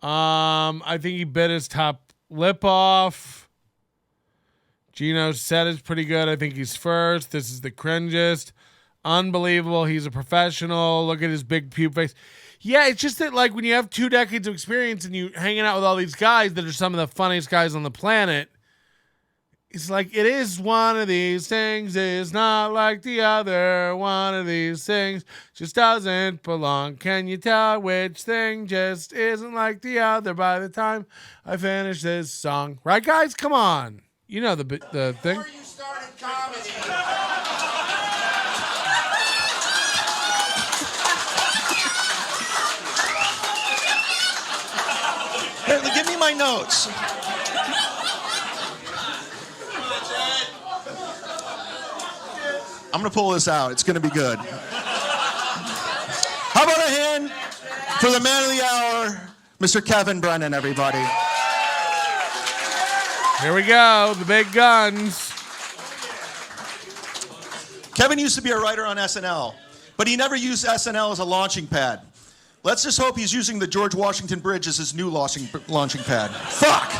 I think he bit his top lip off. Geno said is pretty good. I think he's first. This is the cringest. Unbelievable. He's a professional. Look at his big pube face. Yeah, it's just that, like, when you have 2 decades of experience and you hanging out with all these guys that are some of the funniest guys on the planet, it's like, it is one of these things is not like the other. One of these things just doesn't belong. Can you tell which thing just isn't like the other by the time I finish this song? Right, guys? Come on. You know the thing. Before you started comedy. Hey, give me my notes. I'm going to pull this out. It's going to be good. How about a hand for the man of the hour, Mr. Kevin Brennan, everybody. Here we go, the big guns. Kevin used to be a writer on SNL, but he never used SNL as a launching pad. Let's just hope he's using the George Washington Bridge as his new launching pad. Fuck!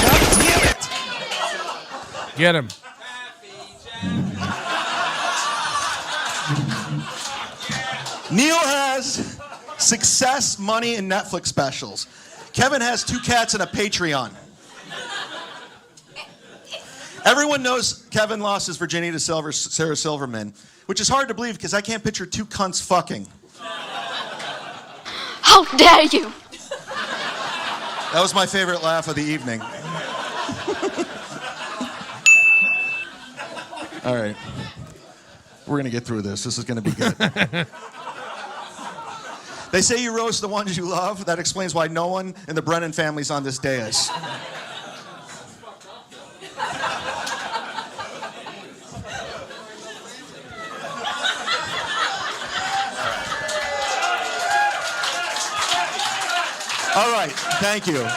God damn it! Get him. Neil has success, money, and Netflix specials. Kevin has 2 cats and a Patreon. Everyone knows Kevin lost his virginity to Sarah Silverman, which is hard to believe because I can't picture 2 cunts fucking. How dare you! That was my favorite laugh of the evening. All right. We're going to get through this. This is going to be good. They say you roast the ones you love. That explains why no one in the Brennan family's on this dais. All right, thank you.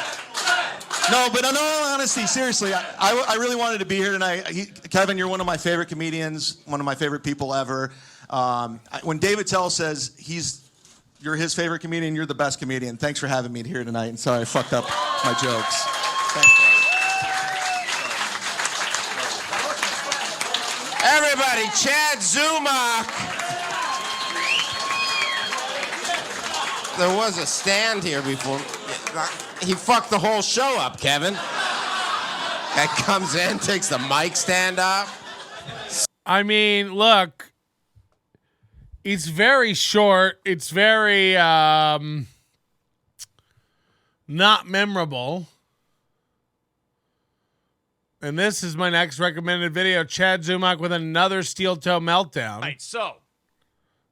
No, but in all honesty, seriously, I really wanted to be here tonight. Kevin, you're one of my favorite comedians, one of my favorite people ever. When David Tell says you're his favorite comedian, you're the best comedian. Thanks for having me here tonight, and sorry I fucked up my jokes. Thanks, guys. Everybody, Chad Zumock. there was a stand here before. He fucked the whole show up, Kevin. Guy comes in, takes the mic stand up. I mean, look, it's very short. It's very not memorable. And this is my next recommended video. Chad Zumock with another steel toe meltdown. All right, so.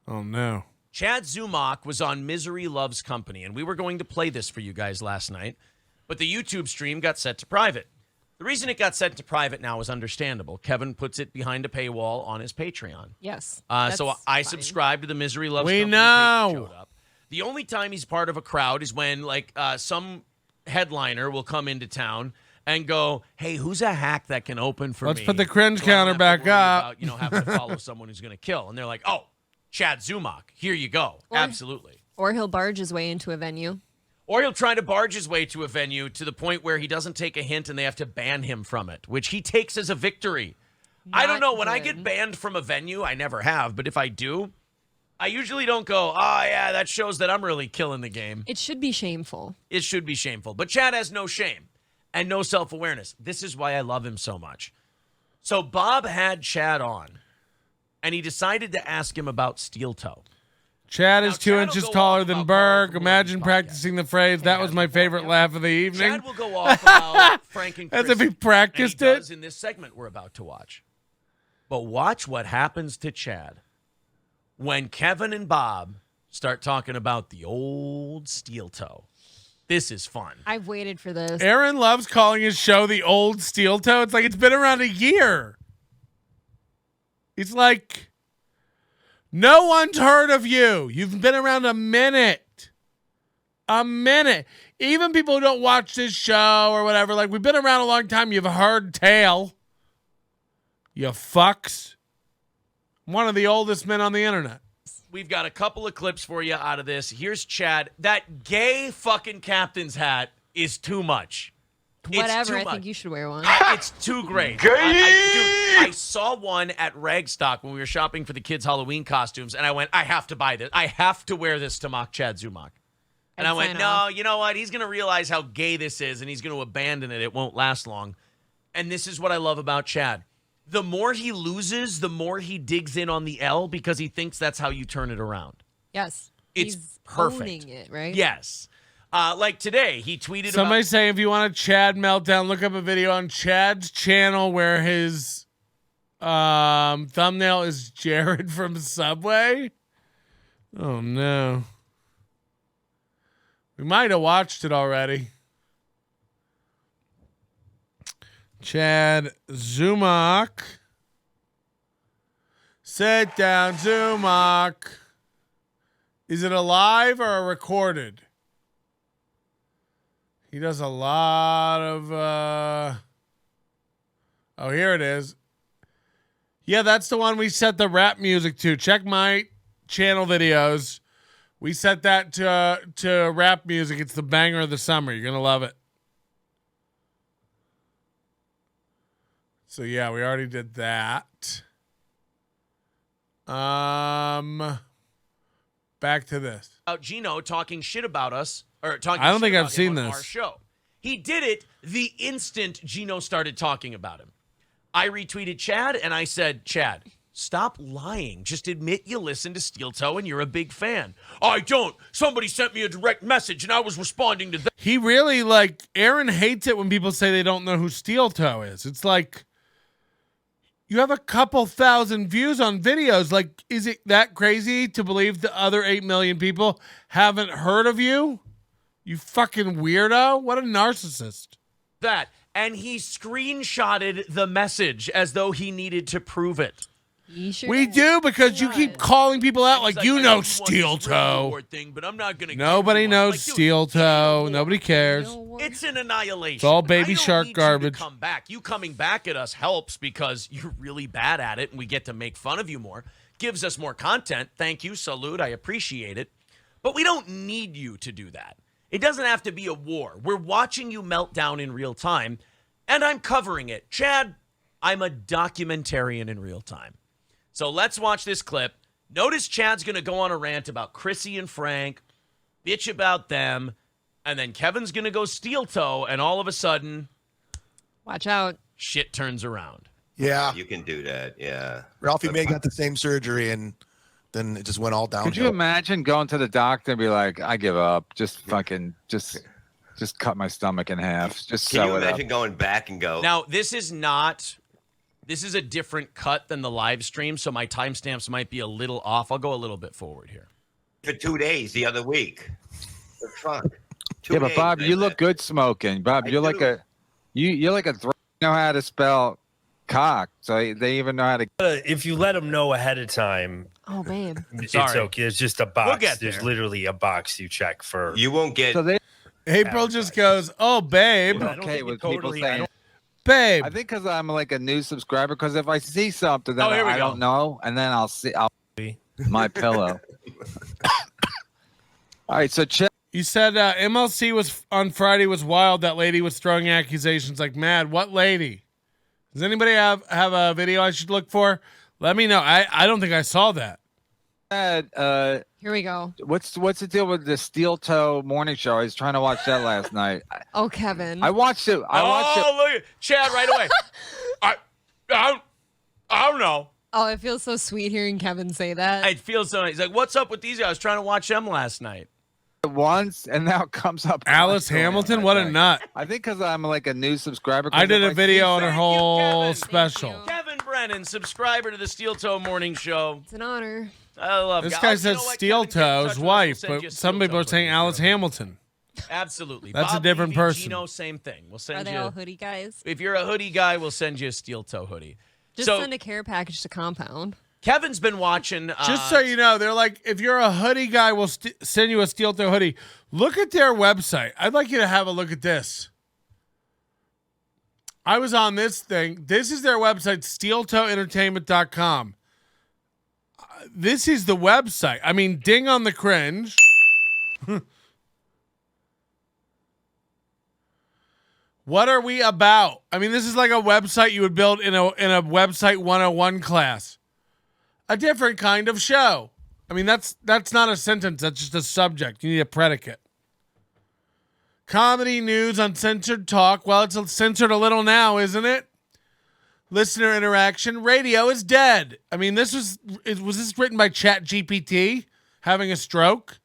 Oh, no. Chad Zumock was on Misery Loves Company, and we were going to play this for you guys last night, but the YouTube stream got set to private. The reason it got set to private now is understandable. Kevin puts it behind a paywall on his Patreon. Yes. So I subscribe to the Misery Loves We Company. know. Showed up. The only time he's part of a crowd is when, like, some headliner will come into town and go, hey, who's a hack that can open for me? Let's put the cringe so I don't counter have to back worry up. about, having to follow someone who's going to kill. And they're like, oh, Chad Zumock, here you go. Absolutely. Or he'll barge his way into a venue. Or he'll try to barge his way to a venue to the point where he doesn't take a hint and they have to ban him from it, which he takes as a victory. I don't know. When I get banned from a venue, I never have, but if I do, I usually don't go, oh, yeah, that shows that I'm really killing the game. It should be shameful. It should be shameful. But Chad has no shame and no self-awareness. This is why I love him so much. So Bob had Chad on, and he decided to ask him about steel toe. Chad is 2 inches taller than Berg. Imagine practicing the phrase. That was my favorite laugh of the evening. Chad will go off about Frank and Chris. As if he practiced and he it. does in this segment we're about to watch. But watch what happens to Chad when Kevin and Bob start talking about the old steel toe. This is fun. I've waited for this. Aaron loves calling his show the old steel toe. It's like it's been around a year. It's like, no one's heard of you. You've been around a minute. A minute. Even people who don't watch this show or whatever, like, we've been around a long time. You've heard tale. You fucks. One of the oldest men on the internet. We've got a couple of clips for you out of this. Here's Chad. That gay fucking captain's hat is too much. Whatever. I think you should wear one. It's too great. I saw one at Ragstock when we were shopping for the kids' Halloween costumes, and I went, I have to buy this. I have to wear this to mock Chad Zumock. And I went, no, you know what? He's going to realize how gay this is, and he's going to abandon it. It won't last long. And this is what I love about Chad. The more he loses, the more he digs in on the L because he thinks that's how you turn it around. Yes. It's He's perfect. owning it, right? Yes. Like today, he tweeted Somebody about... say if you want a Chad meltdown, look up a video on Chad's channel where his thumbnail is Jared from Subway. Oh, no. We might have watched it already. Chad Zumock. Sit down, Zumock. Is it a live or a recorded? He does a lot of... Oh, here it is. Yeah, that's the one we set the rap music to. Check my channel videos. We set that to rap music. It's the banger of the summer. You're going to love it. So, yeah, we already did that. Back to this. About Geno talking shit about us, or talking I don't shit think about I've seen him on this. our show. He did it the instant Geno started talking about him. I retweeted Chad, and I said, Chad, stop lying. Just admit you listen to Steel Toe and you're a big fan. I don't. Somebody sent me a direct message, and I was responding to that. He really, Aaron hates it when people say they don't know who Steel Toe is. It's like, you have a couple thousand views on videos. Like, is it that crazy to believe the other 8 million people haven't heard of you? You fucking weirdo. What a narcissist. That. And he screenshotted the message as though he needed to prove it. We do, because you keep calling people out like you know Steel Toe. Thing, but I'm not gonna Nobody knows Steel Toe. Nobody cares. It's an annihilation. It's all Baby I don't Shark need garbage. You to come back. You coming back at us helps because you're really bad at it, and we get to make fun of you more. Gives us more content. Thank you. Salute. I appreciate it. But we don't need you to do that. It doesn't have to be a war. We're watching you melt down in real time, and I'm covering it. Chad, I'm a documentarian in real time. So let's watch this clip. Notice Chad's going to go on a rant about Chrissy and Frank, bitch about them, and then Kevin's going to go steel toe, and all of a sudden, watch out. Shit turns around. Yeah. You can do that. Yeah. Ralphie May got the same surgery, and then it just went all downhill. Could you imagine going to the doctor and be like, I give up. Just fucking, just cut my stomach in half. Just Can sew you it up. imagine going back and go? Now, this is a different cut than the live stream, so my timestamps might be a little off. I'll go a little bit forward here. For 2 days the other week. The fuck. Yeah, but Bob, you look good smoking. Bob, you're like a you know how to spell cock, so they even know how to. If you let them know ahead of time, Oh, babe. it's okay. It's just a box. get There's there. literally a box you check for. You won't get. So they April just goes, "Oh, babe." I don't okay think with it totally- people saying, Babe. I think because I'm like a new subscriber. Because if I see something that here we I go. don't know, and then I'll my pillow. All right, so check. You said MLC was on Friday was wild. That lady was throwing accusations like mad. What lady? Does anybody have a video I should look for? Let me know. I don't think I saw that. Here we go. What's the deal with the Steel Toe morning show? I was trying to watch that last night. Oh, Kevin. I watched it. Look at Chad right away. I don't know. Oh, it feels so sweet hearing Kevin say that. It feels so nice. He's like, what's up with these guys? I was trying to watch them last night. Once, and now it comes up. Alice Hamilton, what a nut. I think because I'm like a new subscriber. I did a video on her whole special. Kevin Brennan, subscriber to the Steel Toe Morning Show. It's an honor. I love This guys. guy You said know what, Steel Kevin, get in Toe's touch with us. wife, We'll send you but a some Steel people are Toe saying hoodie. Alice Hamilton. Absolutely. That's a Bob different Levy, person. Geno, same thing. We'll Are send they you. all hoodie guys? If you're a hoodie guy, we'll send you a Steel Toe hoodie. Just so send a care package to Compound. Kevin's been watching. Just so you know, they're like, if you're a hoodie guy, we'll send you a Steel Toe hoodie. Look at their website. I'd like you to have a look at this. I was on this thing. This is their website, steeltoeentertainment.com. This is the website. I mean, ding on the cringe. What are we about? I mean, this is like a website you would build in a website 101 class. A different kind of show. I mean, that's not a sentence. That's just a subject. You need a predicate. Comedy, news, uncensored talk. Well, it's censored a little now, isn't it? Listener interaction. Radio is dead. I mean, was this written by Chat GPT having a stroke?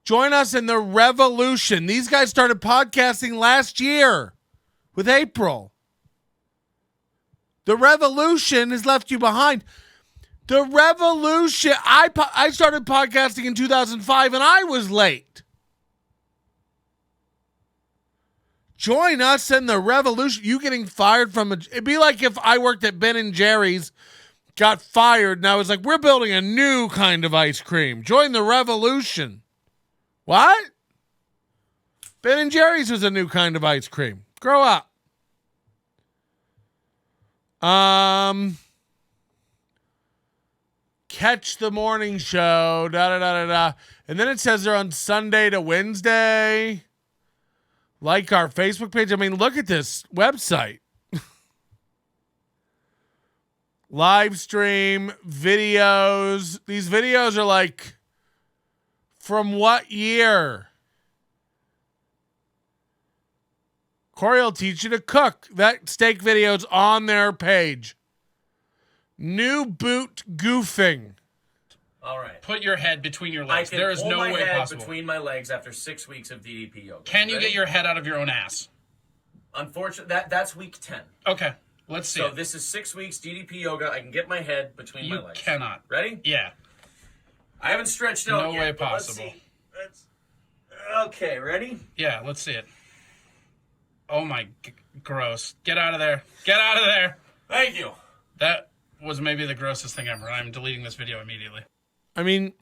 Join us in the revolution. These guys started podcasting last year with April. The revolution has left you behind. The revolution. I started podcasting in 2005 and I was late. Join us in the revolution. You getting fired from it'd be like if I worked at Ben & Jerry's, got fired, and I was like, we're building a new kind of ice cream. Join the revolution. What? Ben & Jerry's was a new kind of ice cream. Grow up. Catch the morning show. And then it says they're on Sunday to Wednesday. Like our Facebook page. I mean, look at this website. Live stream, videos. These videos are like, from what year? Corey will teach you to cook. That steak video's on their page. New boot goofing. All right. Put your head between your legs. There is no way possible. between my legs after 6 weeks of DDP yoga. Can you get your head out of your own ass? Unfortunately, that's week 10. Okay. Let's see. So this is 6 weeks DDP yoga. I can get my head between my legs. You cannot. Ready? Yeah. I haven't stretched out No yet. way but let's possible. see. Okay, ready? Yeah, let's see it. Oh my, gross. Get out of there. Get out of there. Thank you. That was maybe the grossest thing ever. I'm deleting this video immediately. I mean,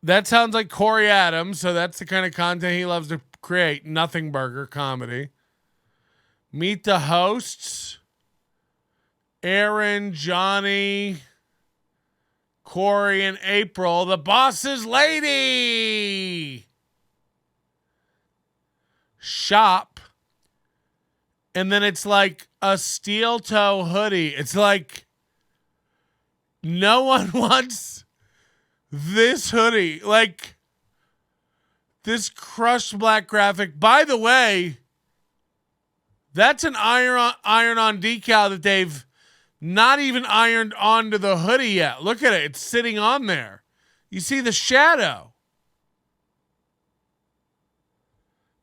that sounds like Corey Adams, so that's the kind of content he loves to create. Nothing burger comedy. Meet the hosts. Aaron, Johnny, Corey, and April. The boss's lady. Shop. And then it's like a steel toe hoodie. It's like no one wants this hoodie. Like, This crushed black graphic. By the way, that's an iron-on decal that they've not even ironed onto the hoodie yet. Look at it. It's sitting on there. You see the shadow.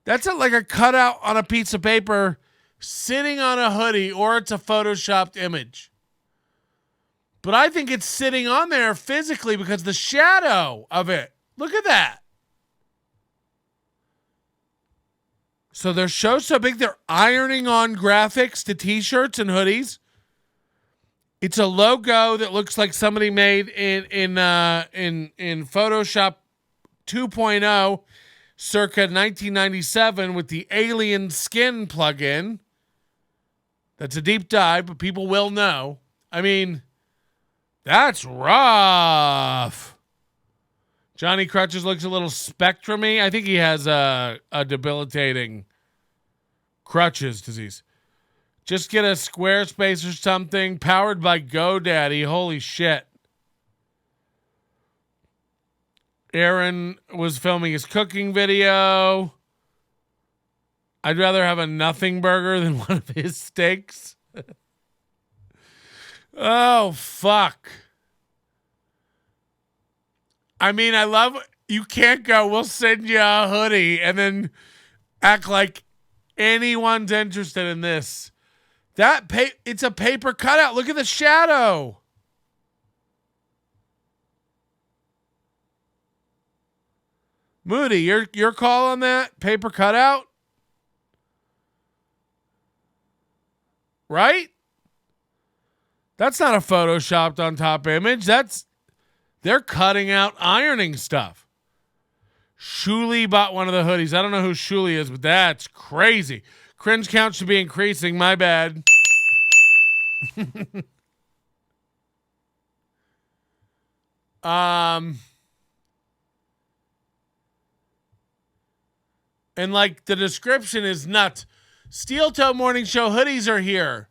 That's like a cutout on a piece of paper sitting on a hoodie, or it's a photoshopped image. But I think it's sitting on there physically because the shadow of it. Look at that. So their show's so big, they're ironing on graphics to t-shirts and hoodies. It's a logo that looks like somebody made in Photoshop 2.0 circa 1997 with the alien skin plugin. That's a deep dive, but people will know. I mean, that's rough. Johnny Crutches looks a little spectrum-y. I think he has a debilitating Crutches disease. Just get a Squarespace or something. Powered by GoDaddy. Holy shit. Aaron was filming his cooking video. I'd rather have a nothing burger than one of his steaks. Oh, fuck. I mean, I love, you can't go, we'll send you a hoodie and then act like anyone's interested in this. It's a paper cutout. Look at the shadow. Moody, your call on that? Paper cutout? Right? That's not a photoshopped on top image. They're cutting out ironing stuff. Shuli bought one of the hoodies. I don't know who Shuli is, but that's crazy. Cringe count should be increasing. My bad. And like the description is nuts. Steel Toe Morning Show hoodies are here.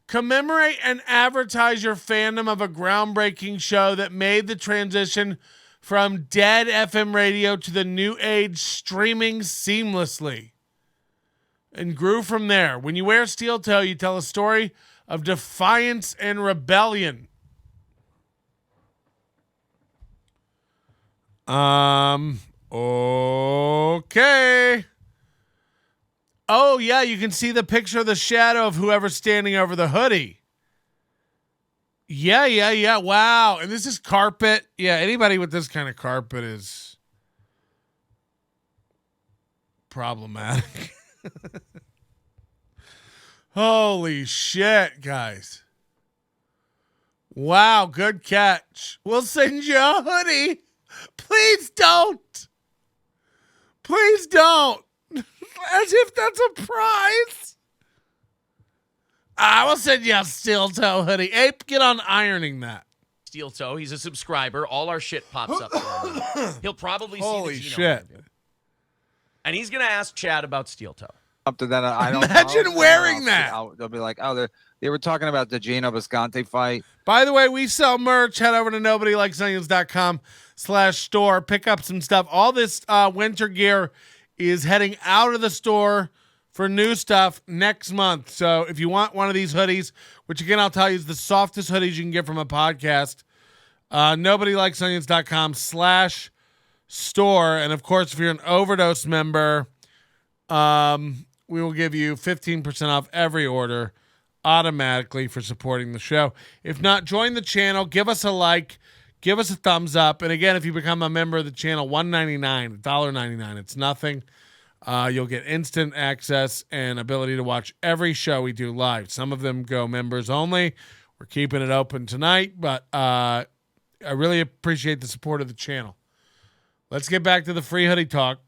Commemorate and advertise your fandom of a groundbreaking show that made the transition from dead FM radio to the new age streaming seamlessly and grew from there. When you wear Steel Toe, you tell a story of defiance and rebellion. Okay. Oh, yeah, you can see the picture of the shadow of whoever's standing over the hoodie. Yeah. Wow. And this is carpet. Yeah, anybody with this kind of carpet is problematic. Holy shit, guys. Wow, good catch. We'll send you a hoodie. Please don't. Please don't. As if that's a prize. I will send you a Steel Toe hoodie. Ape, get on ironing that. Steel Toe, he's a subscriber. All our shit pops up for him. He'll probably Holy see the Geno shit. interview. And he's going to ask Chad about Steel Toe. Up to that, I don't Imagine know. wearing that. They'll be like, oh, they were talking about the Geno Bisconte fight. By the way, we sell merch. Head over to nobodylikesonions.com/store. Pick up some stuff. All this winter gear is heading out of the store for new stuff next month. So if you want one of these hoodies, which again, I'll tell you is the softest hoodies you can get from a podcast, nobodylikesonions.com/store. And of course, if you're an Overdose member, we will give you 15% off every order automatically for supporting the show. If not, join the channel, give us a like, give us a thumbs up. And again, if you become a member of the channel, $1.99, $1.99, it's nothing. You'll get instant access and ability to watch every show we do live. Some of them go members only. We're keeping it open tonight, but I really appreciate the support of the channel. Let's get back to the free hoodie talk.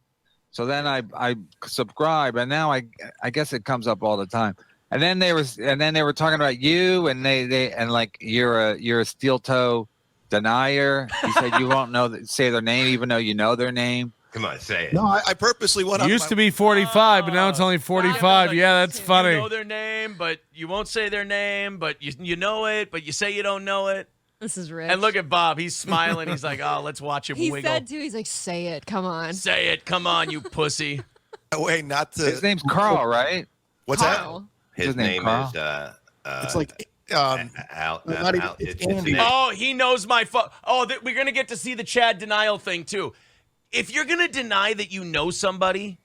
So then I subscribe, and now I guess it comes up all the time. And then they were talking about you, and they like you're a Steel Toe denier. You said you won't say their name, even though you know their name. Come on, say it. No, I purposely went up. Used to be 45, but now it's only 45. Yeah, that's funny. You know their name, but you won't say their name, but you know it, but you say you don't know it. This is rich. And look at Bob. He's smiling. He's like, oh, let's watch him He wiggle. said too. He's like, say it. Come on. Say it. Come on, you pussy. Wait, not to. His name's Carl, right? What's Carl. His name Carl? is. It's like Oh, he knows my we're gonna get to see the Chad denial thing too. If you're gonna deny that you know somebody,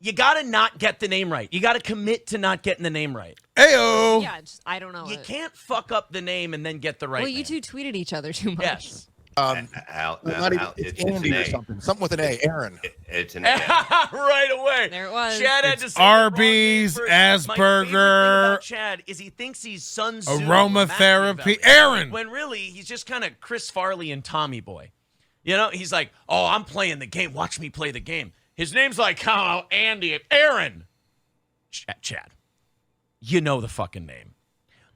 you gotta not get the name right. You gotta commit to not getting the name right. Ayo. Yeah, I don't know. You can't fuck up the name and then get the right. Well, you name. two tweeted each other too much. Yes. it's Andy or something. Something with an A. Aaron. It's an right away. There it was. Chad had to say Arby's, the wrong name first. My favorite thing Asperger, about Chad is he thinks he's Sun Tzu aromatherapy. Machiavelli, Aaron. when really he's just kind of Chris Farley and Tommy Boy. You know, he's like, oh, I'm playing the game. Watch me play the game. His name's like, oh, Andy. Aaron. Chad. You know the fucking name.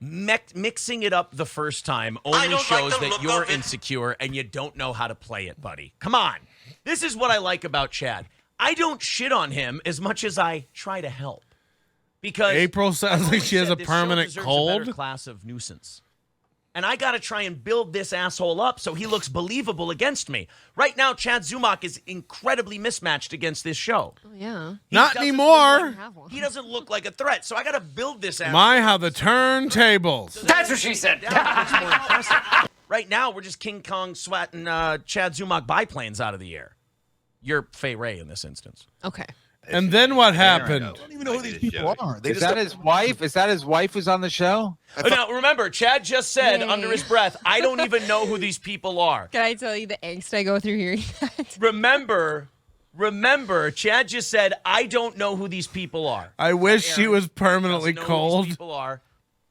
Mixing it up the first time only shows that you're insecure and you don't know how to play it, buddy. Come on. This is what I like about Chad. I don't shit on him as much as I try to help. Because April sounds like she has a permanent A cold. better class of nuisance. And I got to try and build this asshole up so he looks believable against me. Right now, Chad Zumock is incredibly mismatched against this show. Oh, yeah. Not anymore. He doesn't look like a threat, so I got to build this asshole. My, how the turntables. That's what she said. Right now, we're just King Kong swatting Chad Zumock biplanes out of the air. You're Fay Ray in this instance. Okay. And then what happened? I don't even know who these people are. Is that his wife? Is that his wife who's on the show? Now, remember, Chad just said under his breath, I don't even know who these people are. Can I tell you the angst I go through hearing that? Remember, Chad just said, I don't know who these people are. I wish she was permanently Doesn't know who cold. these people are.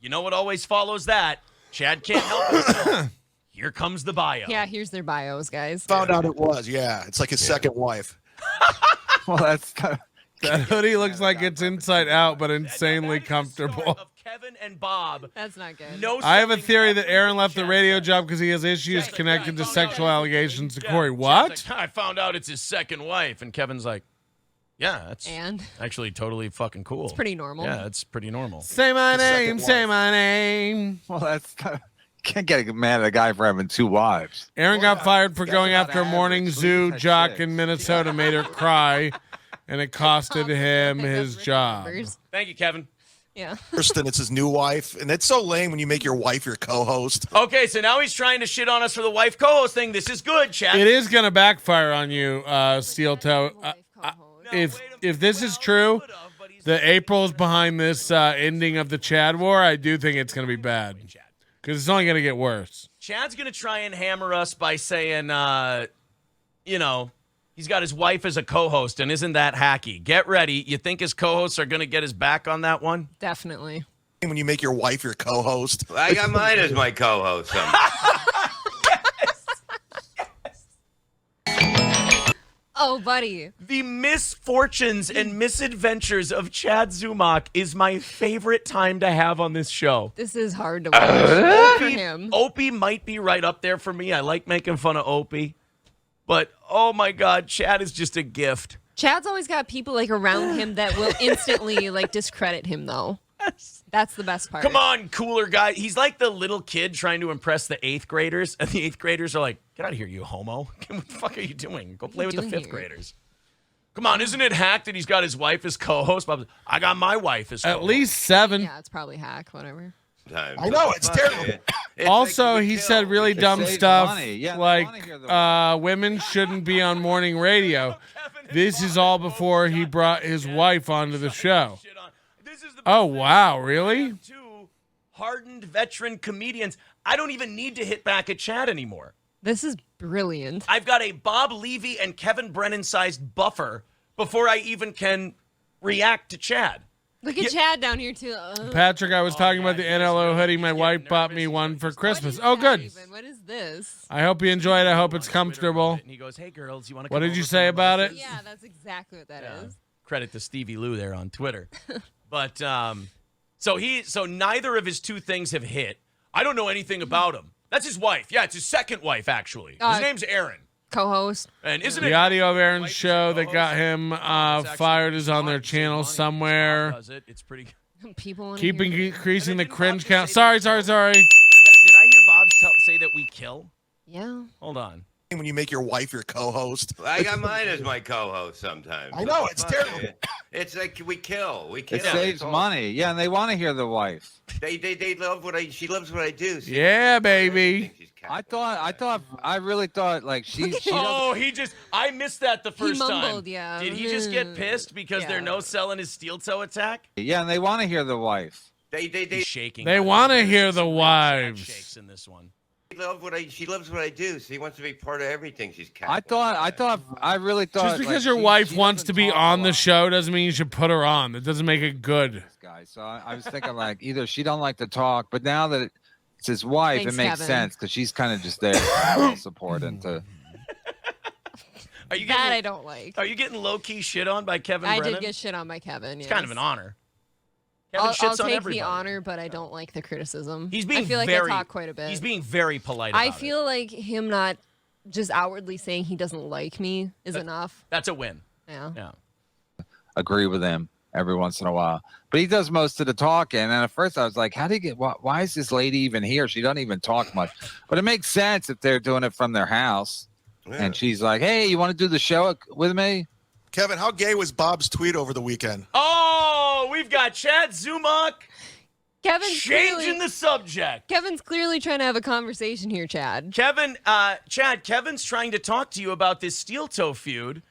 You know what always follows that? Chad can't help himself. Here comes the bio. Yeah, here's their bios, guys. Found out it was. Yeah, it's like his second wife. Well, that's that hoodie looks like it's inside out, but insanely comfortable. Kevin and Bob. That's not good. No, I have a theory that Aaron left the radio job because he has issues connected to sexual allegations to Corey. What? I found out it's his second wife, and Kevin's like, yeah, that's actually totally fucking cool. It's pretty normal. Yeah, it's pretty normal. Say my name, say my name. Well, that's can't get mad at a guy for having two wives. Aaron got fired for going after a morning zoo jock in Minnesota, made her cry, and it costed him his job. Thank you, Kevin. Yeah. Kristen, it's his new wife, and it's so lame when you make your wife your co-host. Okay, so now he's trying to shit on us for the wife co-host thing. This is good, Chad. It is going to backfire on you, Steel Toe. If this is true, that April's behind this ending of the Chad war, I do think it's going to be bad. Because it's only going to get worse. Chad's going to try and hammer us by saying, he's got his wife as a co-host, and isn't that hacky? Get ready. You think his co-hosts are going to get his back on that one? Definitely. When you make your wife your co-host. I got mine as my co-host. Oh, buddy. The misfortunes and misadventures of Chad Zumock is my favorite time to have on this show. This is hard to watch for him. Opie might be right up there for me. I like making fun of Opie. But, oh my God, Chad is just a gift. Chad's always got people like around him that will instantly like discredit him, though. That's the best part. Come on, cooler guy. He's like the little kid trying to impress the 8th graders, and the 8th graders are like, get out of here, you homo. What the fuck are you doing? Go play with the 5th graders. Come on, isn't it hack that he's got his wife as co-host? I got my wife as co-host. At least 7. Yeah, it's probably hack, whatever. I know, it's terrible. Also, he said really dumb stuff money. Yeah, like women shouldn't be on morning radio. This is all before he brought his wife onto the show. Oh, wow, really? Two hardened veteran comedians. I don't even need to hit back at Chad anymore. This is brilliant. I've got a Bob Levy and Kevin Brennan-sized buffer before I even can react to Chad. Look at Chad down here, too. Patrick, I was talking about the NLO hoodie. My wife bought me one for Christmas. Oh, good. What is this? I hope you enjoy it. I hope it's comfortable. And he goes, hey, girls, you want to What did you say about it? Yeah, that's exactly what that is. Credit to Stevie Lou there on Twitter. But so neither of his two things have hit. I don't know anything about him. That's his wife. Yeah, it's his second wife, actually. His name's Aaron. Co-host. And isn't the audio of Aaron's show that got him fired is on their channel somewhere. It's pretty People keep increasing the cringe count. Sorry. Did I hear Bob's say that we kill? Yeah. Hold on. When you make your wife your co-host. I got mine as my co-host sometimes. I know, it's terrible. It's like we kill. It saves money. Yeah, and they want to hear the wife. They love what she loves what I do. See, Yeah, baby. I really thought like she Oh, I missed that the first mumbled, time. yeah. Did he just get pissed because they're no selling his steel toe attack? Yeah, and they want to hear the wife. He's shaking. They want to hear the wives. Shakes in this one. She loves what I do. She wants to be part of everything. She's I really thought Just because like, your she- wife she wants doesn't to be talk on a the lot. show doesn't mean you should put her on. That doesn't make it good. Guys, so I was thinking like either she don't like to talk, but now that it's his wife, Thanks, it makes Kevin. sense because she's kind of just there to support and to. Are you That I don't like. Are you getting low key shit on by Kevin I Brennan? did get shit on by Kevin. It's Yes. kind of an honor. Kevin I'll shits on take everybody. the honor, but I don't like the criticism. He's being I feel like very, I talk quite a bit. He's being very polite about I feel like him not just outwardly saying he doesn't like me is enough. That's a win. Yeah. Yeah. Agree with him every once in a while, but he does most of the talking. And at first, I was like, "How do you get? Why is this lady even here? She doesn't even talk much." But it makes sense if they're doing it from their house, and she's like, "Hey, you want to do the show with me?" Kevin, how gay was Bob's tweet over the weekend? Oh, we've got Chad Zumock Kevin's changing clearly, the subject. Kevin's clearly trying to have a conversation here, Chad. Chad, Kevin's trying to talk to you about this steel toe feud.